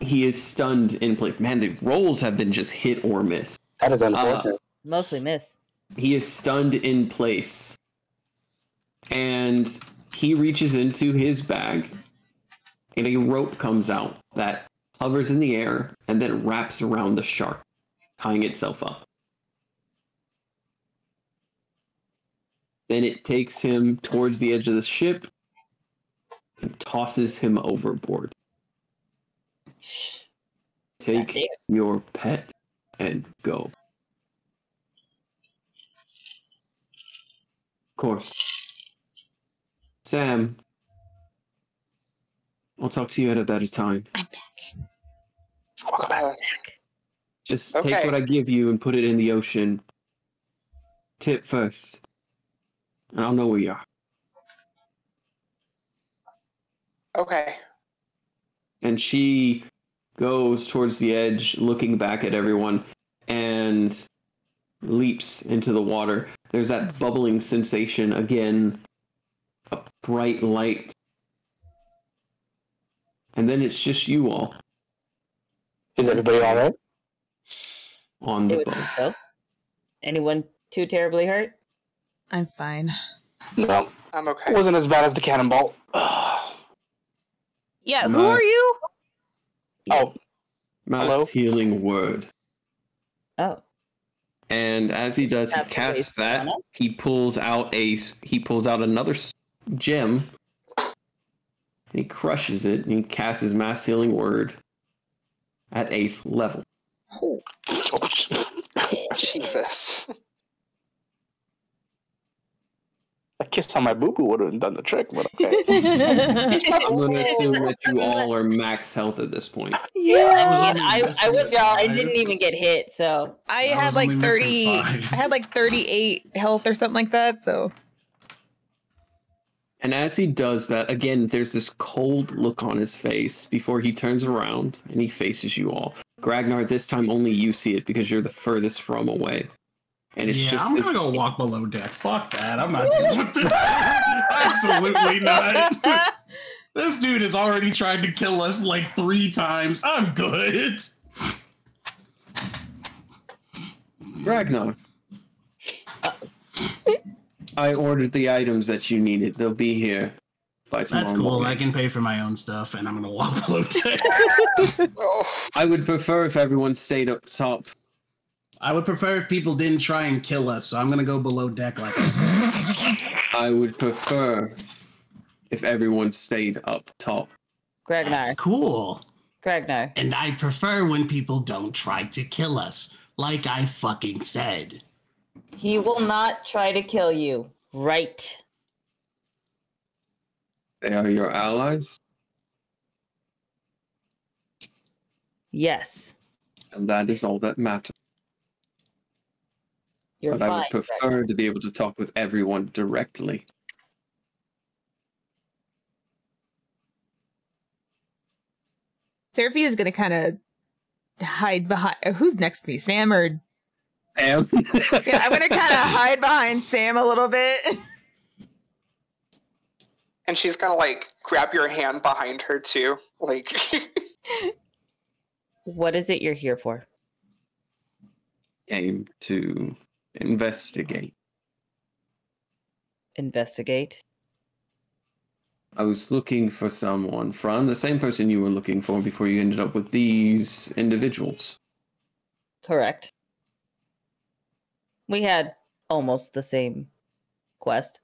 he is stunned in place. Man, the rolls have been just hit or miss. That is unfortunate. Mostly miss. He is stunned in place. And he reaches into his bag, and a rope comes out that hovers in the air and then wraps around the shark, tying itself up. Then it takes him towards the edge of the ship and tosses him overboard. Take your pet and go. Of course. Sam, I'll talk to you at a better time. I'm back. Welcome back. Just take what I give you and put it in the ocean. Tip first. And I'll know where you are. Okay. And she goes towards the edge, looking back at everyone, and leaps into the water. There's that bubbling sensation again, a bright light. And then it's just you all. Is everybody all right? On the boat. So, anyone too terribly hurt? I'm fine. No. I'm okay. It wasn't as bad as the cannonball. Yeah, who are you? Oh. Mass Hello? healing word. Oh. And as he does, he Have casts to waste that. mana? He pulls out another gem. He crushes it, and he casts his mass healing word at 8th level. Oh. Jesus. A kiss on my boo-boo would have done the trick, but okay. I'm going to assume that you all are max health at this point. I mean, I didn't even get hit, so I I had was like only missing 30. I 5. had like 38 health or something like that. So And as he does that, again, there's this cold look on his face before he turns around and he faces you all. Gragnar, this time only you see it because you're the furthest from away. And it's just I'm this, gonna go walk below deck. Fuck that. I'm not dealing with this. Absolutely not. This dude has already tried to kill us like 3 times. I'm good. Ragnar. I ordered the items that you needed. They'll be here by tomorrow That's cool. morning. I can pay for my own stuff, and I'm gonna walk below deck. Oh, I would prefer if everyone stayed up top. I would prefer if people didn't try and kill us, so I'm gonna go below deck like I said. I would prefer if everyone stayed up top. Gragnar. That's cool. Gragnar. And I prefer when people don't try to kill us, like I fucking said. He will not try to kill you. Right. They are your allies, Yes. and that is all that matters. You're But fine. I would prefer to be able to talk with everyone directly. Seraphi is gonna kind of hide behind. Who's next to me, Sam or? Sam? Yeah, I'm gonna kind of hide behind Sam a little bit. and she's gonna like grab your hand behind her too. Like What is it you're here for? Aim to investigate. Investigate. I was looking for someone from the same person you were looking for before you ended up with these individuals. Correct. We had almost the same quest.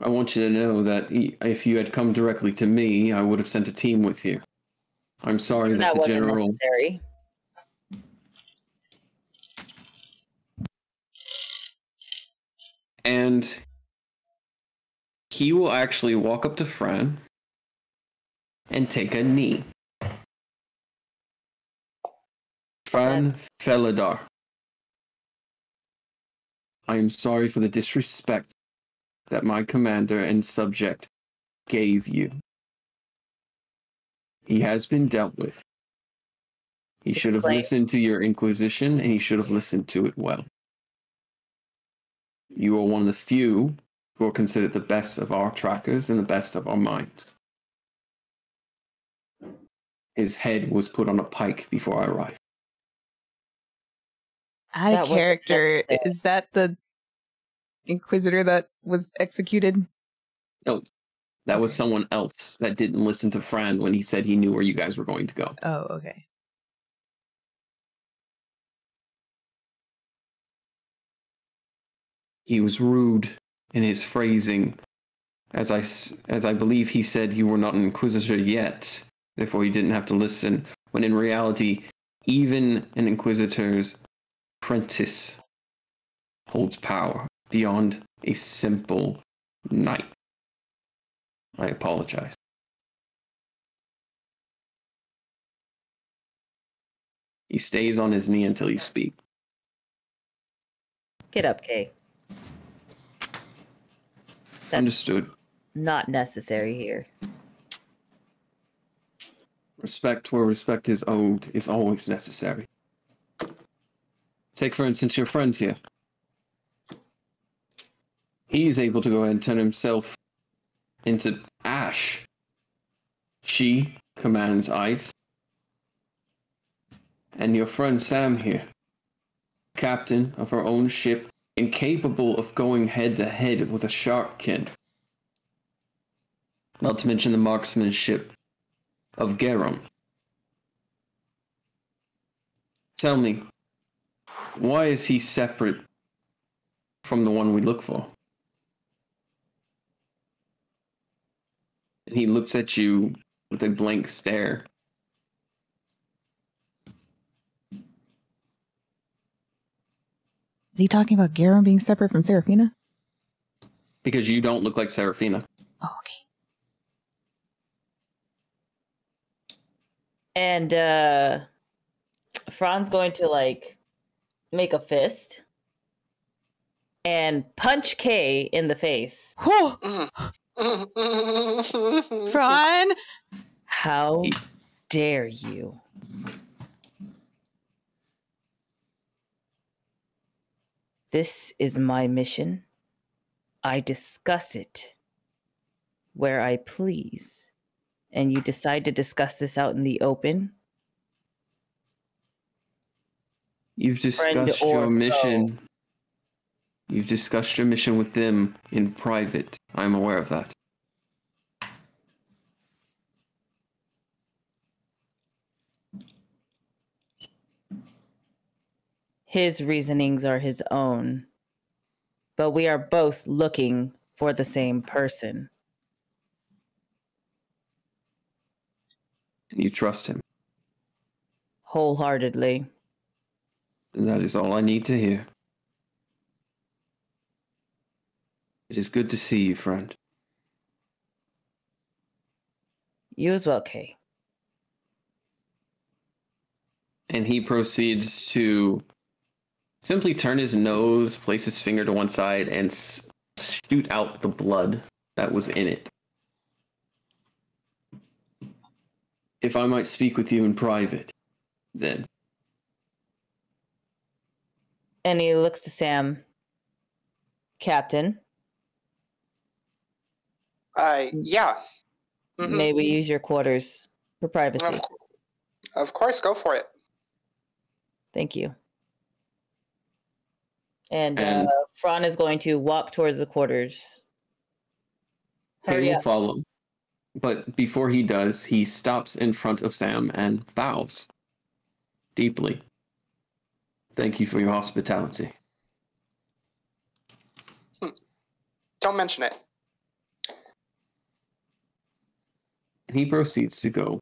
I want you to know that if you had come directly to me, I would have sent a team with you. I'm sorry that the wasn't general... necessary. And he will actually walk up to Fran and take a knee. Fran Felidar, I am sorry for the disrespect that my commander and subject gave you. He has been dealt with. He should have Explain. listened to your inquisition, and he should have listened to it well. You are one of the few who are considered the best of our trackers and the best of our minds. His head was put on a pike before I arrived. Out That of wasn't character. necessary. Is that the Inquisitor that was executed? No, that was Okay. someone else that didn't listen to Fran when he said he knew where you guys were going to go. Oh, okay. He was rude in his phrasing, as I believe he said you were not an Inquisitor yet, therefore he didn't have to listen, when in reality, even an Inquisitor's apprentice holds power beyond a simple knight. I apologize. He stays on his knee until you speak. Get up, Kay. That's Understood. not necessary here. Respect where respect is owed is always necessary. Take, for instance, your friends here. He's able to go ahead and turn himself into ash. She commands ice. And your friend Sam here, captain of her own ship, incapable of going head to head with a sharkkin. Not to mention the marksmanship of Garum. Tell me, why is he separate from the one we look for? And he looks at you with a blank stare. Is he talking about Garum being separate from Seraphina? Because you don't look like Seraphina. Oh, okay. And Fran's going to like make a fist and punch Kay in the face. Oh, Fran! How dare you? This is my mission. I discuss it where I please. And you decide to discuss this out in the open? You've Friend discussed or your mission. foe. You've discussed your mission with them in private. I'm aware of that. His reasonings are his own. But we are both looking for the same person. And you trust him. Wholeheartedly. And that is all I need to hear. It is good to see you, friend. You as well, Kay. And he proceeds to simply turn his nose, place his finger to one side, and shoot out the blood that was in it. If I might speak with you in private, then. And he looks to Sam. Captain, Yeah. Mhm. may we use your quarters for privacy? Of course, go for it. Thank you. And And- Fran is going to walk towards the quarters. He Hurry will up. follow. But before he does, he stops in front of Sam and bows deeply. Thank you for your hospitality. Don't mention it. And he proceeds to go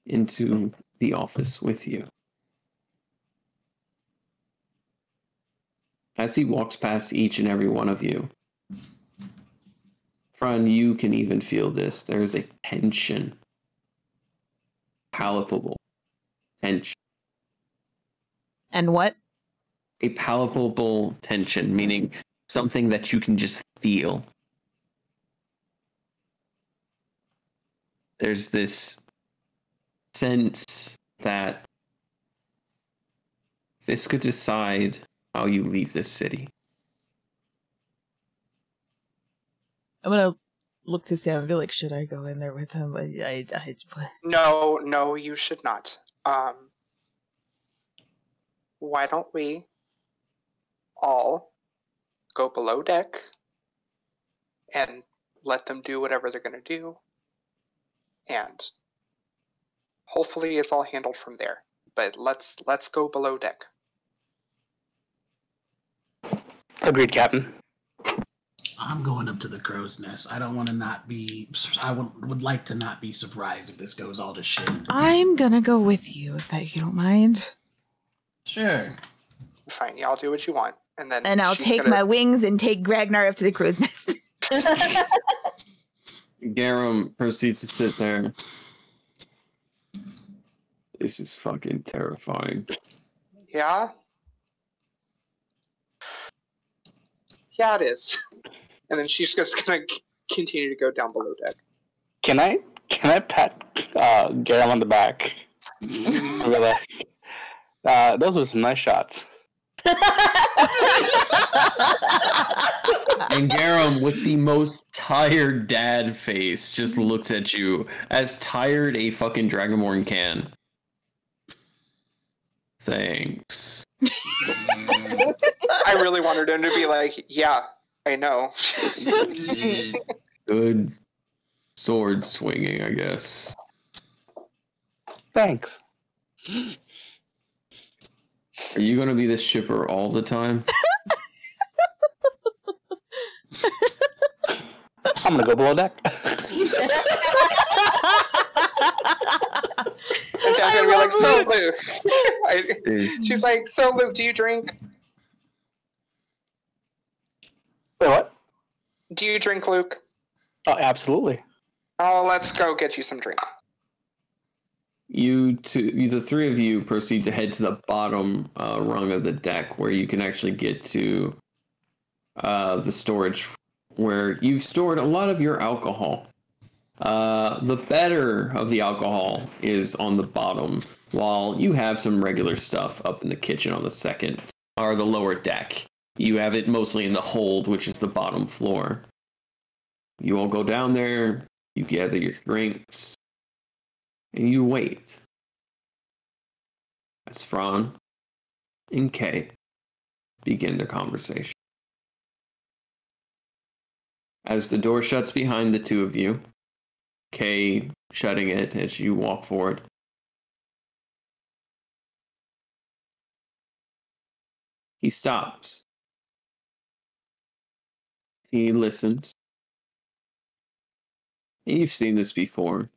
into the office with you. As he walks past each and every one of you, Fran, you can even feel this. There is a tension, palpable tension. And what? A palpable tension, meaning something that you can just feel. There's this sense that this could decide how you leave this city. I'm gonna look to Sam and be like, should I go in there with him? No, you should not. Why don't we all go below deck and let them do whatever they're going to do, and hopefully it's all handled from there. But let's go below deck. Agreed, Captain. I'm going up to the crow's nest. I don't want to not be. I would like to not be surprised if this goes all to shit. I'm gonna go with you if you don't mind. Sure. Fine, y'all do what you want, and I'll take my wings and take Gragnar up to the crow's nest. Garum proceeds to sit there. This is fucking terrifying. Yeah? Yeah, it is. And then she's just gonna continue to go down below deck. Can I pat Garum on the back? We're like, those were some nice shots. And Garum, with the most tired dad face, just looks at you as tired a fucking Dragonborn can. Thanks. I really wanted him to be like, yeah, I know. Good sword swinging, I guess. Thanks. Are you gonna be this shipper all the time? I'm gonna go below deck. And Dad's gonna be like, so Luke. She's like, so Luke, do you drink? Wait, what? Do you drink, Luke? Oh, absolutely. Oh, let's go get you some drink. The three of you proceed to head to the bottom rung of the deck, where you can actually get to the storage, where you've stored a lot of your alcohol. The better of the alcohol is on the bottom, while you have some regular stuff up in the kitchen on the second, or the lower deck. You have it mostly in the hold, which is the bottom floor. You all go down there, you gather your drinks, and you wait. As Fran and Kay begin their conversation. As the door shuts behind the two of you, Kay shutting it as you walk forward. He stops. He listens. And you've seen this before.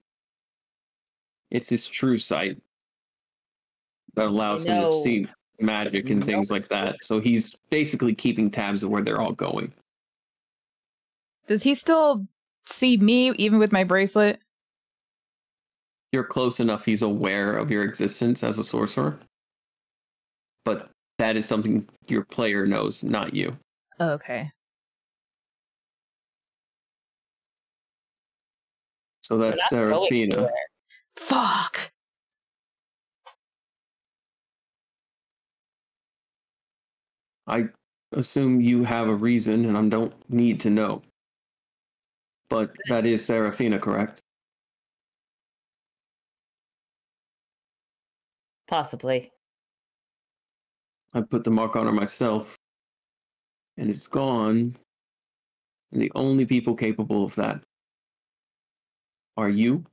It's his true sight that allows him to see magic and things like that. So he's basically keeping tabs of where they're all going. Does he still see me even with my bracelet? You're close enough, he's aware of your existence as a sorcerer. But that is something your player knows, not you. Okay. So that's Seraphina. Fuck! I assume you have a reason, and I don't need to know. But that is Seraphina, correct? Possibly. I put the mark on her myself, and it's gone. And the only people capable of that are you,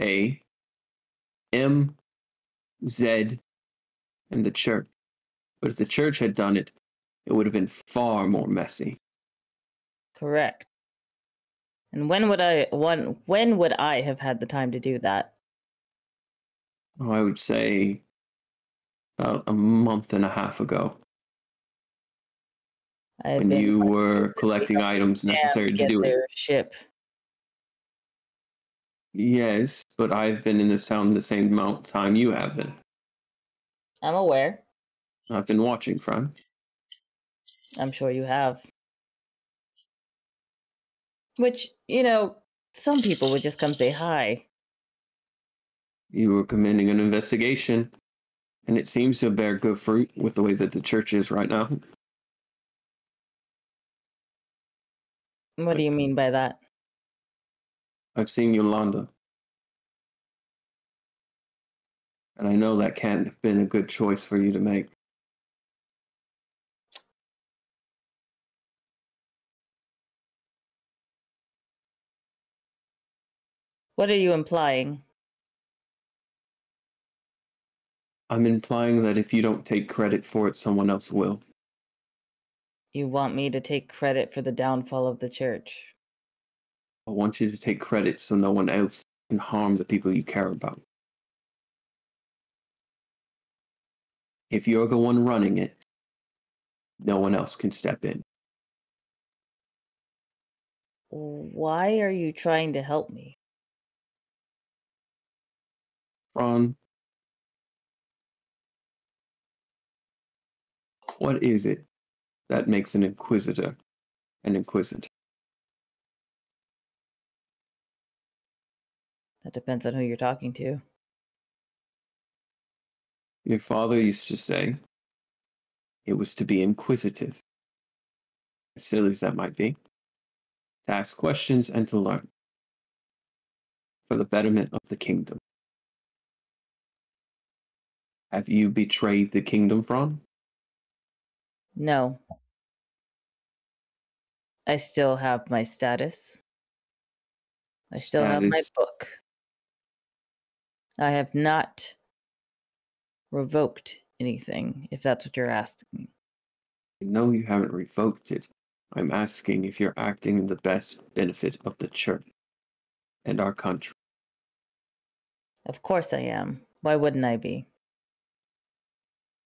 A, M, Z, and the church. But if the church had done it, it would have been far more messy. Correct. And when would I have had the time to do that? Oh, I would say about a month and a half ago. When you were collecting items necessary to do it. Ship. Yes, but I've been in this town the same amount of time you have been. I'm aware. I've been watching, friend. I'm sure you have. Which, some people would just come say hi. You were commending an investigation, and it seems to bear good fruit with the way that the church is right now. What do you mean by that? I've seen Yolanda. And I know that can't have been a good choice for you to make. What are you implying? I'm implying that if you don't take credit for it, someone else will. You want me to take credit for the downfall of the church? I want you to take credit so no one else can harm the people you care about. If you're the one running it, no one else can step in. Why are you trying to help me? Ron, what is it that makes an inquisitor an inquisitor? That depends on who you're talking to. Your father used to say it was to be inquisitive, as silly as that might be, to ask questions and to learn for the betterment of the kingdom. Have you betrayed the kingdom, Ron? No. I still have my status. I still have my book. I have not revoked anything, if that's what you're asking. No, you haven't revoked it. I'm asking if you're acting in the best benefit of the church and our country. Of course I am. Why wouldn't I be?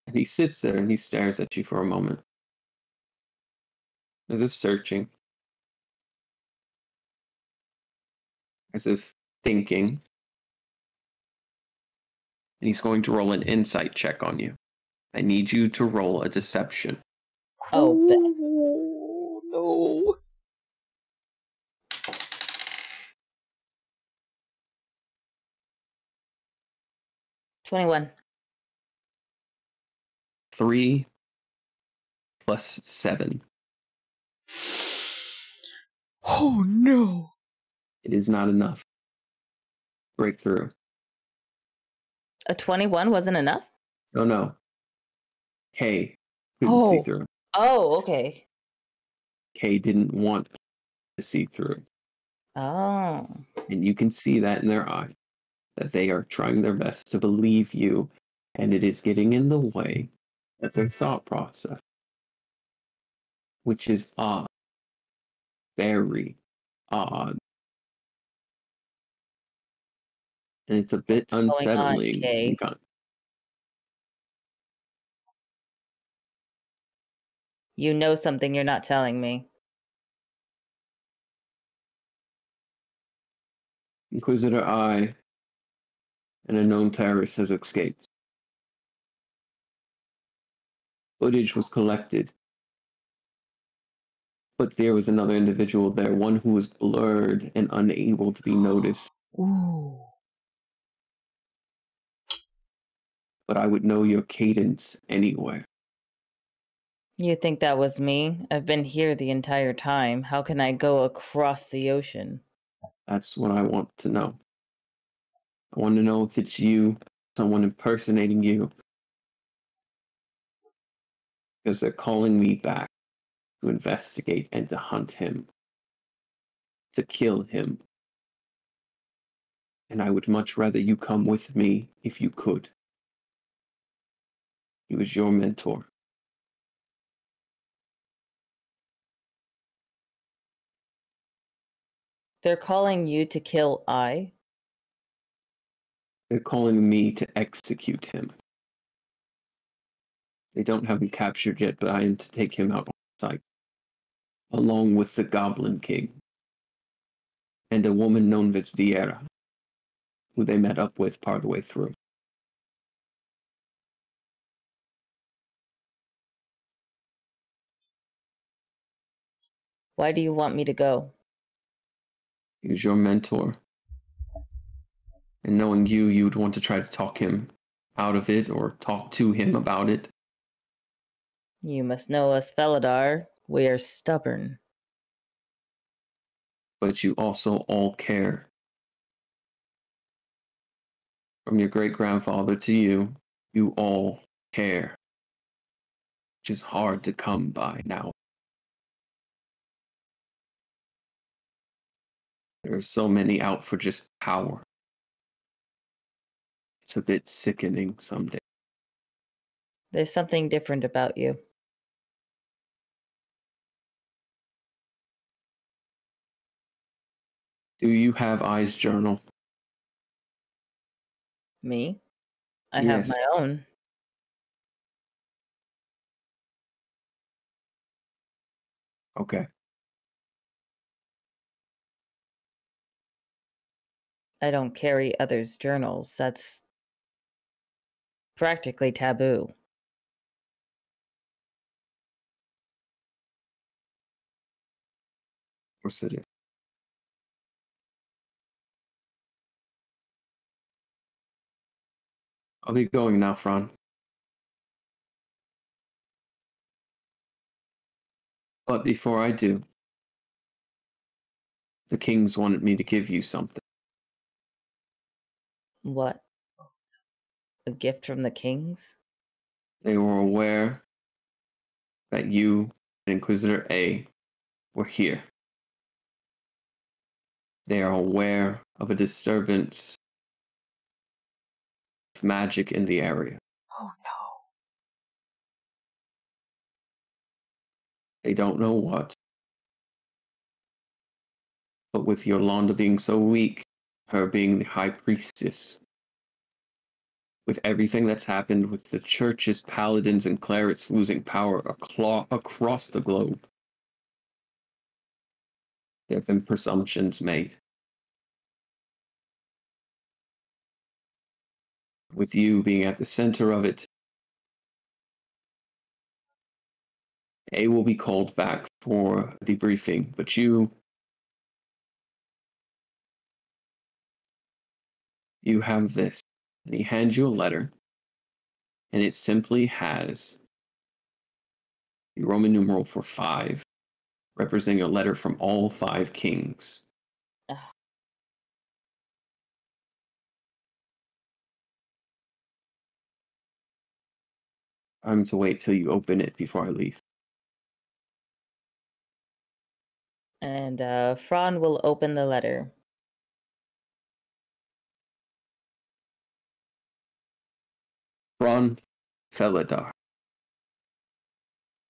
And he sits there and he stares at you for a moment, as if searching, as if thinking. And he's going to roll an insight check on you. I need you to roll a deception. Oh, no. 21. 3 plus 7. Oh no. It is not enough. Breakthrough. A 21 wasn't enough? No. Kay couldn't see through. Oh, okay. Kay didn't want to see through. Oh. And you can see that in their eyes, that they are trying their best to believe you, and it is getting in the way of their thought process, which is odd. Very odd. And it's a bit What's going on, unsettling. Kay? You know something you're not telling me. Inquisitor I and a known terrorist has escaped. Footage was collected, but there was another individual there, one who was blurred and unable to be noticed. Ooh. But I would know your cadence anywhere. You think that was me? I've been here the entire time. How can I go across the ocean? That's what I want to know. I want to know if it's you, someone impersonating you. Because they're calling me back to investigate and to hunt him. To kill him. And I would much rather you come with me if you could. He was your mentor. They're calling you to kill I? They're calling me to execute him. They don't have him captured yet, but I am to take him out on sight. Along with the Goblin King. And a woman known as Vieira, who they met up with part of the way through. Why do you want me to go? He was your mentor. And knowing you, you'd want to try to talk him out of it or talk to him about it. You must know us, Felidar. We are stubborn. but you also all care. From your great-grandfather to you, you all care. Which is hard to come by now. There are so many out for just power. It's a bit sickening someday. There's something different about you. Do you have Eyes Journal? Me? I have Yes. my own. Okay. I don't carry others' journals. That's practically taboo. Of course it is. I'll be going now, Fran. But before I do, the kings wanted me to give you something. What? A gift from the kings? They were aware that you and Inquisitor A were here. They are aware of a disturbance of magic in the area. Oh no. They don't know what. But with Yolanda being so weak, her being the high priestess, with everything that's happened with the churches, paladins, and clerics losing power across the globe, there have been presumptions made. With you being at the center of it, A will be called back for a debriefing, but you have this. And he hands you a letter, and it simply has the Roman numeral for 5, representing a letter from all 5 kings. I'm to wait till you open it before I leave. And Fran will open the letter. Ron Felidar.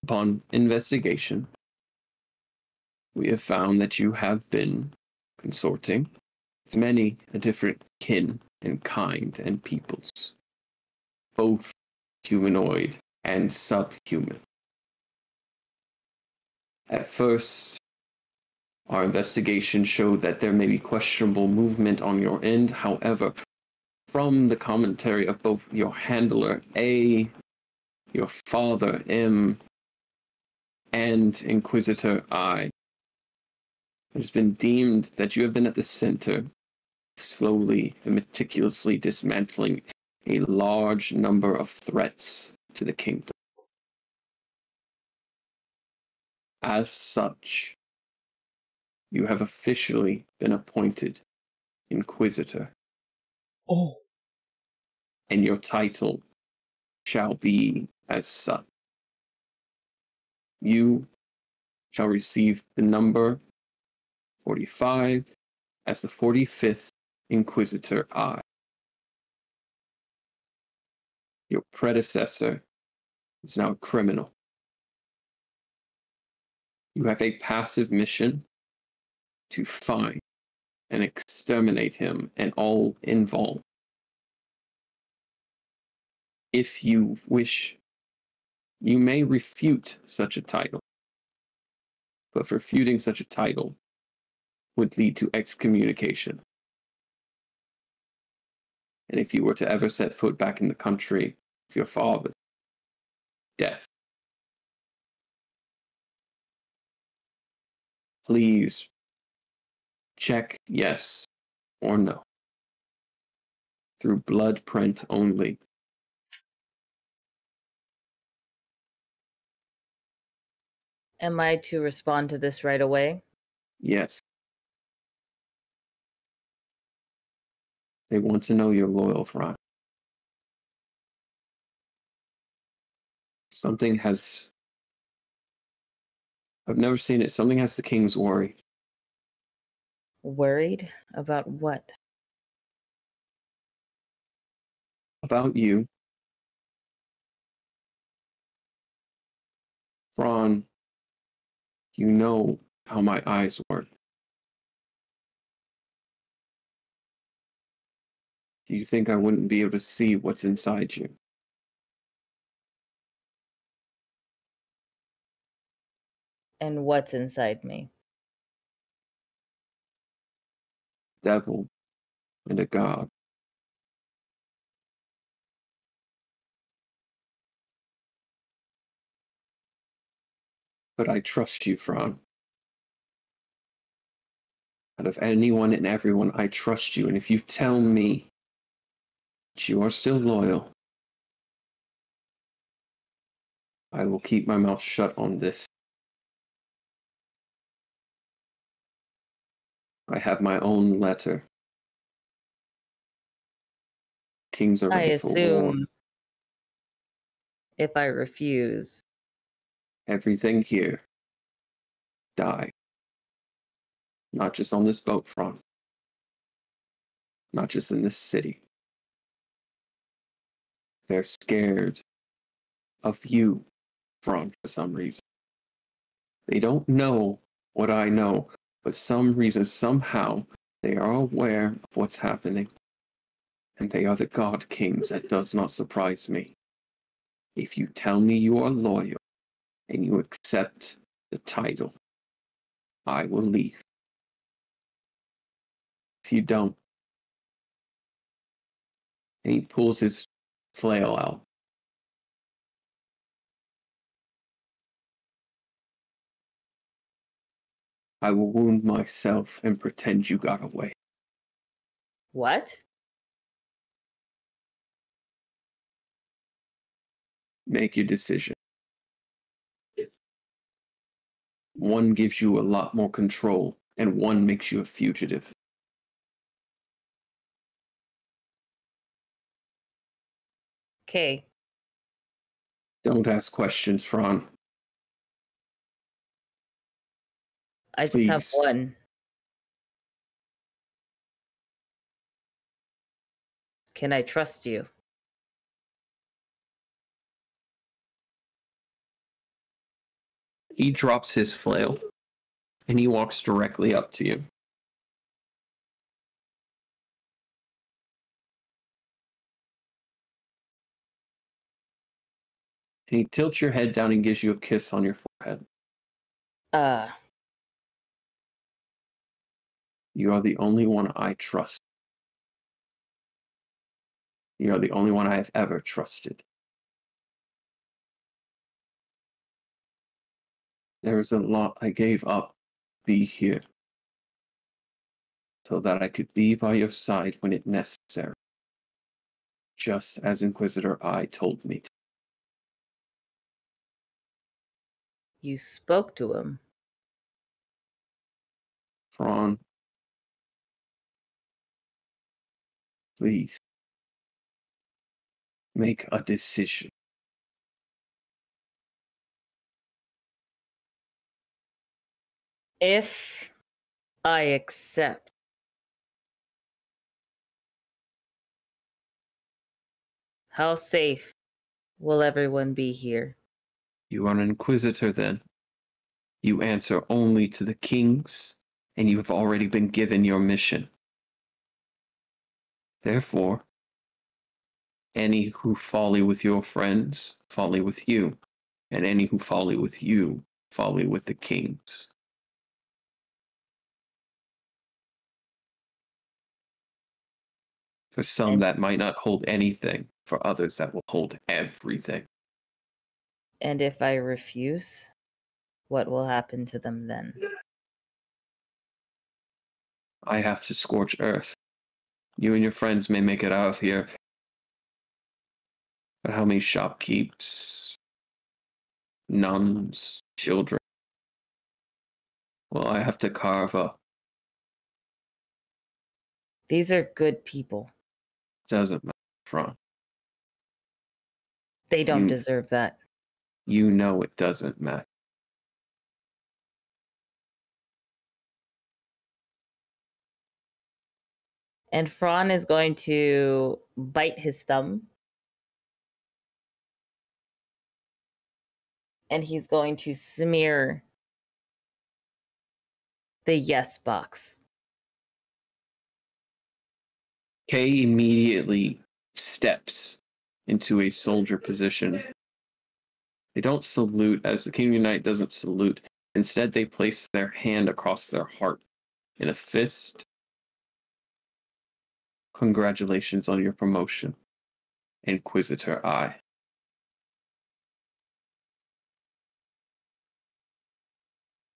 Upon investigation, we have found that you have been consorting with many a different kin and kind and peoples, both humanoid and subhuman. At first, our investigation showed that there may be questionable movement on your end. However, from the commentary of both your handler, A, your father, M, and Inquisitor I, it has been deemed that you have been at the center, slowly and meticulously dismantling a large number of threats to the kingdom. As such, you have officially been appointed Inquisitor. Oh. And your title shall be as such. You shall receive the number 45 as the 45th Inquisitor I. Your predecessor is now a criminal. You have a passive mission to find and exterminate him and all involved. If you wish, you may refute such a title, but refuting such a title would lead to excommunication. And if you were to ever set foot back in the country of your father, death. Please check yes or no through blood print only. Am I to respond to this right away? Yes. They want to know you're loyal, Fran. Something has... I've never seen it. Something has the kings worried. Worried about what? About you. Fran, you know how my eyes work. Do you think I wouldn't be able to see what's inside you? And what's inside me? Devil and a god. But I trust you, Fran. Out of anyone and everyone, I trust you. And if you tell me that you are still loyal, I will keep my mouth shut on this. I have my own letter. Kings are I ready for war. assume if I refuse, Everything here die. Not just on this boat front. Not just in this city. They're scared of you, Fran, for some reason. They don't know what I know, but some reason, somehow, they are aware of what's happening. And they are the God Kings. That does not surprise me. If you tell me you are loyal and you accept the title, I will leave. If you don't, and he pulls his flail out. I will wound myself and pretend you got away. what? Make your decision. One gives you a lot more control, and one makes you a fugitive. Okay. Don't ask questions, Fran. I just have Please. one. Can I trust you? He drops his flail, and he walks directly up to you. And he tilts your head down and gives you a kiss on your forehead. You are the only one I trust. You are the only one I have ever trusted. There is a lot I gave up to be here, so that I could be by your side when it's necessary, just as Inquisitor I told me to. You spoke to him. Fran, please, make a decision. If I accept, how safe will everyone be here? You are an Inquisitor then. You answer only to the kings, and you have already been given your mission. Therefore, any who folly with your friends, folly with you, and any who folly with you, folly with the kings. For some, that might not hold anything. For others, that will hold everything. And if I refuse, what will happen to them then? I have to scorch earth. You and your friends may make it out of here. But how many shopkeepers, nuns, children will I have to carve up? These are good people. Doesn't matter, Fran. They don't deserve that. You know it doesn't matter. And Fran is going to bite his thumb. And he's going to smear the yes box. Kay immediately steps into a soldier position. They don't salute, as the King Unite doesn't salute. Instead, they place their hand across their heart in a fist. Congratulations on your promotion, Inquisitor I.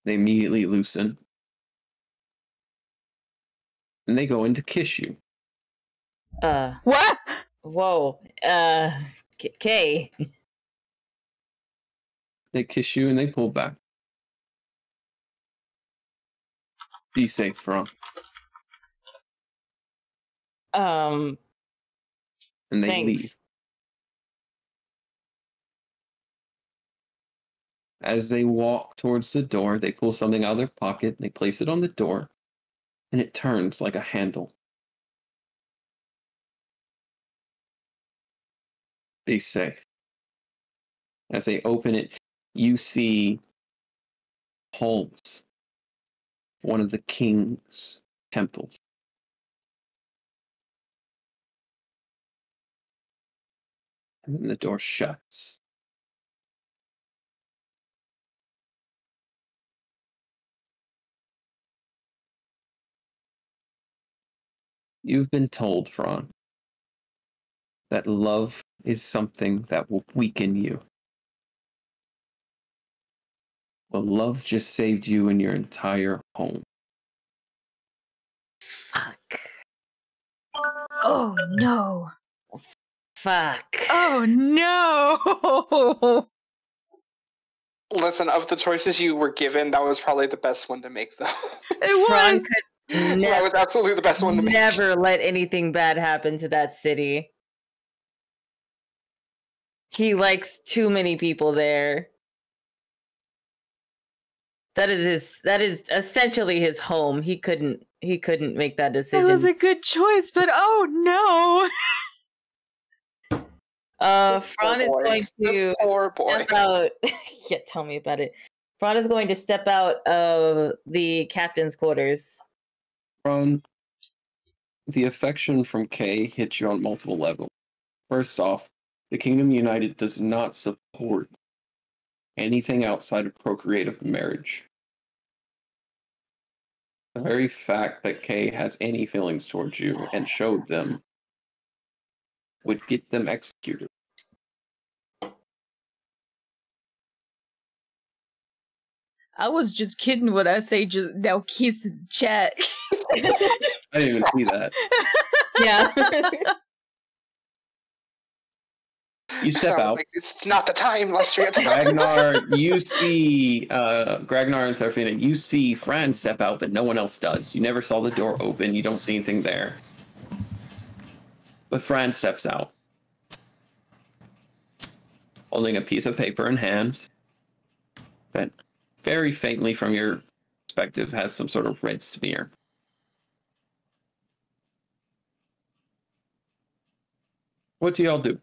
They immediately loosen. And they go in to kiss you. What? Whoa. Kay. They kiss you and they pull back. Be safe, Fran. And they Thanks. leave. As they walk towards the door, they pull something out of their pocket, they place it on the door, and it turns like a handle. Be safe. As they open it, you see holes. One of the king's temples. And then the door shuts. You've been told, Fran, that love is something that will weaken you. Well, love just saved you and your entire home. Fuck. Oh no. Fuck. Oh no. Listen, of the choices you were given, that was probably the best one to make, though. It Fran was. could That was absolutely the best one to make. never let anything bad happen to that city. He likes too many people there. That is essentially his home. He couldn't make that decision. It was a good choice, but oh no. Fran is going to step out. Yeah, tell me about it. Fran is going to step out of the captain's quarters. Fran, the affection from Kay hits you on multiple levels. First off, the Kingdom United does not support anything outside of procreative marriage. The very fact that Kay has any feelings towards you and showed them would get them executed. I was just kidding when I say just now kiss and chat. I didn't even see that. Yeah. You step out. Like, it's not the time, Lestria. Ragnar, you see Ragnar and Serafina, you see Fran step out, but no one else does. You never saw the door open. You don't see anything there. But Fran steps out, holding a piece of paper in hand that very faintly from your perspective has some sort of red smear. What do y'all do?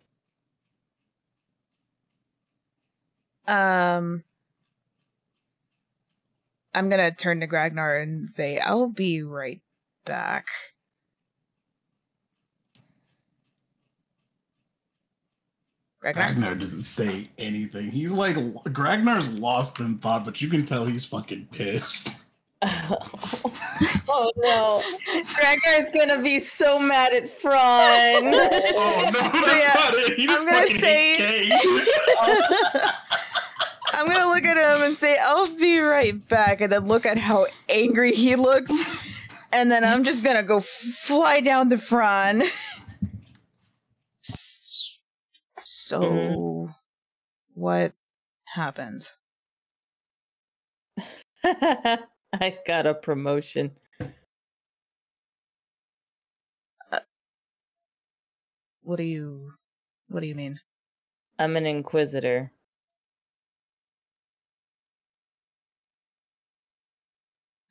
I'm gonna turn to Ragnar and say, I'll be right back. Ragnar doesn't say anything. He's like, Ragnar's lost in thought, but you can tell he's fucking pissed. Oh no. Ragnar's gonna be so mad at Fran. Oh no, that's not it. He just fucking hates Kay. I'm gonna look at him and say, I'll be right back, and then look at how angry he looks, and then I'm just gonna go fly down the Fran. So, what happened? I got a promotion. What do you mean? I'm an inquisitor.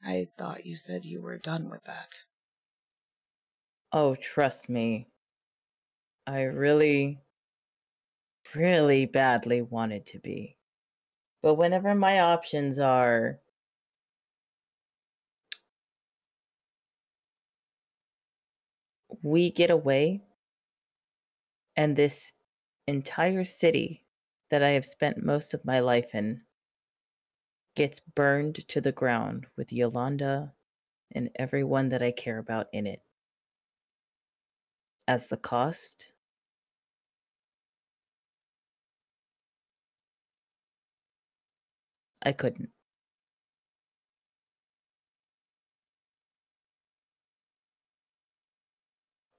I thought you said you were done with that. Oh, trust me. I really, really badly wanted to be. But whenever my options are we get away and this entire city that I have spent most of my life in gets burned to the ground with Yolanda and everyone that I care about in it. As the cost, I couldn't.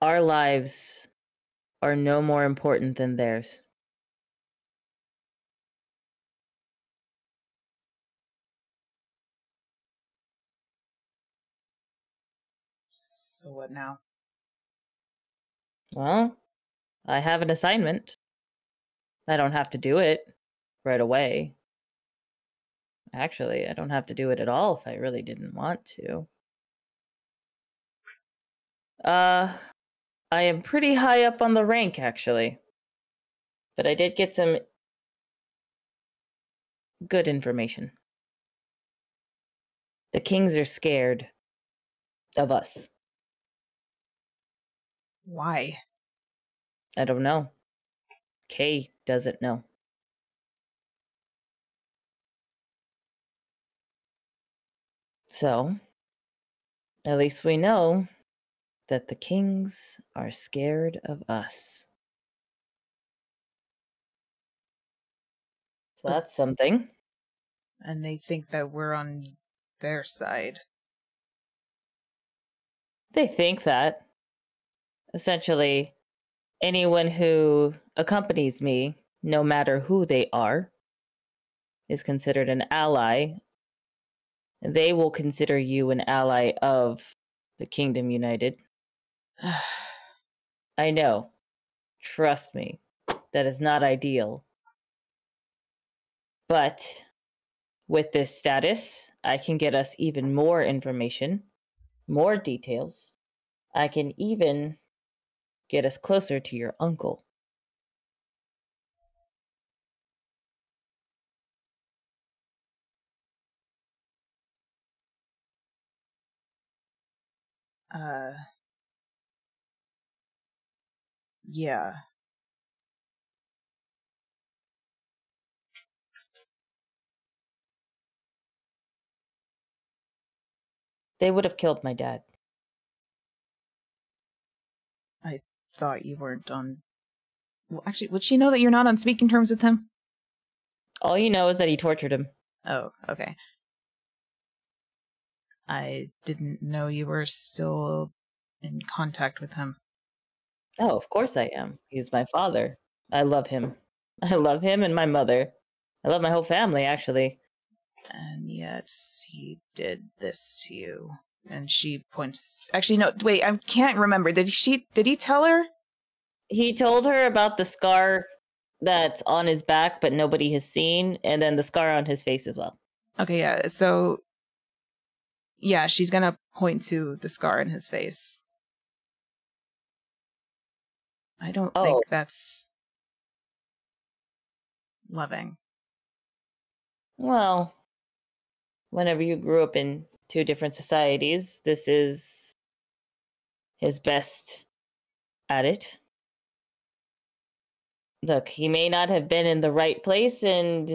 Our lives are no more important than theirs. So what now? Well, I have an assignment. I don't have to do it right away. Actually, I don't have to do it at all if I really didn't want to. I am pretty high up on the rank, actually. But I did get some good information. The kings are scared of us. Why? I don't know. Kay doesn't know. So, at least we know that the kings are scared of us. So that's something. And they think that we're on their side. They think that. Essentially, anyone who accompanies me, no matter who they are, is considered an ally. They will consider you an ally of the Kingdom United. I know. Trust me. That is not ideal. But with this status, I can get us even more information, more details. I can even get us closer to your uncle. Yeah. They would have killed my dad. I thought you weren't on... Well, actually, would she know that you're not on speaking terms with him? All you know is that he tortured him. Oh, okay. I didn't know you were still in contact with him. Oh, of course I am. He's my father. I love him. I love him and my mother. I love my whole family, actually. And yet, he did this to you. And she points... Actually, no, wait, I can't remember. Did he tell her? He told her about the scar that's on his back, but nobody has seen, and then the scar on his face as well. Okay, yeah, so... Yeah, she's gonna point to the scar in his face. I don't think that's... loving. Well, whenever you grew up in two different societies, this is his best at it. Look, he may not have been in the right place, and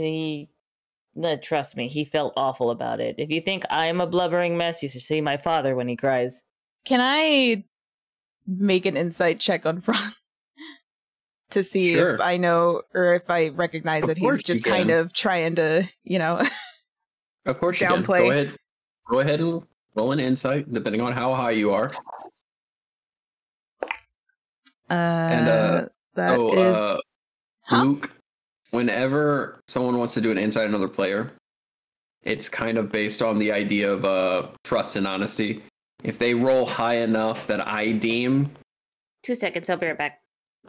trust me, he felt awful about it. If you think I'm a blubbering mess, you should see my father when he cries. Can I make an insight check on Franz to see if I know or if I recognize that he's just kind of trying to, Of course you downplay. Can. Go ahead and roll an insight, depending on how high you are. Luke, whenever someone wants to do an insight on another player, it's kind of based on the idea of trust and honesty. If they roll high enough that I deem... 2 seconds, I'll be right back.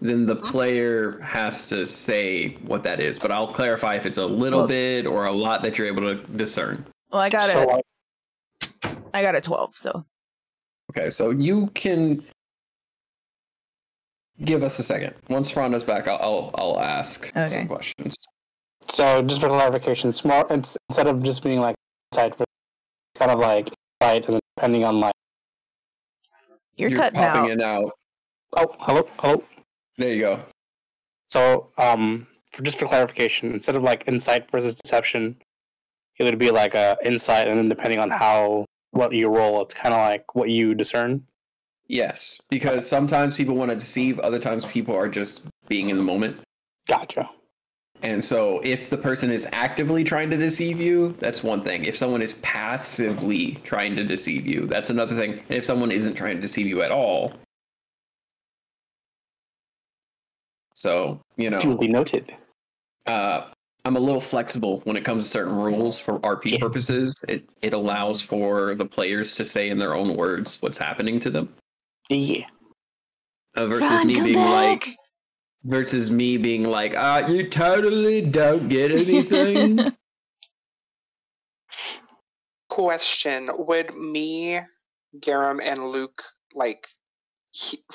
then the player has to say what that is. But I'll clarify if it's a little bit or a lot that you're able to discern. Well, I got it. I got a 12, so. Okay, so you can give us a second. Once Frondo's back, I'll ask some questions. So just for clarification, it's more instead of just being like insight, it's kind of like insight, and then depending on like you're cutting popping out. in and out. Oh, hello. There you go. So for clarification, instead of like insight versus deception, it would be like a insight, and then depending on what you roll, it's kind of like what you discern. Yes, because sometimes people want to deceive, other times people are just being in the moment. Gotcha. And so if the person is actively trying to deceive you, that's one thing. If someone is passively trying to deceive you, that's another thing. And if someone isn't trying to deceive you at all. So, duly noted. I'm a little flexible when it comes to certain rules for RP purposes. It allows for the players to say in their own words what's happening to them. Yeah. Versus me being like, you totally don't get anything. Question: would me, Garum, and Luke, like,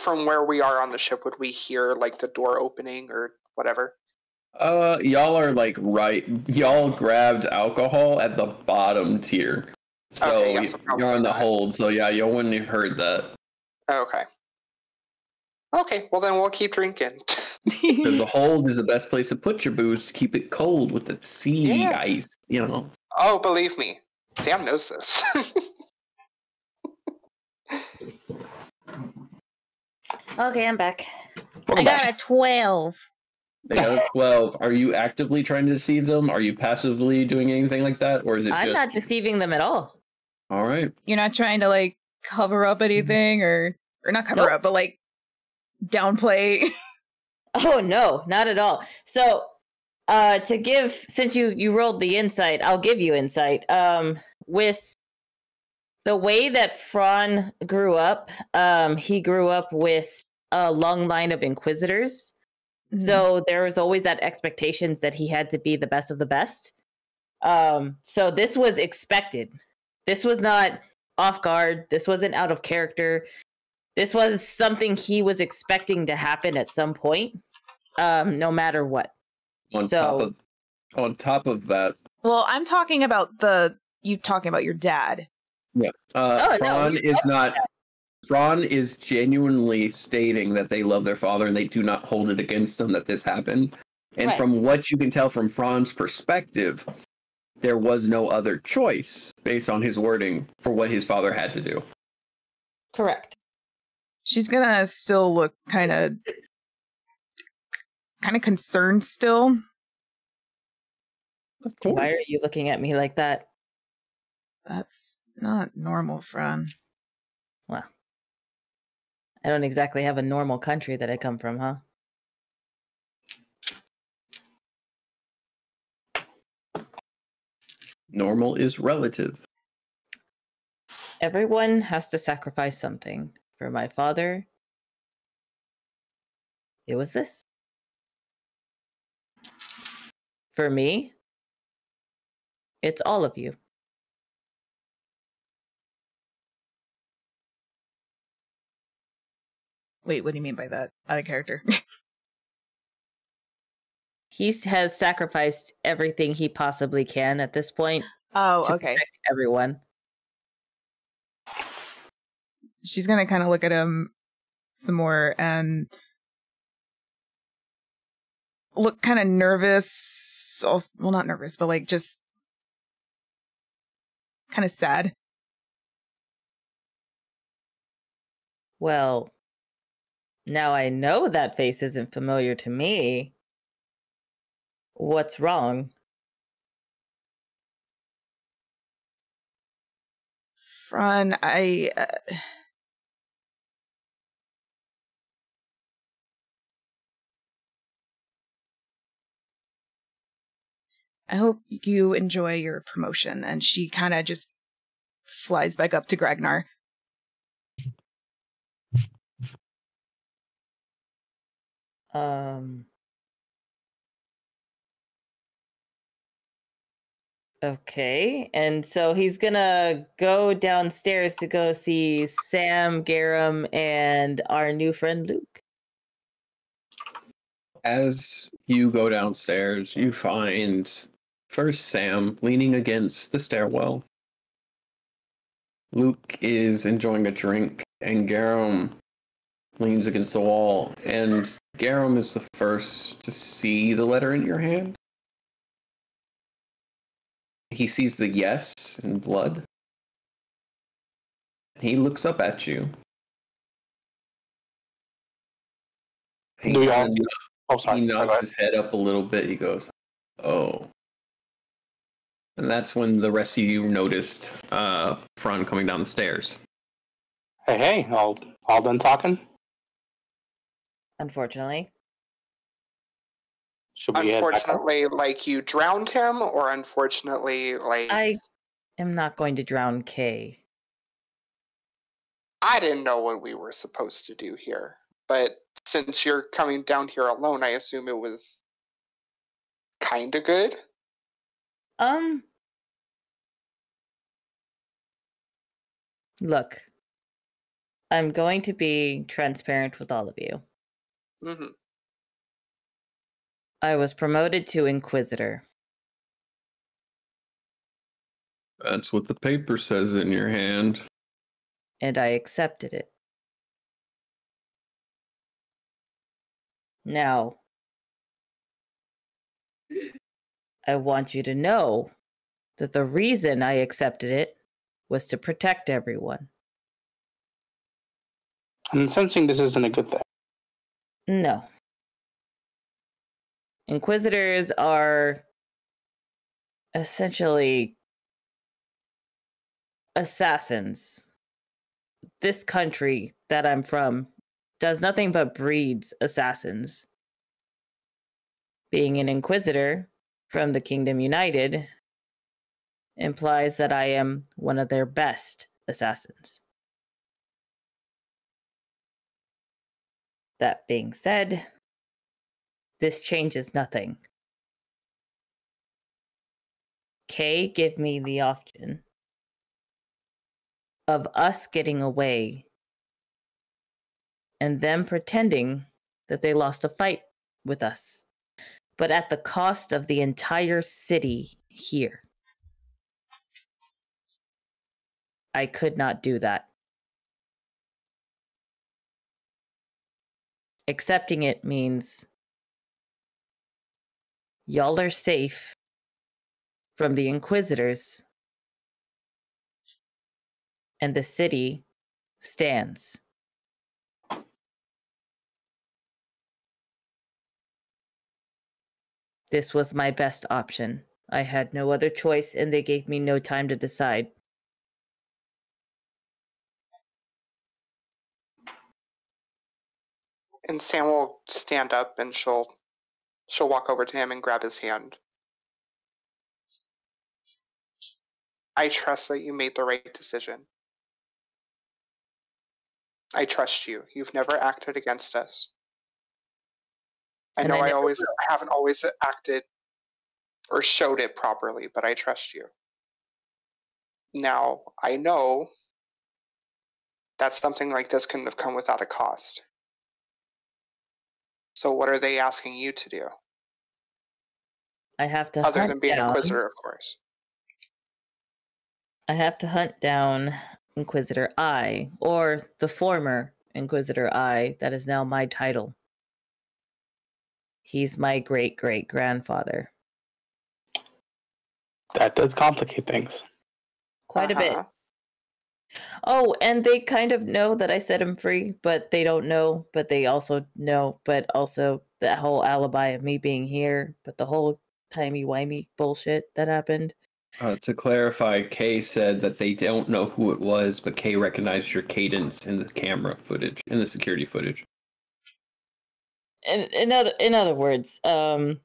from where we are on the ship, would we hear like the door opening or whatever? Y'all are like y'all grabbed alcohol at the bottom tier. So you're on the hold, so yeah, you wouldn't have heard that. Okay. Okay, well then we'll keep drinking. Because the hold is the best place to put your booze to keep it cold with the sea ice, Oh, believe me, Sam knows this. Okay, I'm back. I got a 12. They got a 12. Are you actively trying to deceive them? Are you passively doing anything like that? Or is it I'm not deceiving them at all. All right. You're not trying to, like, cover up anything or not cover up, but, like, downplay? Oh, no, not at all. So, since you rolled the insight, I'll give you insight. With the way that Fron grew up, he grew up with a long line of inquisitors. Mm-hmm. So there was always that expectations that he had to be the best of the best. So this was expected. This was not off guard. This wasn't out of character. This was something he was expecting to happen at some point, no matter what. On top of that. Well, I'm talking about you talking about your dad. Yeah. Fron is genuinely stating that they love their father and they do not hold it against them that this happened. And from what you can tell from Fron's perspective, there was no other choice based on his wording for what his father had to do. Correct. She's gonna still look kind of concerned still. Of course. Why are you looking at me like that? That's not normal, Fran. Well, I don't exactly have a normal country that I come from, huh? Normal is relative. Everyone has to sacrifice something. For my father, it was this. For me, it's all of you. Wait, what do you mean by that? Out of character. He has sacrificed everything he possibly can at this point. Oh, to okay. Protect everyone. She's gonna kind of look at him some more and look kind of nervous. Well, not nervous, but like just kind of sad. Well, now I know that face isn't familiar to me. What's wrong? Fran, I hope you enjoy your promotion. And she kind of just flies back up to Gragnar. Okay, and so he's gonna go downstairs to go see Sam, Garum, and our new friend Luke. As you go downstairs, you find first Sam leaning against the stairwell. Luke is enjoying a drink, and Garum leans against the wall, and Garum is the first to see the letter in your hand. He sees the yes in blood. He looks up at you. He Do we all kinda- Oh, sorry. He Go nods ahead. his head up a little bit. He goes, "Oh." And that's when the rest of you noticed Fron coming down the stairs. Hey, all done talking? Unfortunately, Should we head back up? Unfortunately, like you drowned him, or unfortunately, like I am not going to drown Kay. I didn't know what we were supposed to do here. But since you're coming down here alone, I assume it was kinda good. Look, I'm going to be transparent with all of you. Mm-hmm. I was promoted to Inquisitor. That's what the paper says in your hand. And I accepted it. Now, I want you to know that the reason I accepted it was to protect everyone. I'm sensing this isn't a good thing. No. Inquisitors are essentially assassins. This country that I'm from does nothing but breeds assassins. Being an Inquisitor from the Kingdom United implies that I am one of their best assassins. That being said, this changes nothing. Kay gave me the option of us getting away and them pretending that they lost a fight with us, but at the cost of the entire city here. I could not do that. Accepting it means y'all are safe from the Inquisitors, and the city stands. This was my best option. I had no other choice, and they gave me no time to decide. And Sam will stand up and she'll walk over to him and grab his hand. I trust that you made the right decision. I trust you. You've never acted against us. I know I haven't always acted or showed it properly, but I trust you. Now, I know that something like this couldn't have come without a cost. So what are they asking you to do? I have to Other hunt than being down, Inquisitor, of course. I have to hunt down Inquisitor I, or the former Inquisitor I, that is now my title. He's my great-great-grandfather. That does complicate things. Quite a bit. Oh, and they kind of know that I set him free, but they don't know, but they also know, but also that whole alibi of me being here, but the whole timey-wimey bullshit that happened. To clarify, Kay said that they don't know who it was, but Kay recognized your cadence in the camera footage, in the security footage. In other words, the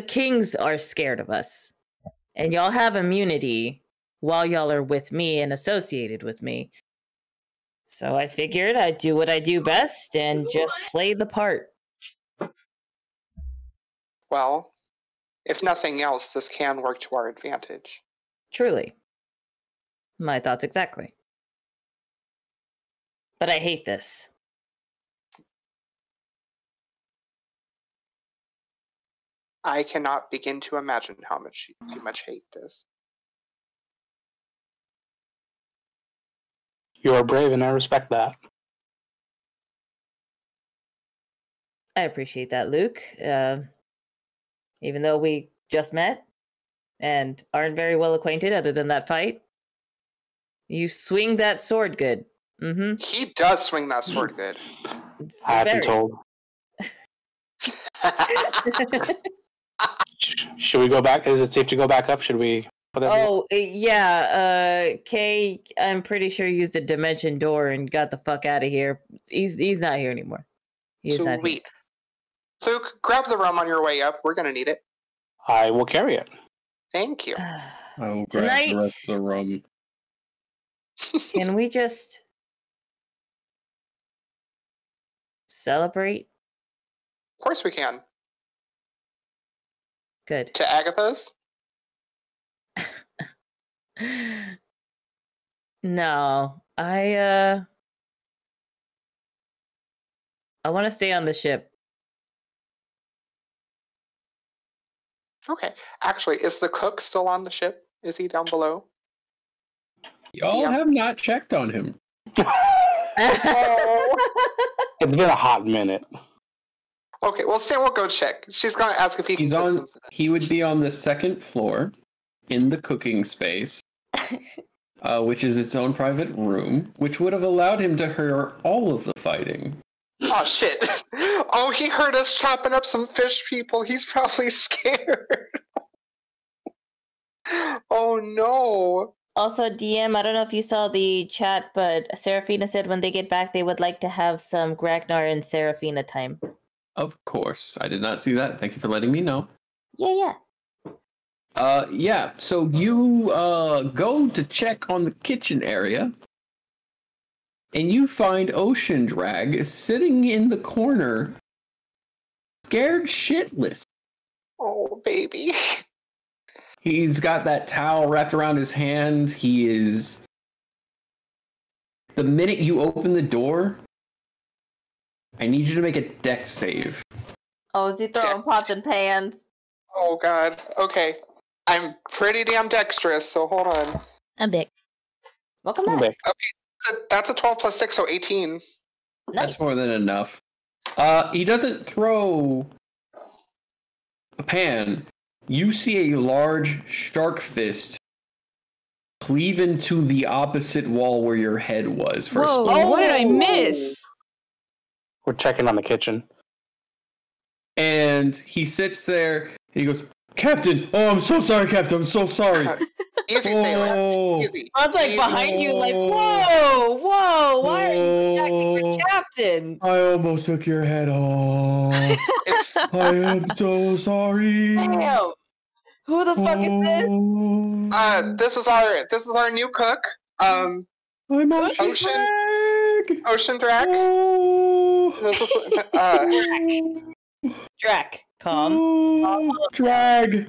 kings are scared of us, and y'all have immunity while y'all are with me and associated with me. So I figured I'd do what I do best and just play the part. Well, if nothing else, this can work to our advantage. Truly. My thoughts exactly. But I hate this. I cannot begin to imagine how much you hate this. You are brave, and I respect that. I appreciate that, Luke. Even though we just met and aren't very well acquainted other than that fight, you swing that sword good. Mm-hmm. He does swing that sword good. I have been told. Should we go back? Is it safe to go back up? Should we? Yeah. Kay, I'm pretty sure used the dimension door and got the fuck out of here. He's not here anymore. He's not here. Luke, grab the rum on your way up. We're gonna need it. I will carry it. Thank you. I will grab the rest of the rum. Can we just celebrate? Of course we can. Good. To Agatha's? No. I want to stay on the ship. Okay. Actually, is the cook still on the ship? Is he down below? Y'all have not checked on him. It's been a hot minute. Okay, well, Sam will go check. She's going to ask if He's on. He would be on the second floor, in the cooking space, which is its own private room, which would have allowed him to hear all of the fighting. Oh shit! Oh, he heard us chopping up some fish people. He's probably scared. Oh no! Also, DM, I don't know if you saw the chat, but Seraphina said when they get back, they would like to have some Gragnar and Seraphina time. Of course. I did not see that. Thank you for letting me know. Yeah. Yeah, so you go to check on the kitchen area, and you find Ocean Drag sitting in the corner, scared shitless. Oh, baby. He's got that towel wrapped around his hand. He is... The minute you open the door, I need you to make a dex save. Oh, is he throwing pots and pans? Oh, God. Okay. I'm pretty damn dexterous, so hold on. I'm big. Welcome back. Okay, that's a 12 plus 6, so 18. Nice. That's more than enough. He doesn't throw a pan. You see a large shark fist cleave into the opposite wall where your head was. Whoa, what did I miss? We're checking on the kitchen. And he sits there and he goes, Captain! Oh, I'm so sorry, Captain. I'm so sorry. Easy, Sailor. Easy. I was like behind you, like, whoa, why are you attacking the captain? I almost took your head off. I am so sorry. Damn. Who the fuck is this? This is our new cook. I'm Ocean Drag. Ocean Drag. Drac. Calm. Drag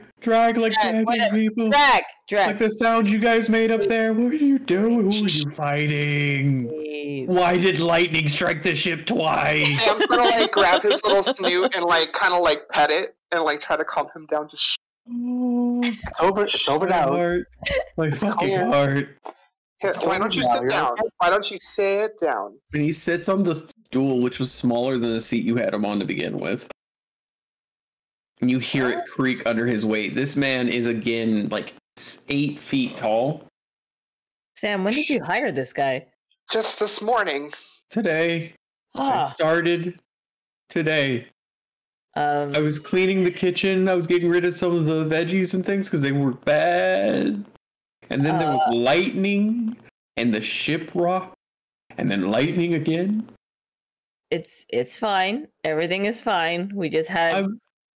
like dragging people. Drag. Like the sound you guys made up there. What are you doing? Who are you fighting? Jeez. Why did lightning strike the ship twice? Sam's gonna like grab his little snoot and like kind of like pet it and like try to calm him down. Just It's over now. Heart. My fucking heart. Here, why don't you sit down? Why don't you sit down? And he sits on the stool, which was smaller than the seat you had him on to begin with. And you hear it creak under his weight. This man is again like 8 feet tall. Sam, when did you hire this guy? Just this morning. Today. I started today. I was cleaning the kitchen. I was getting rid of some of the veggies and things because they were bad. And then there was lightning, and the ship rocked, and then lightning again. It's fine. Everything is fine. We just had...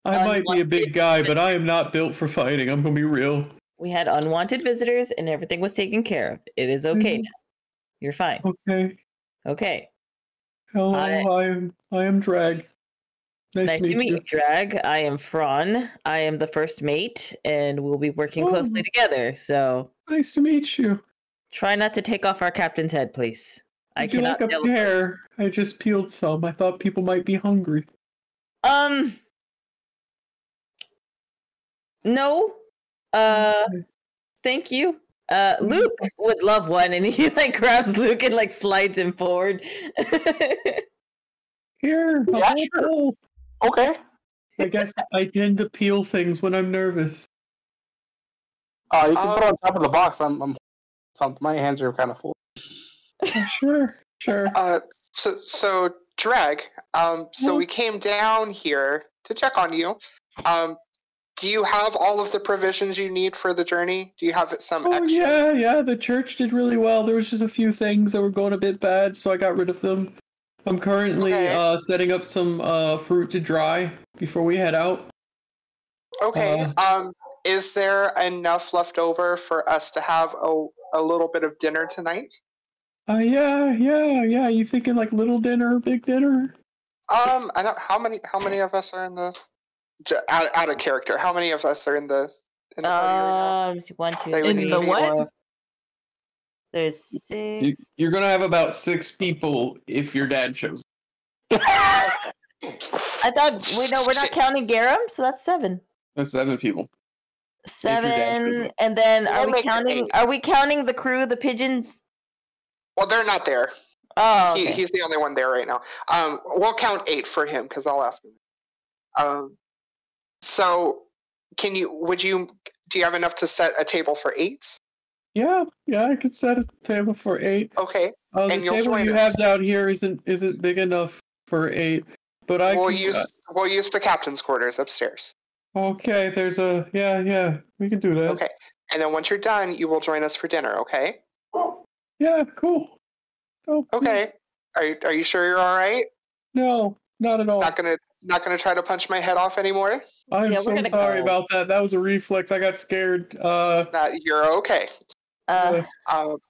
I might be a big guy, but I am not built for fighting. I'm going to be real. We had unwanted visitors, and everything was taken care of. It is okay now. You're fine. Okay. Okay. Hello, I am Drag. Nice to meet you, Drag. I am Fron. I am the first mate, and we'll be working closely together. So nice to meet you. Try not to take off our captain's head, please. Would you like a pear? I just peeled some. I thought people might be hungry. No. Thank you. Luke would love one, and he like grabs Luke and like slides him forward. Here, Yeah, sure. Okay. I guess I tend to peel things when I'm nervous. You can put it on top of the box. My hands are kind of full. Sure. So Drag. So we came down here to check on you. Do you have all of the provisions you need for the journey? Do you have some extra? Yeah. The church did really well. There was just a few things that were going a bit bad, so I got rid of them. I'm currently setting up some fruit to dry before we head out. Okay. Is there enough left over for us to have a little bit of dinner tonight? Yeah. You thinking like little dinner, big dinner? I don't. How many of us are in the? Out of character. How many of us are in the? One, two, in the what? There's 6. You're gonna have about 6 people if your dad shows. I thought we're not counting Garum, so that's 7. That's 7 people. 7, and then are we counting the crew, the pigeons? Well, they're not there. Oh, okay. He's the only one there right now. We'll count 8 for him because I'll ask him. So, do you have enough to set a table for 8? Yeah, I could set a table for 8. Okay. The table you have down here isn't big enough for 8, but we'll use the captain's quarters upstairs. Okay, there's we can do that. Okay, and then once you're done, you will join us for dinner. Okay. Yeah, cool. Okay. Are you sure you're all right? No, not at all. Not gonna try to punch my head off anymore? I'm so sorry about that. That was a reflex. I got scared. You're okay. Yeah. So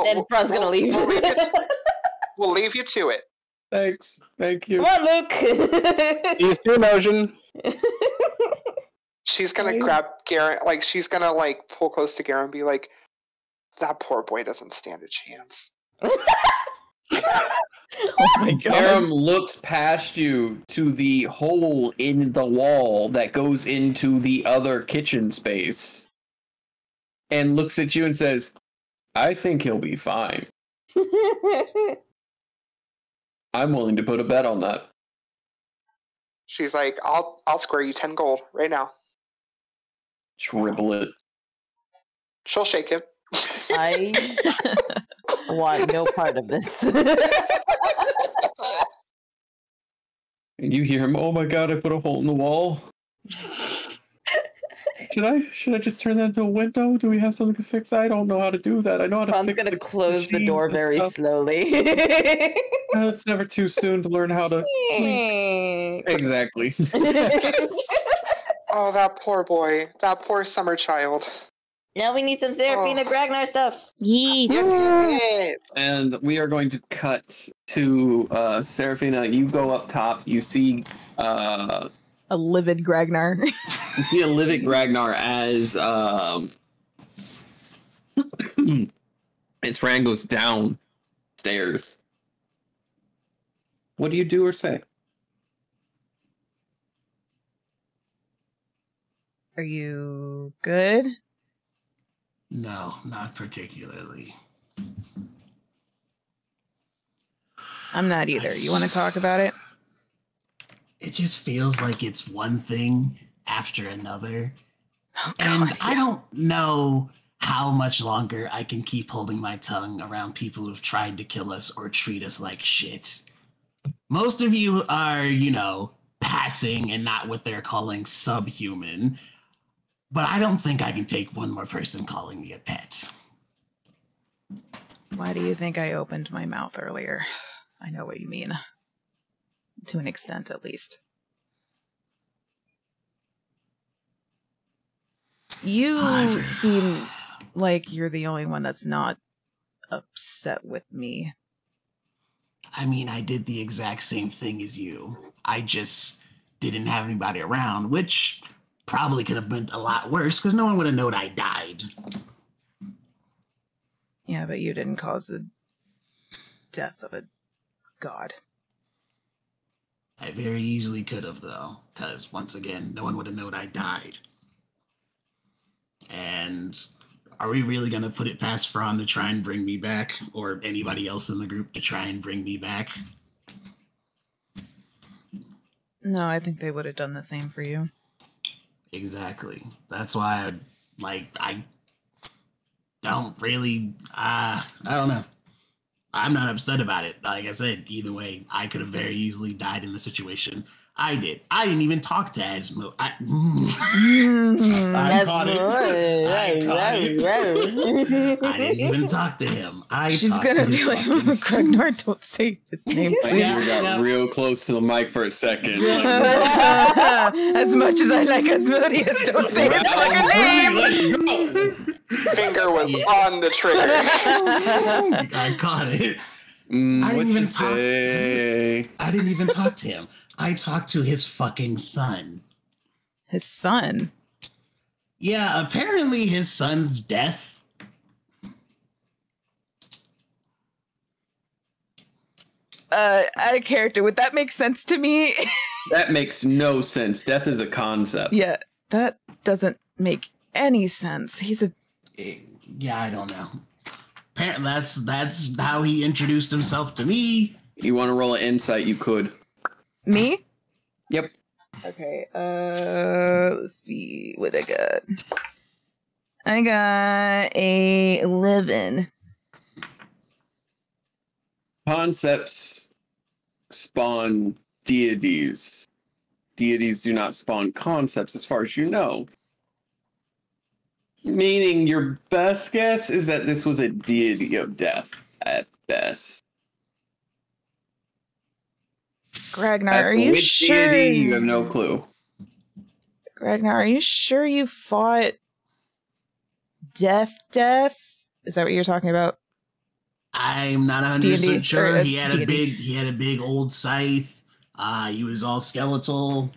then Fron's gonna leave. We'll leave you to it. Thanks. Thank you. Come on, Luke. Use your emotion. She's gonna grab Garen, like she's gonna like pull close to Garen and be like, "That poor boy doesn't stand a chance." Oh my god. Aram looks past you to the hole in the wall that goes into the other kitchen space and looks at you and says, I think he'll be fine. I'm willing to put a bet on that. She's like, I'll square you 10 gold right now. Triple it. She'll shake him. I want no part of this. And you hear him, oh my god, I put a hole in the wall. Should I just turn that into a window? Do we have something to fix? I don't know how to do that. I know how to Ron's fix gonna close the door very slowly. It's never too soon to learn how to... Exactly. Oh, that poor boy. That poor summer child. Now we need some Seraphina Gragnar stuff. Yeet. And we are going to cut to Seraphina. You go up top. You see a livid Gragnar. You see a livid Gragnar as Fran goes downstairs. What do you do or say? Are you good? No, not particularly. I'm not either. You want to talk about it? It just feels like it's one thing after another. Oh, God, and I don't know how much longer I can keep holding my tongue around people who've tried to kill us or treat us like shit. Most of you are, passing and not what they're calling subhuman. But I don't think I can take one more person calling me a pet. Why do you think I opened my mouth earlier? I know what you mean. To an extent, at least. You seem like you're the only one that's not upset with me. I mean, I did the exact same thing as you. I just didn't have anybody around, which probably could have been a lot worse because no one would have known I died. Yeah, but you didn't cause the death of a god. I very easily could have, though, because once again, no one would have known I died. And are we really going to put it past Fran to try and bring me back, or anybody else in the group to try and bring me back? No, I think they would have done the same for you. Exactly. That's why I don't really, I don't know. I'm not upset about it. Like I said, either way, I could have very easily died in the situation. I did. I didn't even talk to Asmo. I caught it. I caught it. I didn't even talk to him. She's gonna be like, Gregnar, don't say his name, please. You got real close to the mic for a second. As much as I like Asmodeus, don't say his fucking name. Let's go. Finger was on the trigger. I caught it. I didn't even talk to him. I talked to his fucking son. His son? Yeah, apparently his son's death. Out of character, would that make sense to me? That makes no sense. Death is a concept. Yeah, that doesn't make any sense. He's a... Yeah, I don't know. Apparently that's how he introduced himself to me. You want to roll an insight, you could. Me? Yep. Okay, let's see what I got. I got a 11. Concepts spawn deities. Deities do not spawn concepts, as far as you know. Meaning your best guess is that this was a deity of death, at best. Ragnar, are you sure? Deity, you have no clue. Ragnar, are you sure you fought Death? Is that what you're talking about? I'm not 100% sure. He had a big old scythe. He was all skeletal.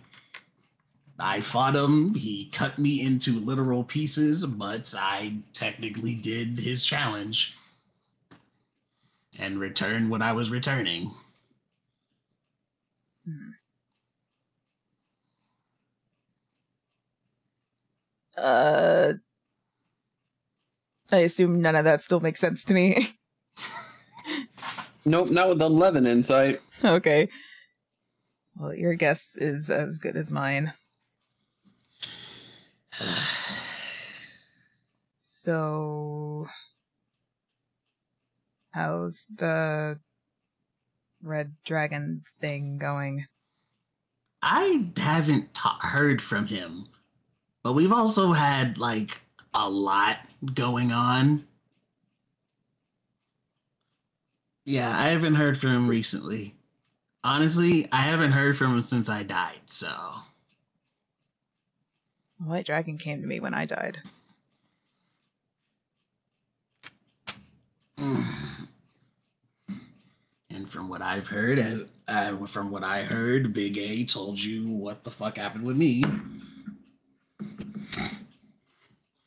I fought him. He cut me into literal pieces, but I technically did his challenge and returned what I was returning. I assume none of that still makes sense to me. Nope, not with 11 insight. Okay. Well, your guess is as good as mine. So, how's the red dragon thing going? I haven't heard from him, but we've also had like a lot going on. Yeah, I haven't heard from him recently. Honestly, I haven't heard from him since I died, so. White dragon came to me when I died. And from what I've heard, Big A told you what the fuck happened with me.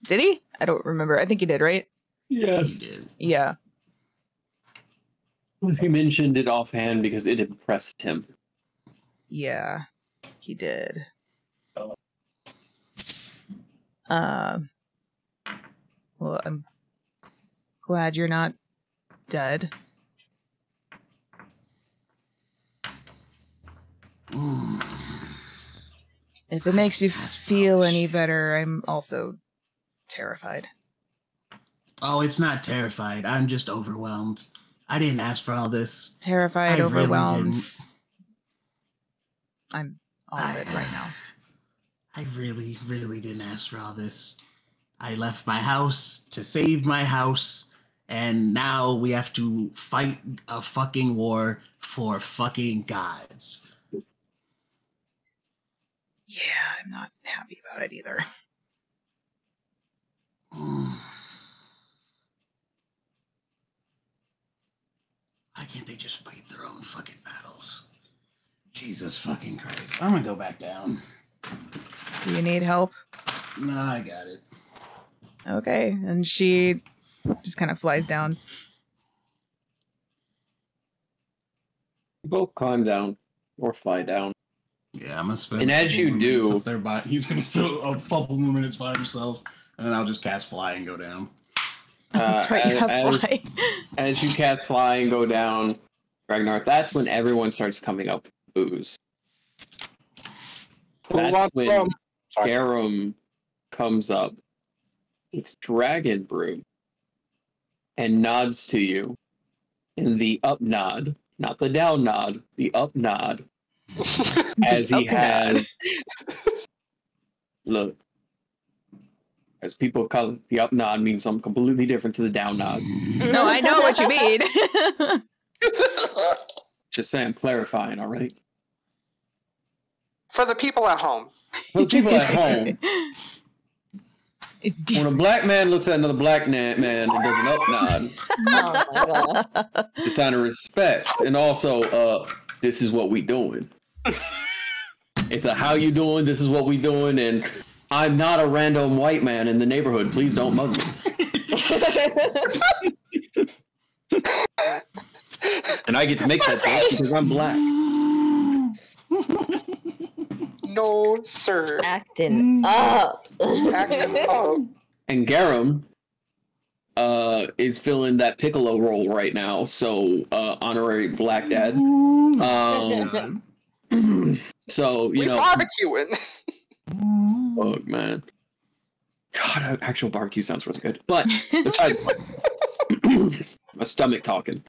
Did he? I don't remember. I think he did, right? Yes. He did. Yeah. He mentioned it offhand because it impressed him. Yeah, he did. Well, I'm glad you're not dead. If it makes you feel any better, I'm also terrified. Oh, it's not terrified. I'm just overwhelmed. I didn't ask for all this. Terrified, overwhelmed. Really I'm all of it right now. I really, really didn't ask for all this. I left my house to save my house, and now we have to fight a fucking war for fucking gods. Yeah, I'm not happy about it either. can't they just fight their own fucking battles? Jesus fucking Christ. I'm gonna go back down. Do you need help? Nah, I got it. Okay, and she just kind of flies down. Both climb down or fly down. Yeah, I'm gonna spend. And as you do, up there he's gonna fill a couple more minutes by himself, and then I'll just cast fly and go down. That's right, you have fly. As you cast fly and go down, Ragnar, that's when everyone starts coming up with booze. That's when Garum comes up with Dragon Brew and nods to you in the up nod, not the down nod, the up nod, as he has. Look, as people call it, the up nod means something completely different to the down nod. No, I know what you mean. Just saying, clarifying, all right? For the people at home. For the people at home, when a black man looks at another black man and does an up nod, Oh my god. it's a sign of respect. And also, this is what we doing. It's a how you doing, this is what we doing, and I'm not a random white man in the neighborhood. Please don't mug me. And I get to make that joke because I'm black. No, sir. Acting up. Acting up. And Garum is filling that Piccolo role right now, so honorary black dad. So, you We know. barbecuing. Fuck, man. God, actual barbecue sounds really good. But besides my stomach talking,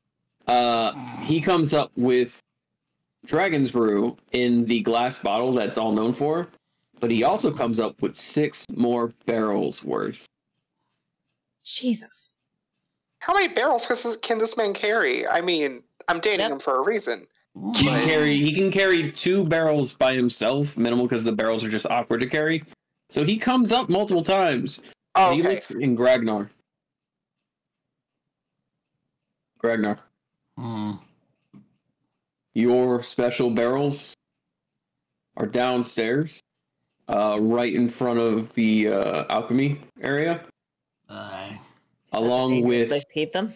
he comes up with Dragon's Brew in the glass bottle that's all known for, but he also comes up with 6 more barrels worth. Jesus. How many barrels can this man carry? I mean, I'm dating him for a reason. He can carry 2 barrels by himself, minimal, because the barrels are just awkward to carry. So he comes up multiple times. Oh, He okay. looks in Gragnar. Gragnar. Your special barrels are downstairs, right in front of the alchemy area, along with Let's keep them.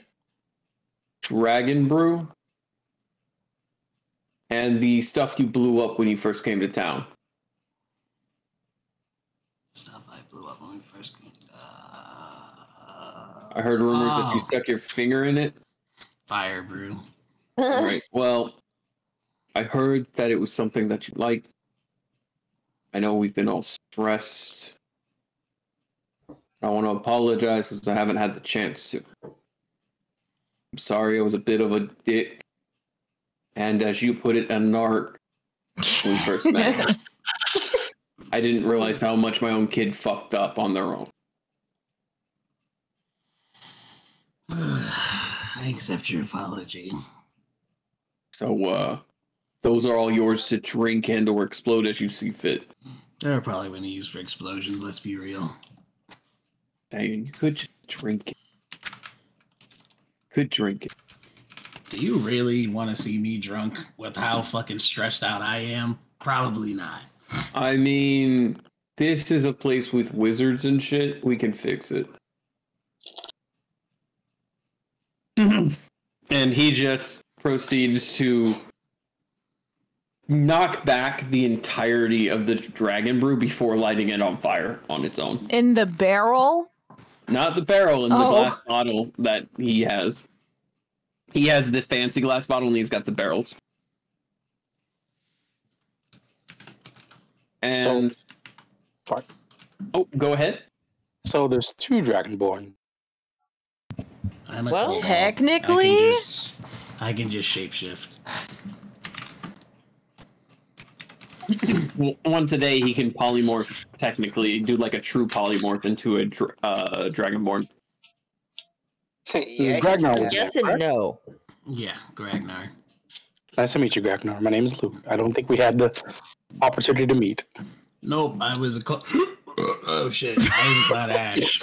Dragon Brew and the stuff you blew up when you first came to town. Stuff I blew up when we first came. I heard rumors that you stuck your finger in it. Fire brew. All right. Well, I heard that it was something that you liked. I know we've been all stressed. I want to apologize because I haven't had the chance to. I'm sorry I was a bit of a dick. And as you put it, a narc when we first met. I didn't realize how much my own kid fucked up on their own. I accept your apology. So, those are all yours to drink and or explode as you see fit. They're probably going to use for explosions, let's be real. Dang, you could just drink it. Could drink it. Do you really want to see me drunk with how fucking stressed out I am? Probably not. I mean, this is a place with wizards and shit. We can fix it. And he just proceeds to knock back the entirety of the dragon brew before lighting it on fire on its own. In the barrel? Not the barrel, in the glass bottle that he has. He has the fancy glass bottle and he's got the barrels. And oh, go ahead. So there's 2 Dragonborn. Well, technically, I can just shapeshift. Once a day, he can polymorph, technically, do like a true polymorph into a Dragonborn. Yeah, Gragnar was yes there, and no. Yeah, Gragnar. Nice to meet you, Gragnar. My name is Luke. I don't think we had the opportunity to meet. Nope, I was a oh shit, I was a Cloud Ash.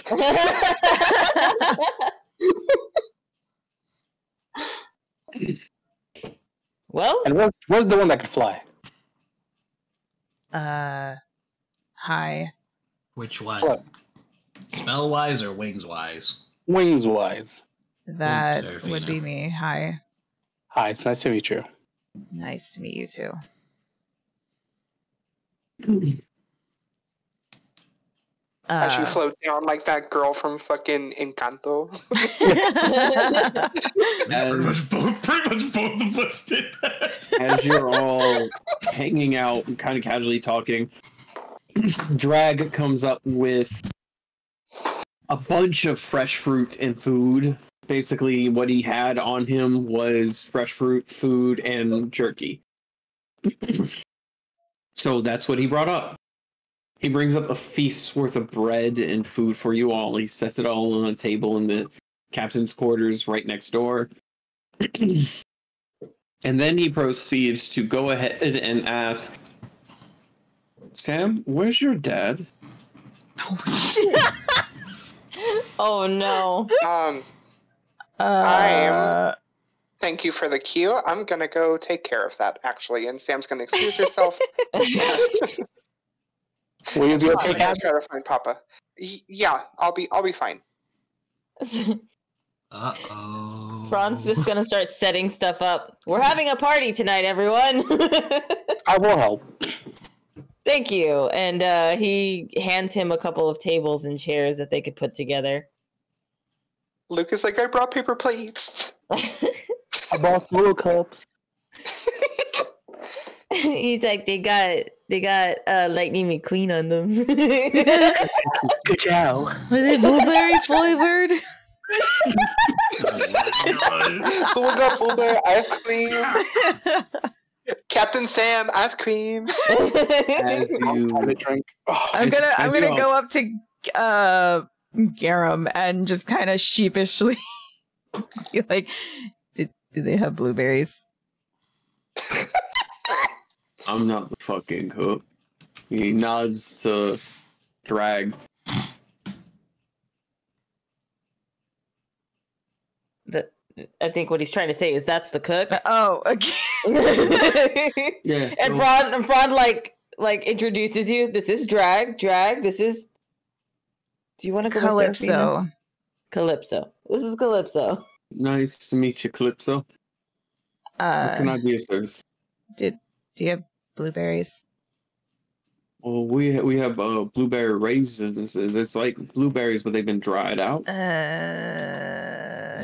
Well, And where's the one that can fly? Hi. Which one? What? Spell wise or wings wise? Wings wise. That Seraphina. would be me. Hi. Hi, it's nice to meet you. Nice to meet you too. As you float down like that girl from fucking Encanto. Pretty much both of us did that. As you're all hanging out and kind of casually talking, Drag comes up with a bunch of fresh fruit and food. Basically, what he had on him was fresh fruit, food, and jerky. So that's what he brought up. He brings up a feast's worth of bread and food for you all. He sets it all on a table in the captain's quarters right next door. And then he proceeds to go ahead and ask, Sam, where's your dad? Oh shit. oh no. Thank you for the cue. I'm gonna go take care of that actually, and Sam's gonna excuse herself. Will you be okay, Cap? Try to find Papa. Yeah, I'll be fine. Uh-oh. Fran's just gonna start setting stuff up. We're having a party tonight, everyone. I will help. Thank you. And he hands him a couple of tables and chairs that they could put together. Luke is like, I brought paper plates. I brought little cups. He's like, they got Lightning McQueen on them. Good job. Are they blueberry flavored? Who got blueberry ice cream? Captain Sam ice cream. As you drink. I'm gonna go up to Garum and just kind of sheepishly be like, do they have blueberries? I'm not the fucking cook. He nods to Drag. I think what he's trying to say is that's the cook. Oh, okay. Yeah. And Fron like introduces you. This is Drag. This is. Do you want to go Calypso? Calypso. This is Calypso. Nice to meet you, Calypso. What can I be of service? Do you have blueberries? Well, we have blueberry raisins. It's like blueberries, but they've been dried out.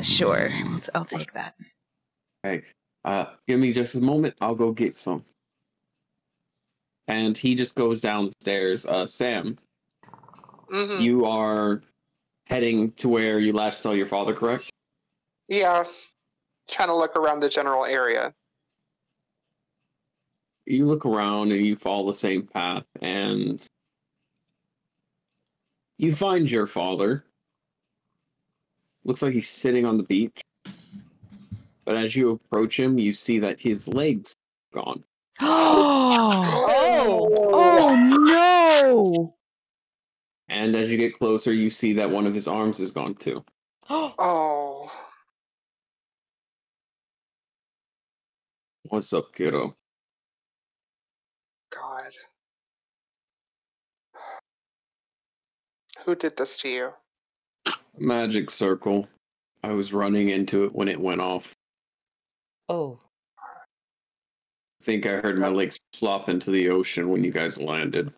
Sure. I'll take that. Okay. Give me just a moment. I'll go get some. And he just goes down the stairs. Sam, you are heading to where you last saw your father, correct? Yeah. Trying to look around the general area. You look around and you follow the same path, and you find your father. Looks like he's sitting on the beach. But as you approach him, you see that his legs are gone. Oh no! And as you get closer, you see that one of his arms is gone too. Oh. What's up, kiddo? God. Who did this to you? Magic circle. I was running into it when it went off. Oh. I think I heard my legs plop into the ocean when you guys landed.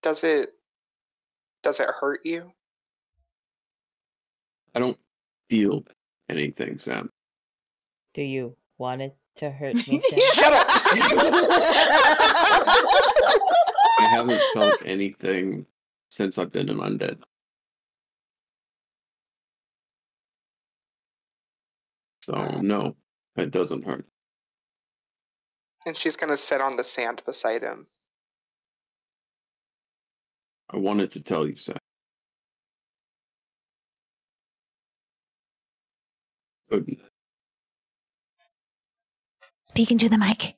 Does it hurt you? I don't feel anything, Sam. Do you want it to hurt me, Sam? Shut up! I haven't felt anything since I've been an undead. So, no, it doesn't hurt. And she's gonna sit on the sand beside him. I wanted to tell you, Sam. Couldn't. Speaking to the mic.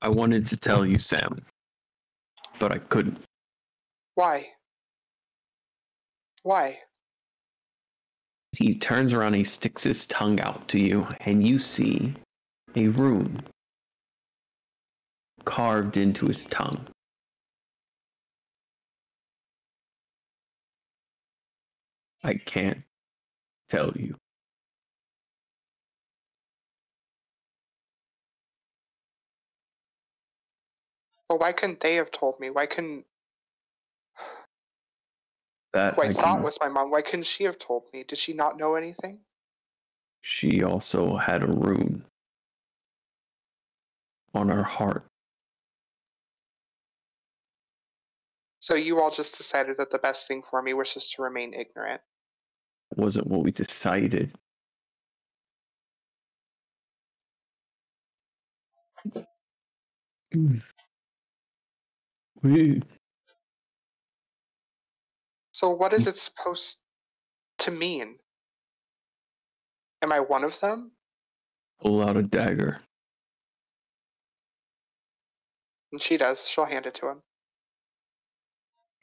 I wanted to tell you, Sam, but I couldn't. Why? Why? He turns around, he sticks his tongue out to you, and you see a rune carved into his tongue. I can't tell you. Well, why couldn't they have told me? Why couldn't That who I thought can... was my mom? Why couldn't she have told me? Did she not know anything? She also had a rune on her heart. So you all just decided that the best thing for me was just to remain ignorant. Wasn't what we decided. We... So what is it supposed to mean? Am I one of them? Pull out a dagger. And she does. She'll hand it to him.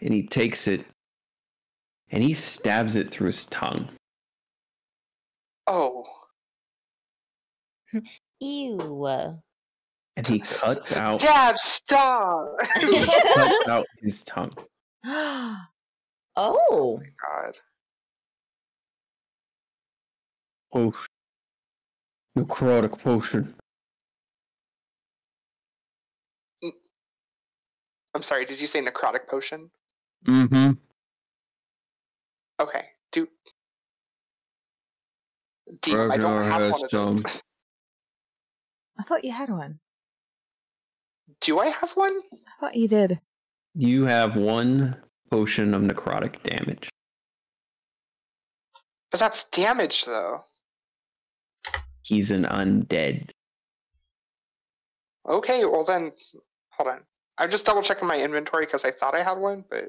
And he takes it and he stabs it through his tongue. Oh. Ew. And he cuts out Dad, stop! cuts out his tongue. Oh. Oh my god. Oh, necrotic potion. I'm sorry, did you say necrotic potion? Mm-hmm. Okay. I don't have one of those. I thought you had one. Do I have one? I thought you did. You have one potion of necrotic damage. But that's damage, though. He's an undead. Okay, well then, hold on. I'm just double checking my inventory because I thought I had one, but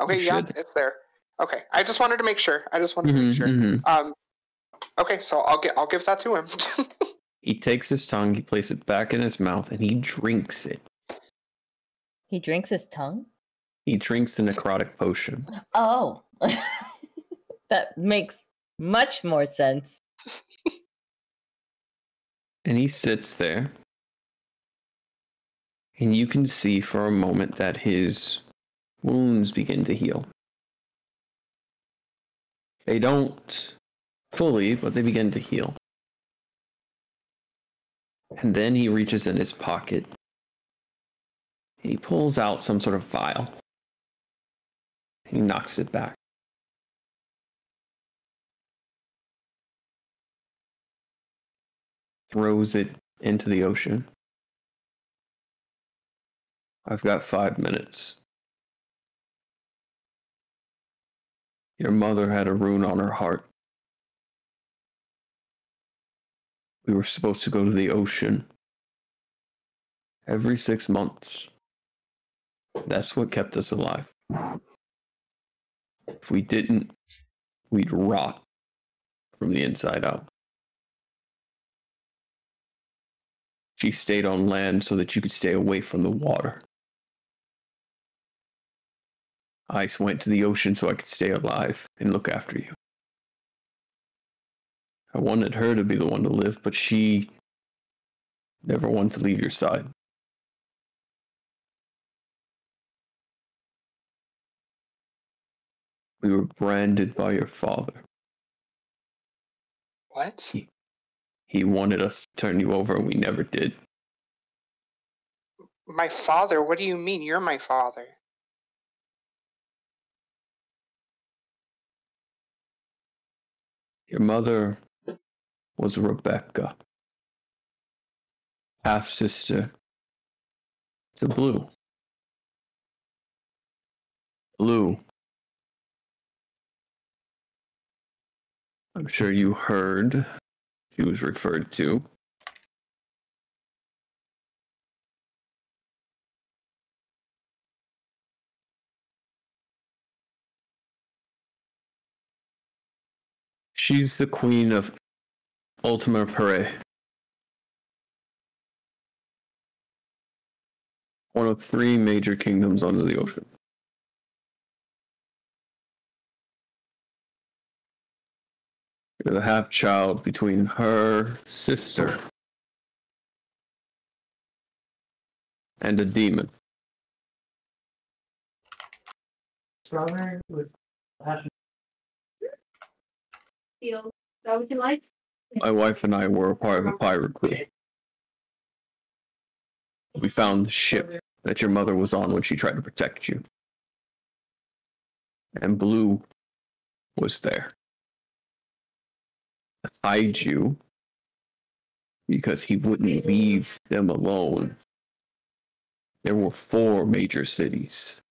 okay, You yeah, should. it's there. Okay, I just wanted to make sure. Okay, so I'll give that to him. He takes his tongue, he places it back in his mouth, and he drinks it. He drinks his tongue? He drinks the necrotic potion. Oh. That makes much more sense. And he sits there. And you can see for a moment that his wounds begin to heal. They don't fully, but they begin to heal. And then he reaches in his pocket. He pulls out some sort of vial. He knocks it back. Throws it into the ocean. I've got 5 minutes. Your mother had a rune on her heart. We were supposed to go to the ocean every 6 months. That's what kept us alive. If we didn't, we'd rot from the inside out. She stayed on land so that you could stay away from the water. I went to the ocean so I could stay alive and look after you. I wanted her to be the one to live, but she never wanted to leave your side. We were branded by your father. What? He wanted us to turn you over, and we never did. My father? What do you mean? You're my father. Your mother was Rebecca, half-sister to Blue. Blue. I'm sure you heard she was referred to. She's the queen of Ultima Pare. One of 3 major kingdoms under the ocean. You're the half child between her sister and a demon. Strawberry with passion. Is that what you like? My wife and I were a part of a pirate crew. We found the ship that your mother was on when she tried to protect you. And Blue was there. To hide you because he wouldn't leave them alone. There were 4 major cities.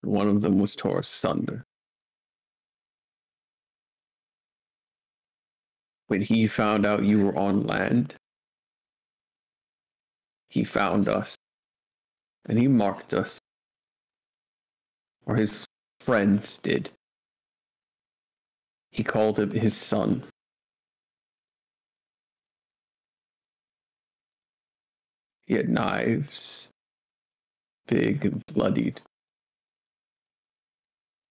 One of them was tore asunder. When he found out you were on land, he found us, and he marked us, or his friends did. He called it his son. He had knives, big and bloodied,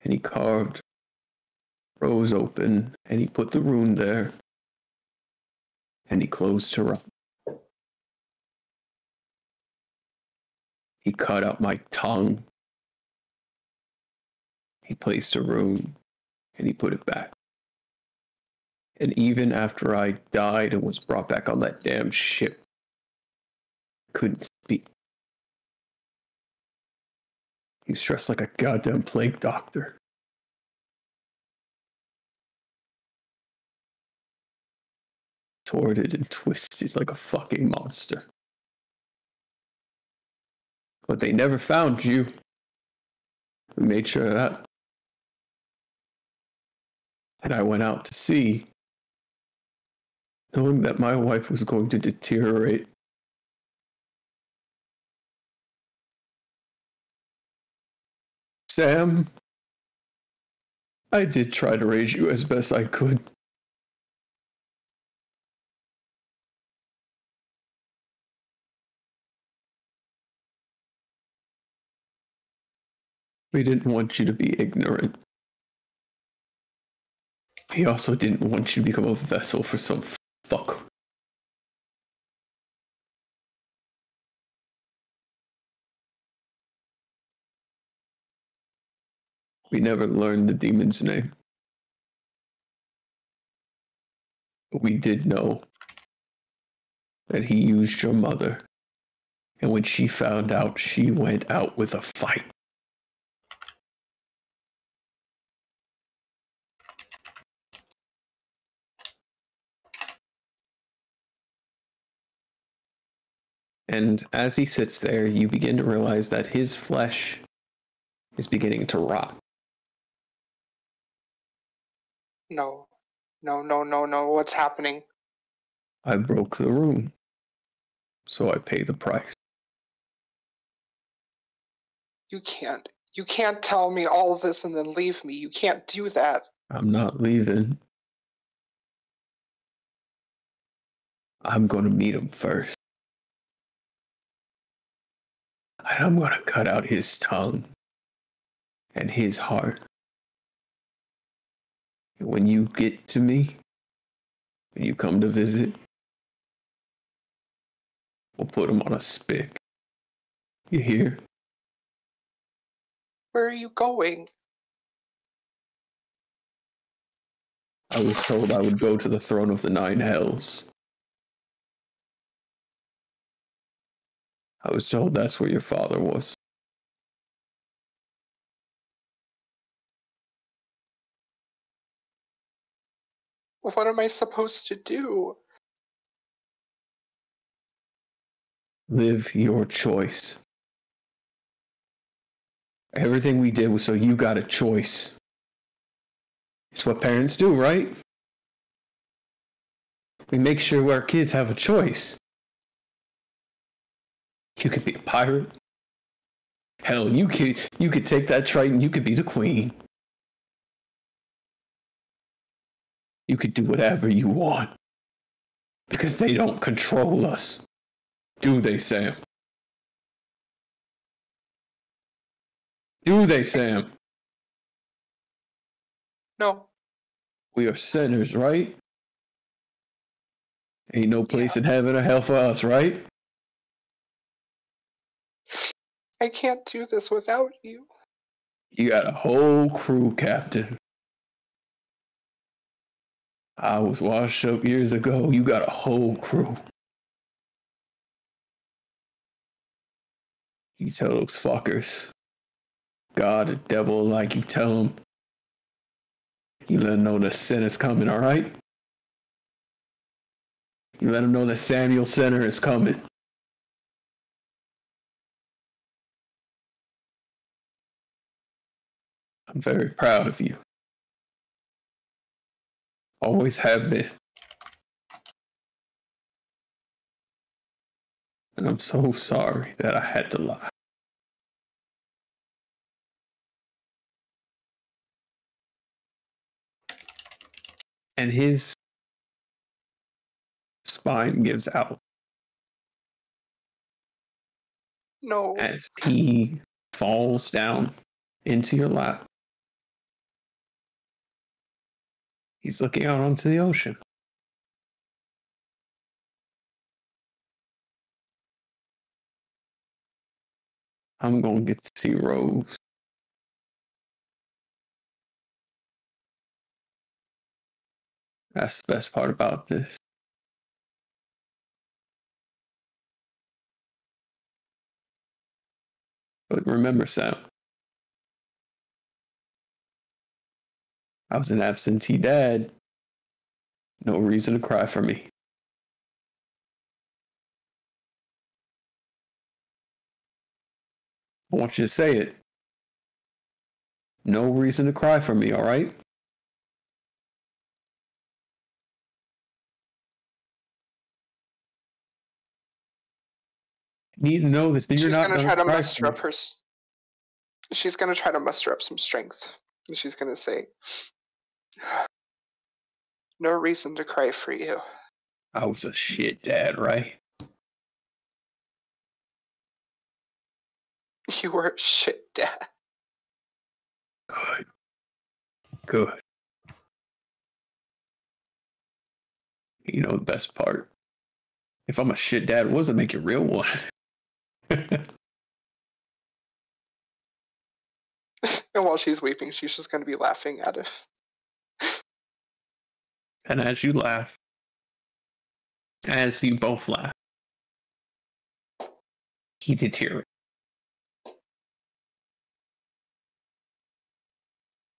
and he carved Rose open, and he put the rune there, and he closed her up. He cut out my tongue. He placed a rune, and he put it back. And even after I died and was brought back on that damn ship, I couldn't speak. He was dressed like a goddamn plague doctor. Torted and twisted like a fucking monster. But they never found you. We made sure of that. And I went out to sea, knowing that my wife was going to deteriorate. Sam, I did try to raise you as best I could. We didn't want you to be ignorant. We also didn't want you to become a vessel for some fuck. We never learned the demon's name. But we did know that he used your mother. And when she found out, she went out with a fight. And as he sits there, you begin to realize that his flesh is beginning to rot. No. No. What's happening? I broke the rune, so I pay the price. You can't tell me all of this and then leave me. You can't do that. I'm not leaving. I'm going to meet him first. And I'm going to cut out his tongue and his heart. And when you get to me, when you come to visit, we'll put him on a spit. You hear? Where are you going? I was told I would go to the throne of the 9 hells. I was told that's where your father was. What am I supposed to do? Live your choice. Everything we did was so you got a choice. It's what parents do, right? We make sure our kids have a choice. You could be a pirate. Hell, you could take that Triton, you could be the queen. You could do whatever you want. Because they don't control us. Do they, Sam? Do they, Sam? No. We are sinners, right? Ain't no place in heaven or hell for us, right? I can't do this without you. You got a whole crew, Captain. I was washed up years ago. You got a whole crew. You tell those fuckers. God, the devil, like you tell them. You let them know the sin is coming, alright? You let them know that Samuel Center is coming. I'm very proud of you. Always have been. And I'm so sorry that I had to lie. And his spine gives out No. as he falls down into your lap. He's looking out onto the ocean. I'm going to get to see Rose. That's the best part about this. But remember, Sam, I was an absentee dad. No reason to cry for me. I want you to say it. No reason to cry for me, all right? You need to know that you're not going to cry for me. She's gonna try to muster up some strength, and she's gonna say, "No reason to cry for you." I was a shit dad, right? You were a shit dad. Good. Good. You know the best part? If I'm a shit dad, what does it make a real one? And while she's weeping, she's just gonna be laughing at it. And as you laugh, as you both laugh, he deteriorates.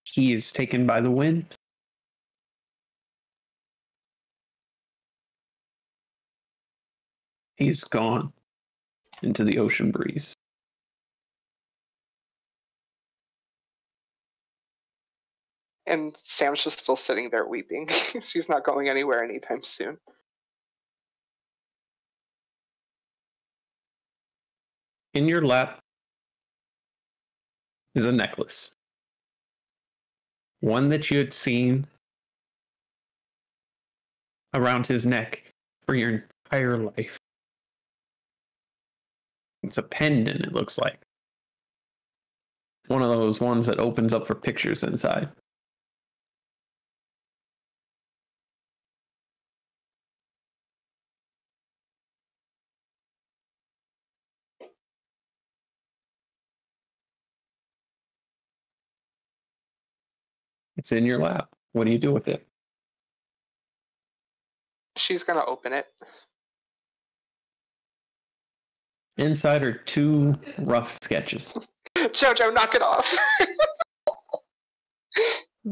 He is taken by the wind. He is gone into the ocean breeze. And Sam's just still sitting there weeping. She's not going anywhere anytime soon. In your lap is a necklace. One that you had seen around his neck for your entire life. It's a pendant, it looks like. One of those ones that opens up for pictures inside. It's in your lap. What do you do with it? She's gonna open it. Inside are 2 rough sketches. Jojo, knock it off.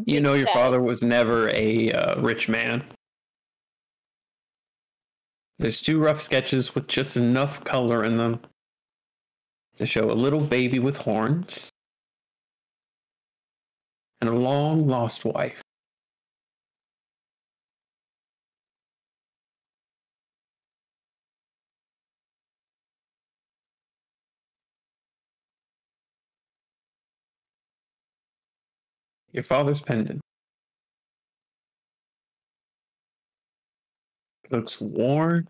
You know your father was never a rich man. There's 2 rough sketches with just enough color in them to show a little baby with horns and a long lost wife. Your father's pendant. It looks worn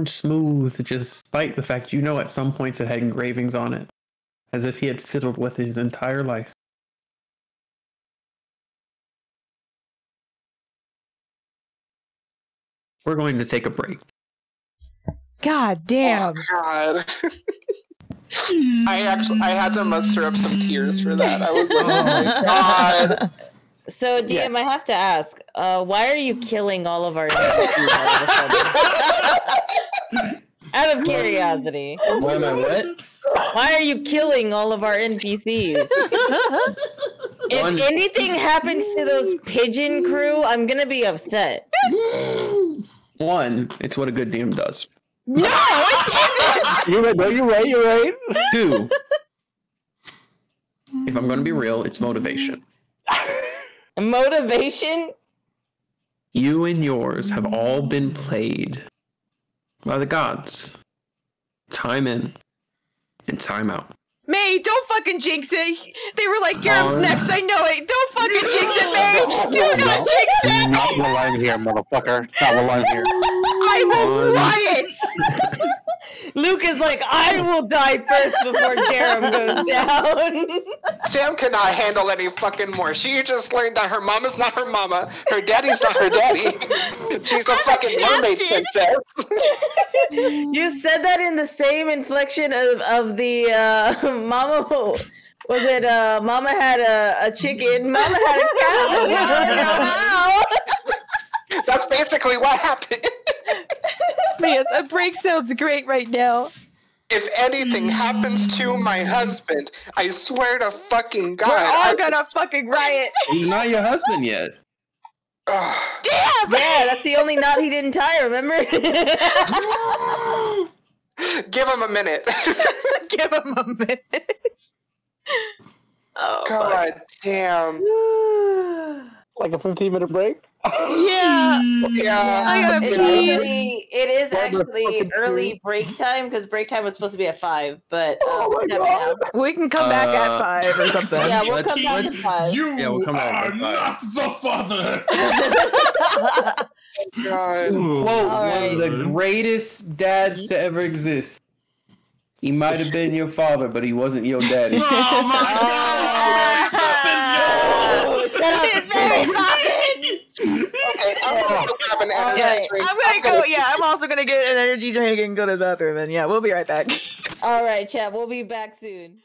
smooth, despite the fact you know at some points it had engravings on it, as if he had fiddled with it his entire life. we're going to take a break. God damn. Oh, God. I had to muster up some tears for that. I was like, oh my God. So, DM, I have to ask, why are you killing all of our NPCs all of a sudden? Out of curiosity. Why am I what? Why are you killing all of our NPCs? If anything happens to those pigeon crew, I'm gonna be upset. One, it's what a good DM does. No, it isn't! You're right. 2, if I'm going to be real, it's motivation. Motivation? You and yours have all been played by the gods. Time in and time out. May, don't fucking jinx it. They were like, Garrett's next, I know it. Don't fucking jinx it, May. Do not jinx it. Not the line here, motherfucker. Not the line here. I will riot. Luke is like, I will die first before Garum goes down. Sam cannot handle any fucking more. She just learned that her mama's not her mama, her daddy's not her daddy. She's a fucking mermaid princess. You said that in the same inflection of the mama. Was it mama had a chicken, mama had a cow? How? That's basically what happened. Yes, a break sounds great right now. If anything happens to my husband, I swear to fucking God, We're all gonna fucking riot. He's not your husband yet. Damn! Yeah, that's the only knot he didn't tie, remember? Give him a minute. Give him a minute. Oh, God damn. Like a 15-minute break? Yeah. Yeah. I gotta pee. It is actually early break time because break time was supposed to be at 5, but We can come back at 5 or something. Yeah, we'll come back at 5. We'll come back at 5. Not the father. God. Quote, All one of the greatest dads to ever exist. He might have been your father, but he wasn't your daddy. Oh my God! Shut up. It's very Poppins. Okay, I'm gonna go grab an energy drink. I'm gonna go. Yeah, I'm also gonna get an energy drink and go to the bathroom. And yeah, we'll be right back. All right, chat. We'll be back soon.